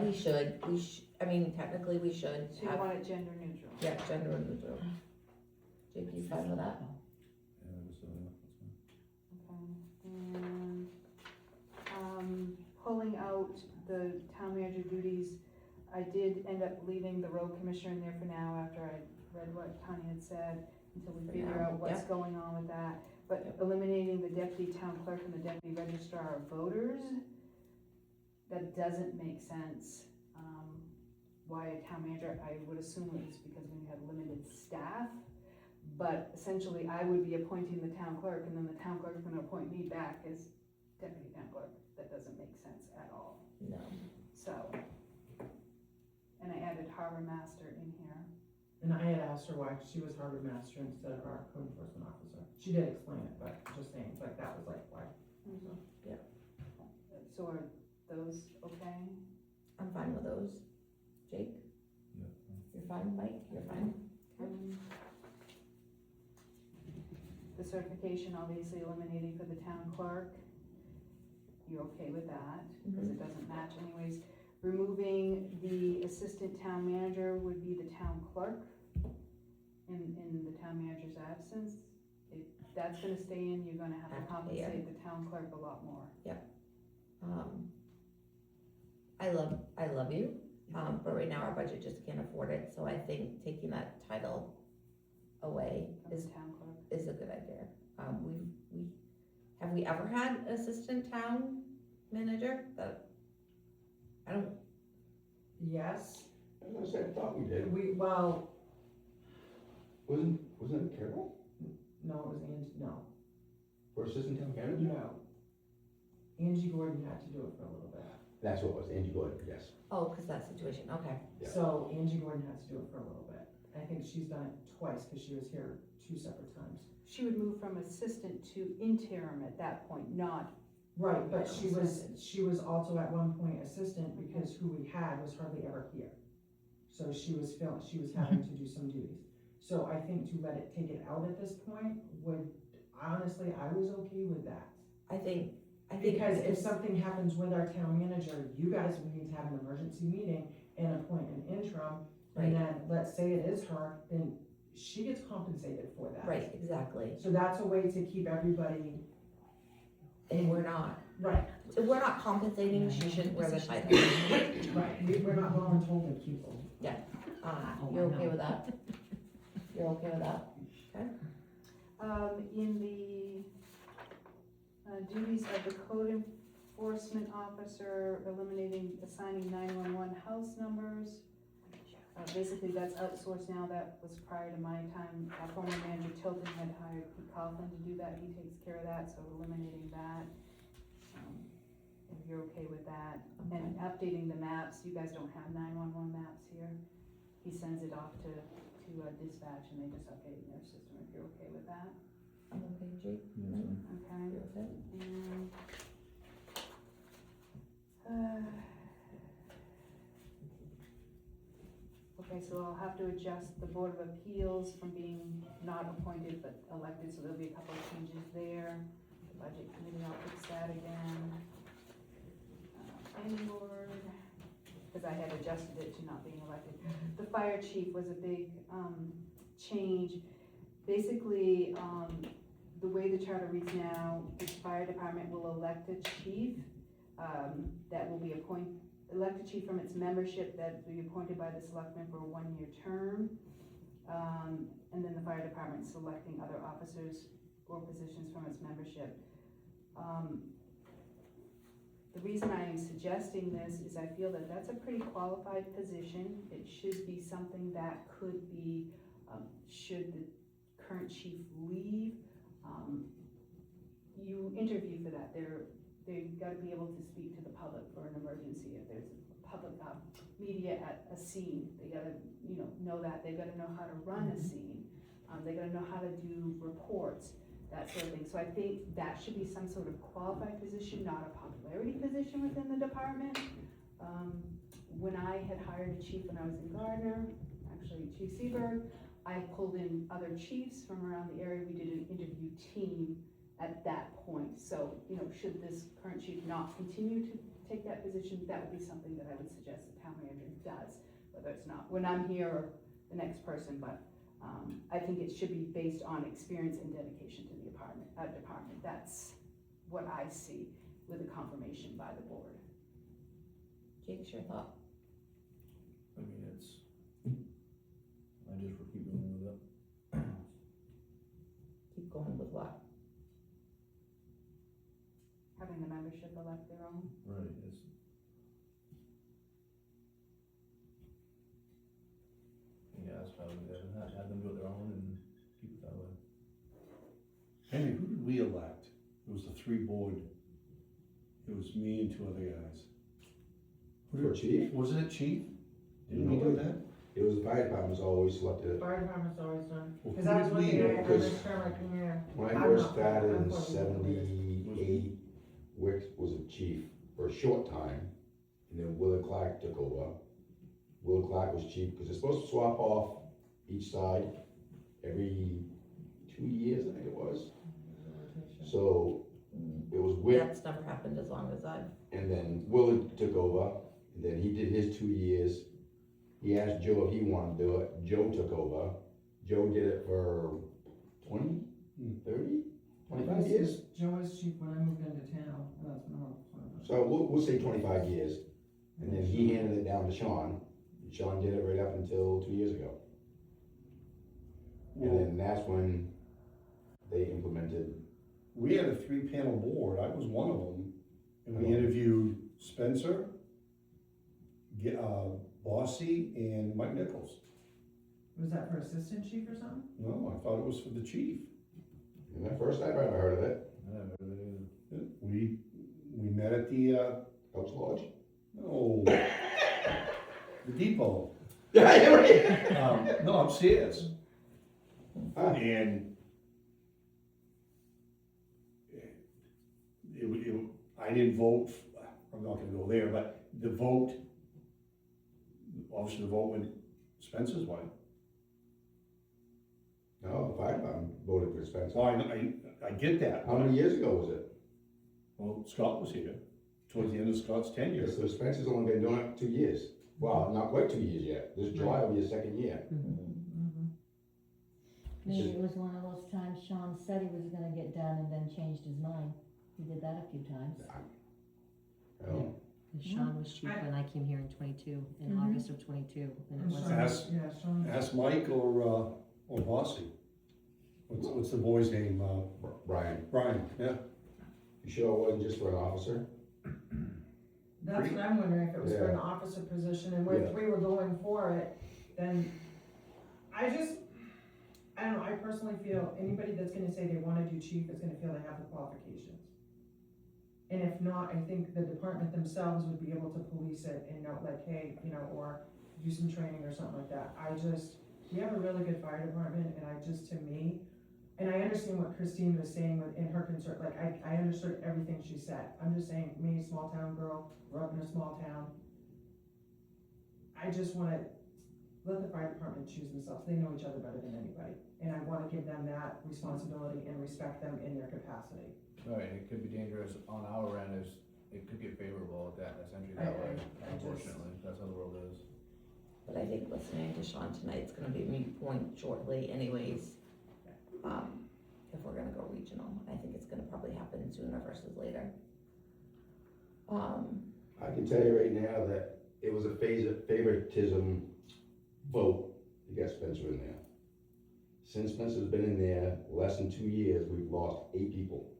mean, technically we should So you have, want it gender neutral? yeah, gender neutral. Jake, you fine with that? Yeah, that's fine. Okay, and, pulling out the town manager duties, I did end up leaving the road commissioner in there for now after I read what Tanya had said, until we For figure now, out what's yep. going on with that. But eliminating the deputy town clerk and the deputy registrar of voters, that doesn't make sense. Why a town manager, I would assume it's because we have limited staff. But essentially, I would be appointing the town clerk, and then the town clerk is gonna appoint me back as deputy town clerk. That doesn't make sense at all, No. so. And I added harbor master in here. And I had asked her why she was harbor master instead of our code enforcement officer. She did explain it, but just saying, like, that was like, why? So are those okay? I'm fine with those. Jake? Yeah. You're fine, Mike? You're fine? The certification, obviously eliminating for the town clerk. You're okay with that, because it doesn't match anyways. Removing the assistant town manager would be the town clerk in the town manager's absence. That's gonna stay in, you're gonna have to compensate the town clerk a lot more. I love you, but right now our budget just can't afford it, so I think taking that title away Of is the town clerk. a good idea. Have we ever had an assistant town manager? I don't, Yes, I was gonna say, I thought we did. well, Wasn't it Carol no, it was Angie, no, for assistant town manager? no. Angie Gordon had to do it for a little bit. That's what it was, Angie Gordon, yes. oh, cause that situation, okay. Yeah. So Angie Gordon had to do it for a little bit. I think she's done it twice, because she was here 2 separate times. She would move from assistant to interim at that point, not, Right, but she was also at one point assistant, because who we had was hardly ever here. So she was having to do some duties. So I think to take it out at this point honestly, I was okay with that. I think Because if something happens with our town manager, you guys would need to have an emergency meeting and appoint an interim. Right. And then, let's say it is her, then she gets compensated for that. right, exactly, So that's a way to keep everybody, and we're not compensating, she shouldn't wear the title. right, we're not voluntold people. You're okay with that? You're okay with that? in the duties of the code enforcement officer, eliminating, assigning 911 house numbers. Basically, that's outsourced now, that was prior to my time. Our former manager Tilton had hired Pete Coughlin to do that, he takes care of that, so eliminating that. If you're okay with that, and updating the maps, you guys don't have 911 maps here. He sends it off to dispatch and they just update in their system, if you're okay with that. I'm okay, Jake, Okay, you're okay? and, okay, so I'll have to adjust the Board of Appeals from being not appointed but elected, so there'll be a couple of changes there. The Budget Committee, I'll fix that again. Planning Board, because I had adjusted it to not being elected. The Fire Chief was a big, change. Basically, the way the charter reads now, the fire department will elect a chief, that will be elect a chief from its membership that will be appointed by the selectmen for a 1-year term. And then the fire department selecting other officers or positions from its membership. The reason I am suggesting this is I feel that that's a pretty qualified position. It should be something that could be, should the current chief leave, you interview for that. They've got to be able to speak to the public for an emergency. If there's public media at a scene, they got to know that. They've got to know how to run a scene. They got to know how to do reports, that sort of thing. So I think that should be some sort of qualified position, not a popularity position within the department. When I had hired a chief when I was in Gardner, actually Chief Seberg, I pulled in other chiefs from around the area. We did an interview team at that point. So, should this current chief not continue to take that position, that would be something that I would suggest the town manager does, whether it's not when I'm here or the next person, but I think it should be based on experience and dedication to the department. That's what I see with a confirmation by the board. Jake's your thought? I mean, I just keep going with it. Keep going with what? Having the membership elect their own. Right, that's probably good. Have them do it their own and keep it that way. Henry, who did we elect? It was the 3-board. It was me and 2 other guys. For chief? Wasn't it chief? Didn't we do that? It was the fire department's always selected it. Fire department's always done, Well, cause who that was did what we they do? had, Because this term, like, yeah. When I I'm first not- started I'm in for it. 78, Wick was a chief for a short time, and then Willard Clark took over. Willard Clark was chief, because they're supposed to swap off each side every 2 years, I think it was. So, it was Wick, That's never happened as long as I've, and then Willard took over, and then he did his 2 years. He asked Joe if he wanted to do it, Joe took over. Joe did it for 20, 30, 25 years? Joe was chief when I moved into town, that's when I was. So we'll say 25 years, and then he handed it down to Sean. Sean did it right up until 2 years ago. And then that's when they implemented. We had a 3-panel board, I was one of them, and we interviewed Spencer, Bossy, and Mike Nichols. Was that for assistant chief or something? No, I thought it was for the chief. And at first I'd never heard of it, I never heard of it either. We met at the, Elks Lodge. no, the depot. Yeah, right. No, upstairs. Ah. And I didn't vote, I'm not gonna go there, but the vote, obviously the vote went Spencer's way. No, the fire department voted for Spencer. So I get that. How many years ago was it? Well, Scott was here, towards the end of Scott's tenure. So Spencer's only been doing it 2 years. Well, not quite 2 years yet. This July will be his 2nd year. Maybe it was one of those times Sean said he was gonna get done and then changed his mind. He did that a few times. Oh. Sean was chief when I came here in 22, in August of 22, and it And was. Sean- Ask- Yeah, Sean. Ask Mike or Bossy. What's the boy's name? Brian, Brian, yeah. you sure it wasn't just for an officer? That's what I'm wondering, if it was for an officer position, and Yeah. if we were going for it, then I don't know, I personally feel anybody that's gonna say they wanna do chief is gonna feel they have the qualifications. And if not, I think the department themselves would be able to police it and know like, hey, you know, or do some training or something like that. We have a really good fire department, and to me, and I understand what Christine was saying in her concern, like, I understood everything she said. I'm just saying, me, small town girl, grew up in a small town. I just wanna let the fire department choose themselves. They know each other better than anybody. And I wanna give them that responsibility and respect them in their capacity. Right, it could be dangerous on our end, it could get favorable at that, essentially that way, unfortunately, that's how the world is. But I think listening to Sean tonight's gonna be a moot point shortly anyways. If we're gonna go regional, I think it's gonna probably happen sooner versus later. I can tell you right now that it was a favoritism vote to get Spencer in there. Since Spencer's been in there less than 2 years, we've lost 8 people.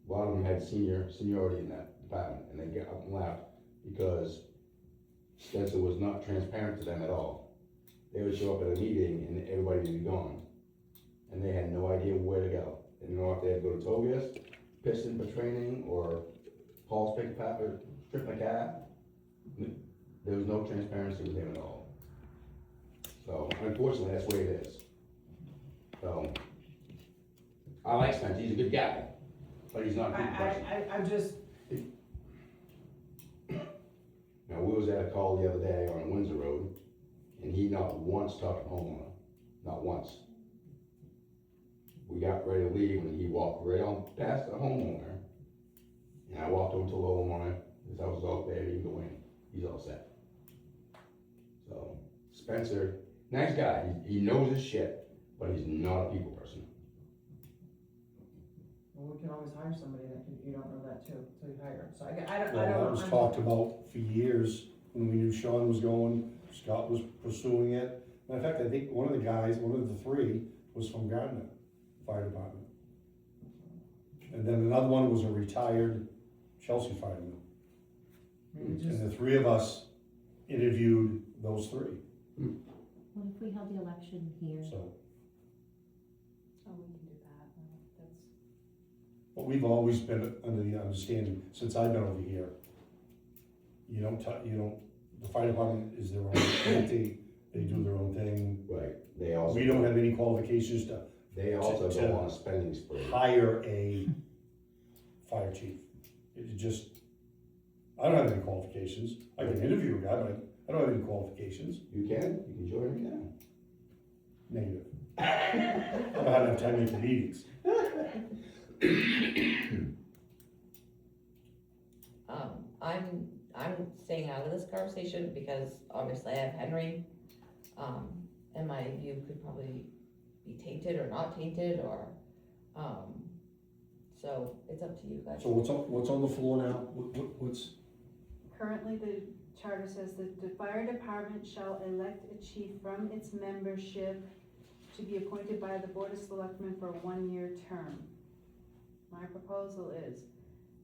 A lot of them had seniority in that department, and they got up and left because Spencer was not transparent to them at all. They would show up at a meeting and everybody would be gone. And they had no idea where to go. They didn't know if they had to go to Togus, Piston for training, or Paul's pick up or strip my cat. There was no transparency with him at all. So unfortunately, that's the way it is. So I like Spencer, he's a good guy, but he's not a good person. I'm just, Now, we was at a call the other day on Windsor Road, and he not once talked to the homeowner, not once. We got ready to leave, and he walked right on past the homeowner, and I walked over to the homeowner, his house is all there, he can go in, he's all set. So, Spencer, nice guy, he knows his shit, but he's not a people person. well, we can always hire somebody you don't know that too, until you hire them. So I don't. That was talked about for years, when we knew Sean was going, Scott was pursuing it. Matter of fact, I think one of the 3 was from Gardner Fire Department. And then another one was a retired Chelsea fireman. And the 3 of us interviewed those 3, What if we held the election here? so. Oh, we can do that, that's. But we've always been under the understanding, since I've been over here, the fire department is their own entity, they do their own thing. Right, they also. We don't have any qualifications to They also to- go on a spending spree. hire a fire chief. It just, I don't have any qualifications. I can interview a guy, but I don't have any qualifications. You can join me now. Negative. I don't have enough time to the meetings. I'm staying out of this conversation because obviously I have Henry, and my view could probably be tainted or not tainted, or, so it's up to you guys. So what's on the floor now? What's, Currently, the charter says that the fire department shall elect a chief from its membership to be appointed by the Board of Selectmen for a 1-year term. My proposal is,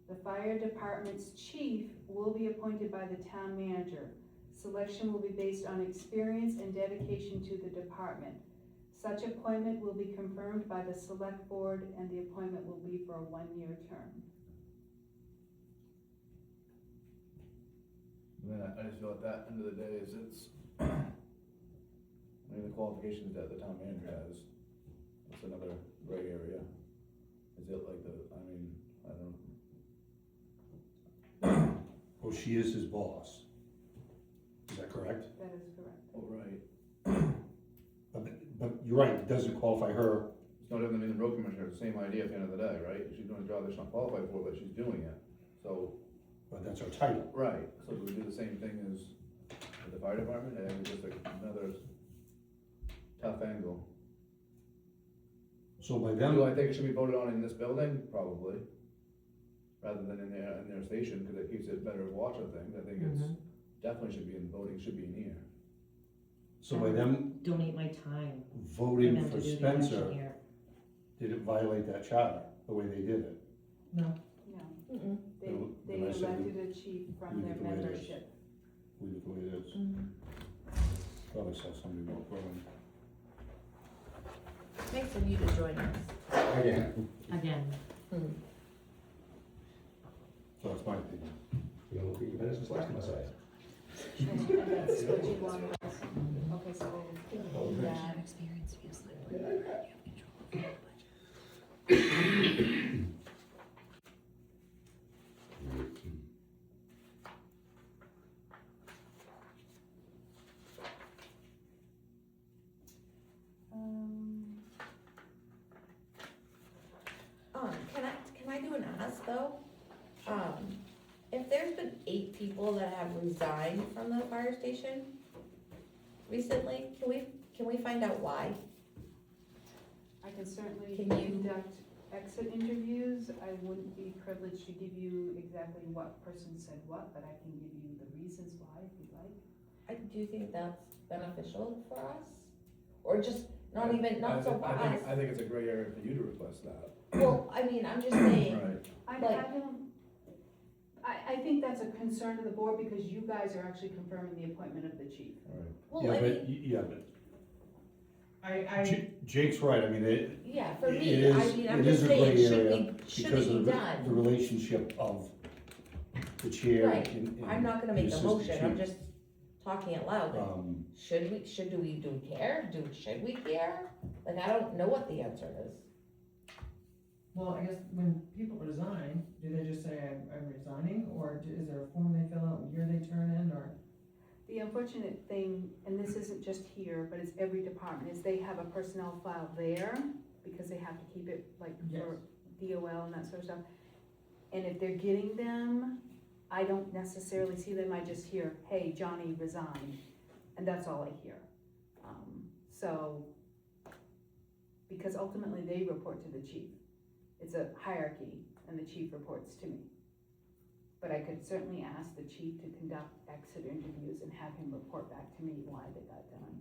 the fire department's chief will be appointed by the town manager. Selection will be based on experience and dedication to the department. Such appointment will be confirmed by the select board, and the appointment will be for a 1-year term. I just feel at that end of the day I mean, the qualifications that the town manager has, that's another gray area. Is it like I don't know. well, she is his boss. Is that correct? That is correct. Oh, right. But you're right, it doesn't qualify her. It's no different than the road commissioner, it's the same idea at the end of the day, right? She's doing a job that she's not qualified for, but she's doing it, so. But that's her title. Right, so do we do the same thing as with the fire department, and it's just like another tough angle? So by Do them, I think it should be voted on in this building? Probably. Rather than in their station, because it keeps it better watch of things, I think it's, definitely should be in voting, should be in here. so by them Donate my time for voting them for to do the election Spencer, here. did it violate that charter, the way they did it? No, Mm-mm. they Then I said elected a chief from leave their it the way it is. membership. Leave it the way it is. Thought I saw somebody walk around. Nice of you to join us. Again, Again, So that's my opinion. you don't think you've been as last time I saw you. And that's what you want us, okay, so we'll do that. experience feels like. Can I do an ask though? If there's been 8 people that have resigned from the fire station recently, can we find out why? I can certainly Can you- conduct exit interviews. I wouldn't be privileged to give you exactly what person said what, but I can give you the reasons why if you'd like. Do you think that's beneficial for us? Or just, not even, not so for us? I think it's a gray area for you to request that. Well, I mean, I'm just saying, Right. I Like- don't, I think that's a concern of the board because you guys are actually confirming the appointment of the chief. well, Yeah, I but, mean, yeah, but I, Jake's right, I mean, yeah, for it me, is- I mean, I'm it is just a gray saying, area should because it be of the done? relationship of the chair Right. and. I'm not gonna make the a assistant motion, I'm chief. just talking out loud, like, do we care? Should we care? Like, I don't know what the answer is. well, I guess when people resign, do they just say I'm resigning, or is there a form they fill out, year they turn in, or? The unfortunate thing, and this isn't just here, but it's every department, is they have a personnel file there because they have to keep it like for DOL and that sort of stuff. And if they're getting them, I don't necessarily see them, I just hear, hey, Johnny resigned, and that's all I hear. So, because ultimately they report to the chief. It's a hierarchy, and the chief reports to me. But I could certainly ask the chief to conduct exit interviews and have him report back to me why they got done.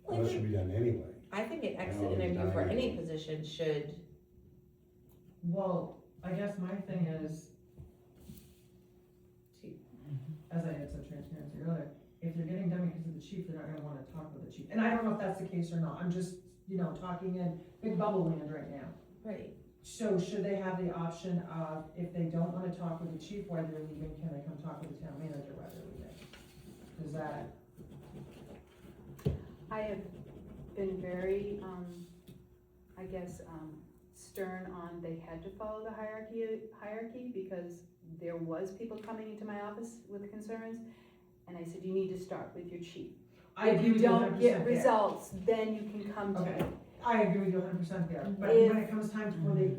Well, that should be done anyway. I think an I exit know, interview for I any know. position should, Well, I guess my thing is, as I had said transparency earlier, if they're getting done because of the chief, they're not gonna wanna talk with the chief. And I don't know if that's the case or not, I'm just, talking in big bubble land right now. right, So should they have the option of, if they don't wanna talk with the chief while they're leaving, can they come talk with the town manager while they're leaving? Is that, I have been very, stern on they had to follow the hierarchy because there was people coming into my office with concerns, and I said, you need to start with your chief. I agree with you 100% If you don't get there. results, then you can come to Okay. me. I agree with you 100% there, but If- when it comes time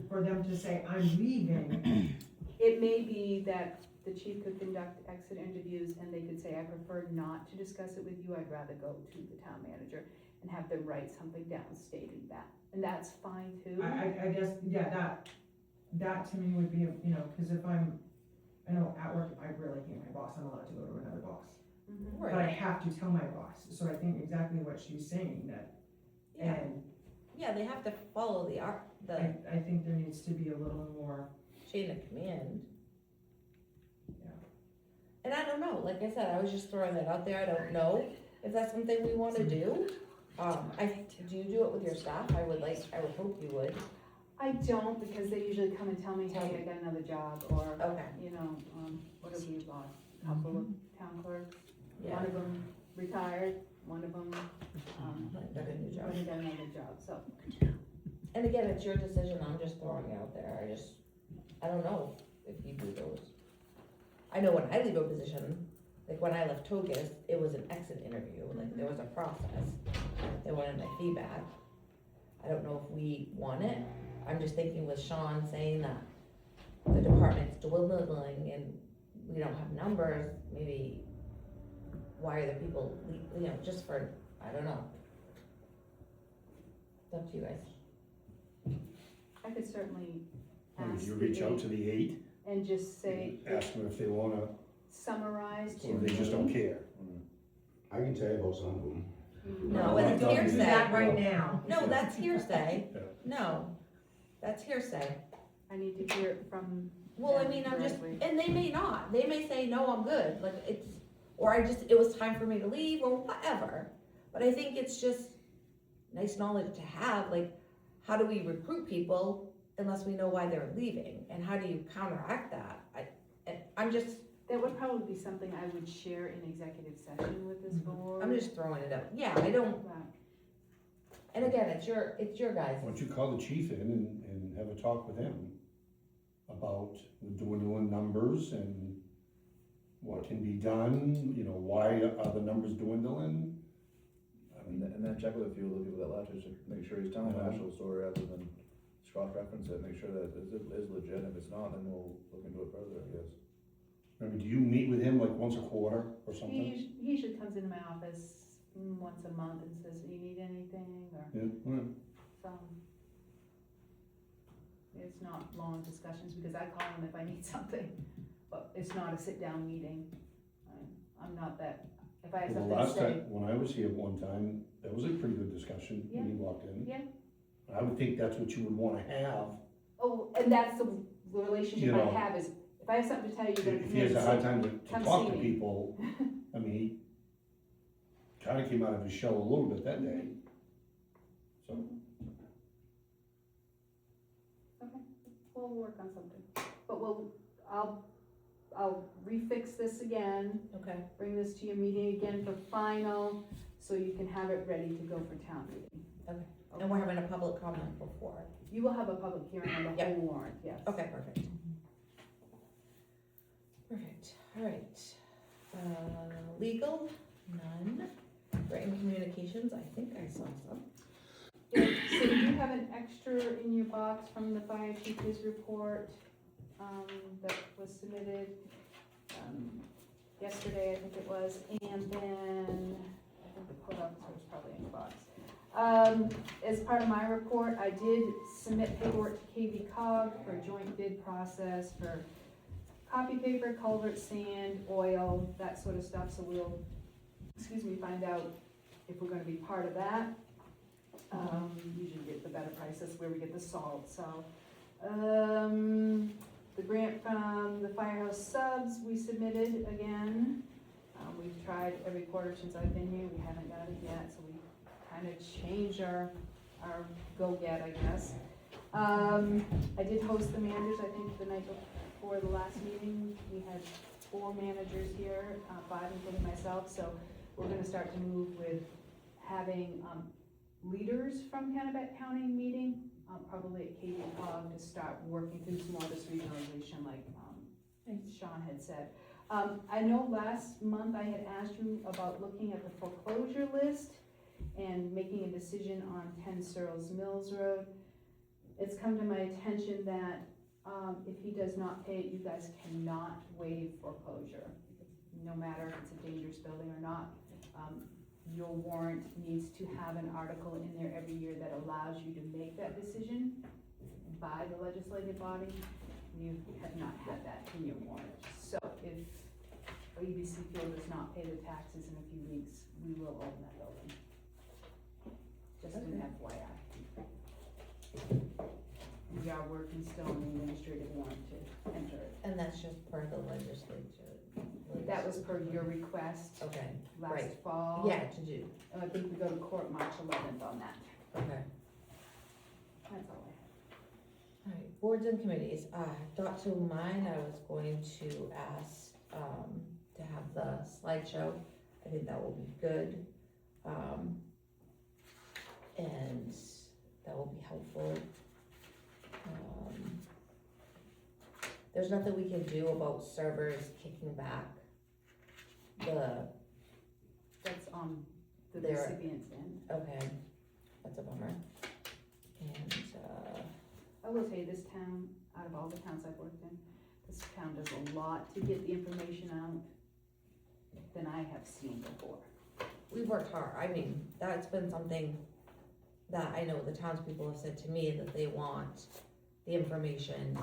for them to say, I'm leaving, It may be that the chief could conduct exit interviews and they could say, I prefer not to discuss it with you, I'd rather go to the town manager and have them write something down stating that, and that's fine too. I guess, yeah, that to me would be, cause if I know at work, I really hate my boss, I'm allowed to go to another boss. Mhm. But I have to tell my boss, so I think exactly what she's saying, that, yeah, and yeah, they have to follow the I think there needs to be a little more, chain of command. Yeah. And I don't know, like I said, I was just throwing that out there, I don't know if that's something we wanna do. Do you do it with your staff? I would hope you would. I don't, because they usually come and tell me, hey, I got another job, or, Okay, what have we lost? A couple of town clerks, yeah, one of them retired, one of them, got a new job. already got another job, so. And again, it's your decision, I'm just throwing it out there, I don't know if you do those. I know when I leave a position, like when I left Togus, it was an exit interview, like there was a process. They wanted my feedback. I don't know if we want it, I'm just thinking with Sean saying that the department's dwindling and we don't have numbers, maybe why are the people, just for, I don't know. It's up to you guys. I could certainly Would ask you the reach out to eight the 8, and just say, ask them if they wanna, summarize to or they just don't me. care? I can tell you about some of them. No, don't it's do hearsay. that right now. No, that's hearsay. Yeah. No, that's hearsay. I need to hear it from Well, I them mean, I'm just, directly. and they may not, they may say, no, I'm good, like, it was time for me to leave, or whatever. but I think it's just nice knowledge to have, like, how do we recruit people unless we know why they're leaving, and how do you counteract that? I'm just, That would probably be something I would share in executive session with this board. I'm just throwing it out, yeah, I don't, But and again, it's your guys'. Why don't you call the chief in and have a talk with him about the dwindling numbers and what can be done, you know, why are the numbers dwindling? And then check with a few of the people that left, just to make sure he's telling the actual story rather than cross-reference it, make sure that it is legit. If it's not, then we'll look into it further, I guess. I mean, do you meet with him like once a quarter or something? he usually comes into my office once a month and says, do you need anything, or Yeah, all right. some. It's not long discussions, because I call him if I need something, but it's not a sit-down meeting. I'm not that, if I have Well, something the to last say. time, when I was here one time, that was a pretty good discussion when you walked in. Yeah. I would think that's what you would wanna have. Oh, and that's the relationship You know, I have, is if I have something to tell you, you're gonna If come he in has and a hard say, time to "Come talk see to me." people, I mean, he kinda came out of his shell a little bit that day. So, We'll work on something, but I'll refix this again, Okay. bring this to your meeting again for final, so you can have it ready to go for town meeting. Okay. And we're having a public comment before. You will have a public hearing on the Yep. whole warrant, yes. Okay, perfect. Perfect, all right. Legal, none. Written communications, I think I saw some. Yeah, so you have an extra in your box from the fire chief's report, that was submitted, yesterday, I think it was, and then, I think the code officer was probably in the box. As part of my report, I did submit paperwork to KV Cog for a joint bid process for copy paper, culvert, sand, oil, that sort of stuff, so we'll, find out if we're gonna be part of that. Usually get the better price, that's where we get the salt, so. The grant from the firehouse subs, we submitted again. We've tried every quarter since I've been here, we haven't got it yet, so we kinda changed our go-get, I guess. I did host the managers, I think, the night before the last meeting. We had 4 managers here, 5 including myself, so we're gonna start to move with having, leaders from Kennebec County meeting, probably at KV Cog, to start working through some more of this regionalization, like, Sean had said. I know last month I had asked you about looking at the foreclosure list and making a decision on 10 Searles Mills Road. It's come to my attention that, if he does not pay it, you guys cannot waive foreclosure, no matter if it's a dangerous building or not. Your warrant needs to have an article in there every year that allows you to make that decision by the legislative body. You have not had that in your warrant. So if ABC Fuel does not pay the taxes in a few weeks, we will own that building. Just an FYI. We are working still on the administrative warrant to enter it. And that's just per the legislature. That was per your request Okay, last right. fall. Yeah, to do, And I think we go to court March 11th on that. okay. That's all I All right, boards and committees, thought to mine, I was going to ask, to have the slideshow. I think that will be good. And that will be helpful. There's nothing we can do about servers kicking back That's on the There. recipient's end. okay, that's a bummer. And, I will tell you, this town, out of all the towns I've worked in, this town does a lot to get the information out than I have seen before. we've worked hard, I mean, that's been something that I know the townspeople have said to me, that they want the information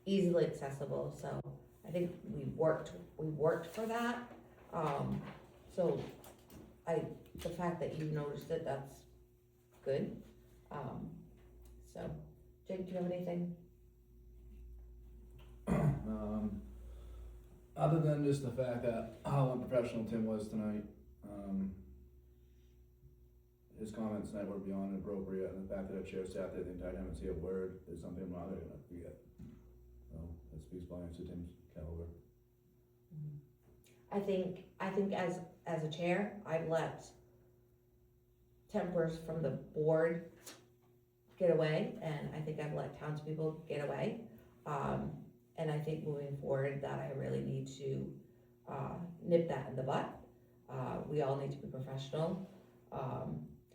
easily accessible, so I think we worked for that. So the fact that you noticed it, that's good. So, Jake, do you have anything? Other than just the fact that how unprofessional Tim was tonight, his comments tonight were beyond appropriate, and the fact that our chair sat there the entire time and say a word, there's something wrong, they're gonna forget. So, that speaks volumes to Tim's caliber. I think as a chair, I've let tempers from the board get away, and I think I've let townspeople get away. And I think moving forward that I really need to, nip that in the butt. We all need to be professional.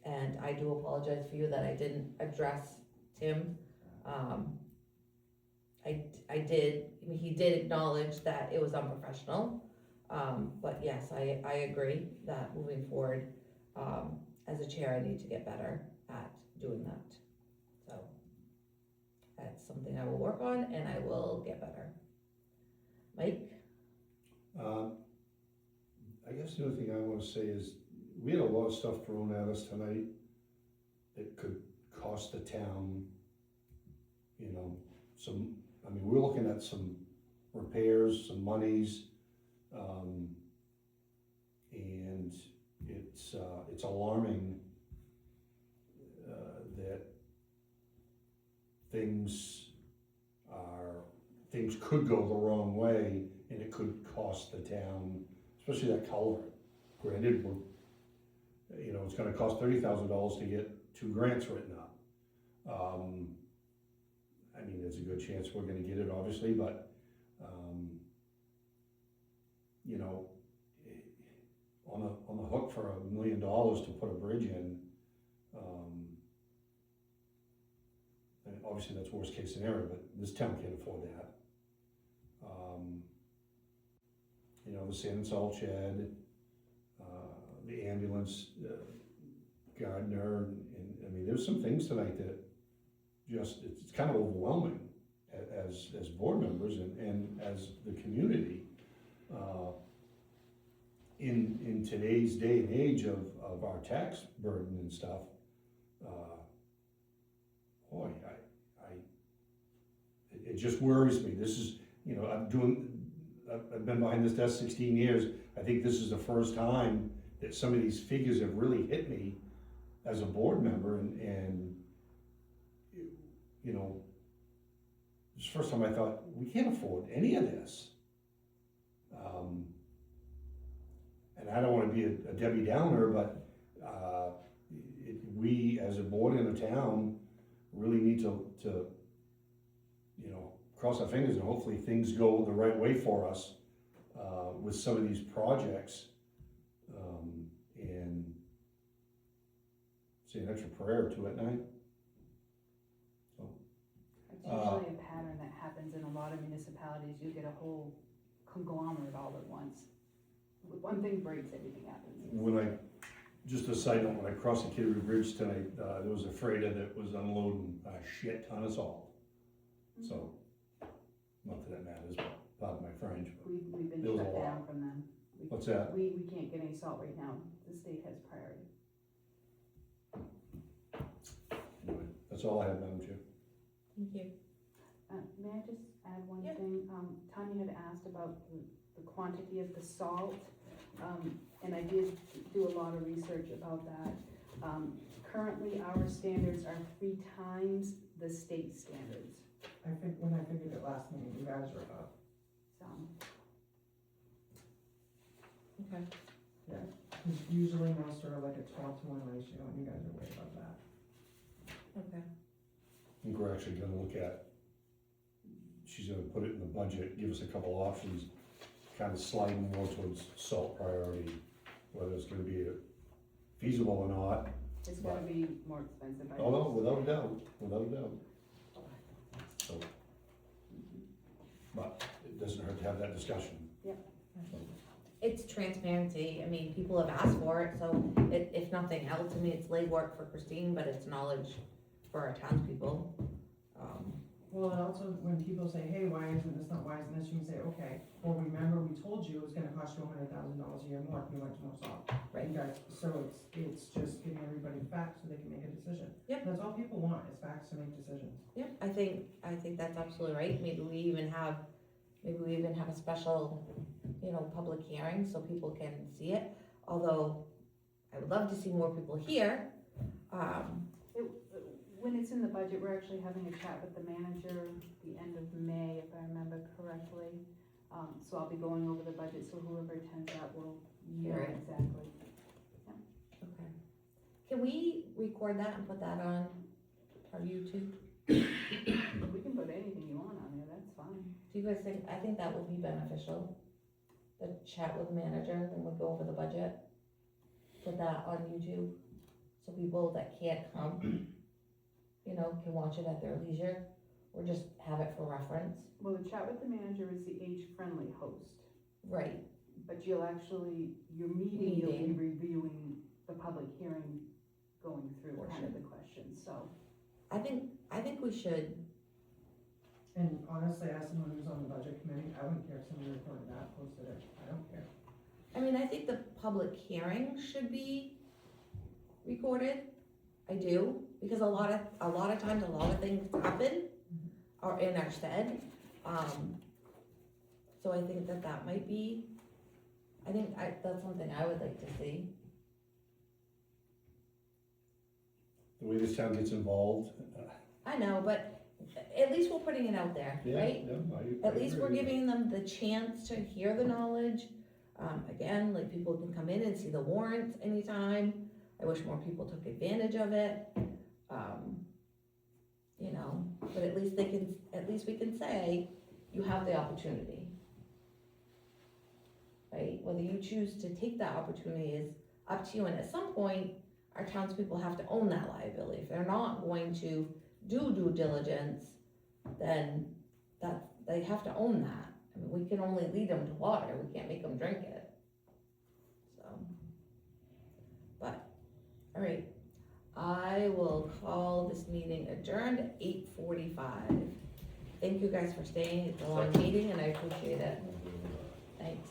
And I do apologize for you that I didn't address Tim. I did, he did acknowledge that it was unprofessional. But yes, I agree that moving forward, as a chair, I need to get better at doing that. So that's something I will work on and I will get better. Mike? I guess the other thing I wanna say is, we had a lot of stuff thrown at us tonight that could cost the town, you know, we're looking at some repairs, some monies, and it's alarming, that things could go the wrong way, and it could cost the town, especially that culvert. Granted, it's gonna cost $30,000 to get 2 grants written up. There's a good chance we're gonna get it, obviously, but, on the hook for $1 million to put a bridge in, and obviously that's worst case scenario, but this town can't afford that. The sand and salt shed, the ambulance, Gardner, and there's some things tonight that it's kind of overwhelming as board members and as the community. In today's day and age of our tax burden and stuff, boy, it just worries me. This is, I've been behind this desk 16 years. I think this is the first time that some of these figures have really hit me as a board member, and it's the first time I thought, we can't afford any of this. And I don't want to be a Debbie Downer, but we as a board in a town really need to cross our fingers and hopefully things go the right way for us with some of these projects, and say an extra prayer or two at night. So, It's usually a pattern that happens in a lot of municipalities. You get a whole conglomerate all at once. One thing breaks, everything happens. Just a side note, when I crossed the Kittery Bridge tonight, there was a freighter that was unloading a shit ton of salt. So, not that it matters, but pardon my French. We've been There was a shut lot. down from them. What's that? We can't get any salt right now. The state has priority. Anyway, that's all I have, Madam Chair. Thank you. May I just add one Yeah. thing? Tanya had asked about the quantity of the salt, and I did do a lot of research about that. Currently, our standards are 3 times the state standards. When I figured it last meeting, you guys were up. So, Okay. Yeah, because usually most are like a 12-to-1 ratio, and you guys are way above that. Okay. I think we're actually gonna look at, she's gonna put it in the budget, give us a couple options, kind of sliding more towards salt priority, whether it's gonna be feasible or not. it's gonna be more expensive. Oh, no, without a doubt, without a doubt. So, but it doesn't hurt to have that discussion. Yep. So, It's transparency. People have asked for it, so if nothing else, it's legwork for Christine, but it's knowledge for our townspeople. Well, and also when people say, hey, why isn't this not, why isn't this, you can say, okay, well, remember we told you it was gonna cost you $100,000 a year more if you went to more salt. Right. You guys, so it's just giving everybody facts so they can make a decision. Yep. That's all people want, is facts to make decisions. Yep, I think that's absolutely right. Maybe we even have a special, public hearing so people can see it. Although I would love to see more people here, in the budget, we're actually having a chat with the manager the end of May, if I remember correctly. So I'll be going over the budget, so whoever attends that will know Hear it. exactly. Okay. Can we record that and put that on our YouTube? We can put anything you want on there, that's fine. Do you guys think, I think that would be beneficial, the chat with manager, then we'll go over the budget. Put that on YouTube, so people that can't come, you know, can watch it at their leisure, or just have it for reference. Well, the chat with the manager is the age-friendly host, Right, but you'll actually, your meeting, you'll be reviewing the public hearing, going through kind of the questions, so. I think we should, And honestly, as someone who's on the budget committee, I wouldn't care if somebody recorded that, posted it, I don't care. I mean, I think the public hearing should be recorded, I do, because a lot of times, a lot of things happen, or in our stead, so I think that might be, that's something I would like to see. The way this town gets involved. I know, but at least we're putting it out there, right? At least we're giving them the chance to hear the knowledge. Again, like, people can come in and see the warrants anytime. I wish more people took advantage of it. You know, but at least we can say, you have the opportunity. Right? Whether you choose to take that opportunity is up to you, and at some point, our townspeople have to own that liability. If they're not going to do due diligence, then they have to own that. I mean, we can only lead them to water, we can't make them drink it. So, but, all right, I will call this meeting adjourned at 8:45. Thank you guys for staying, it's a long meeting and I appreciate it. Thanks.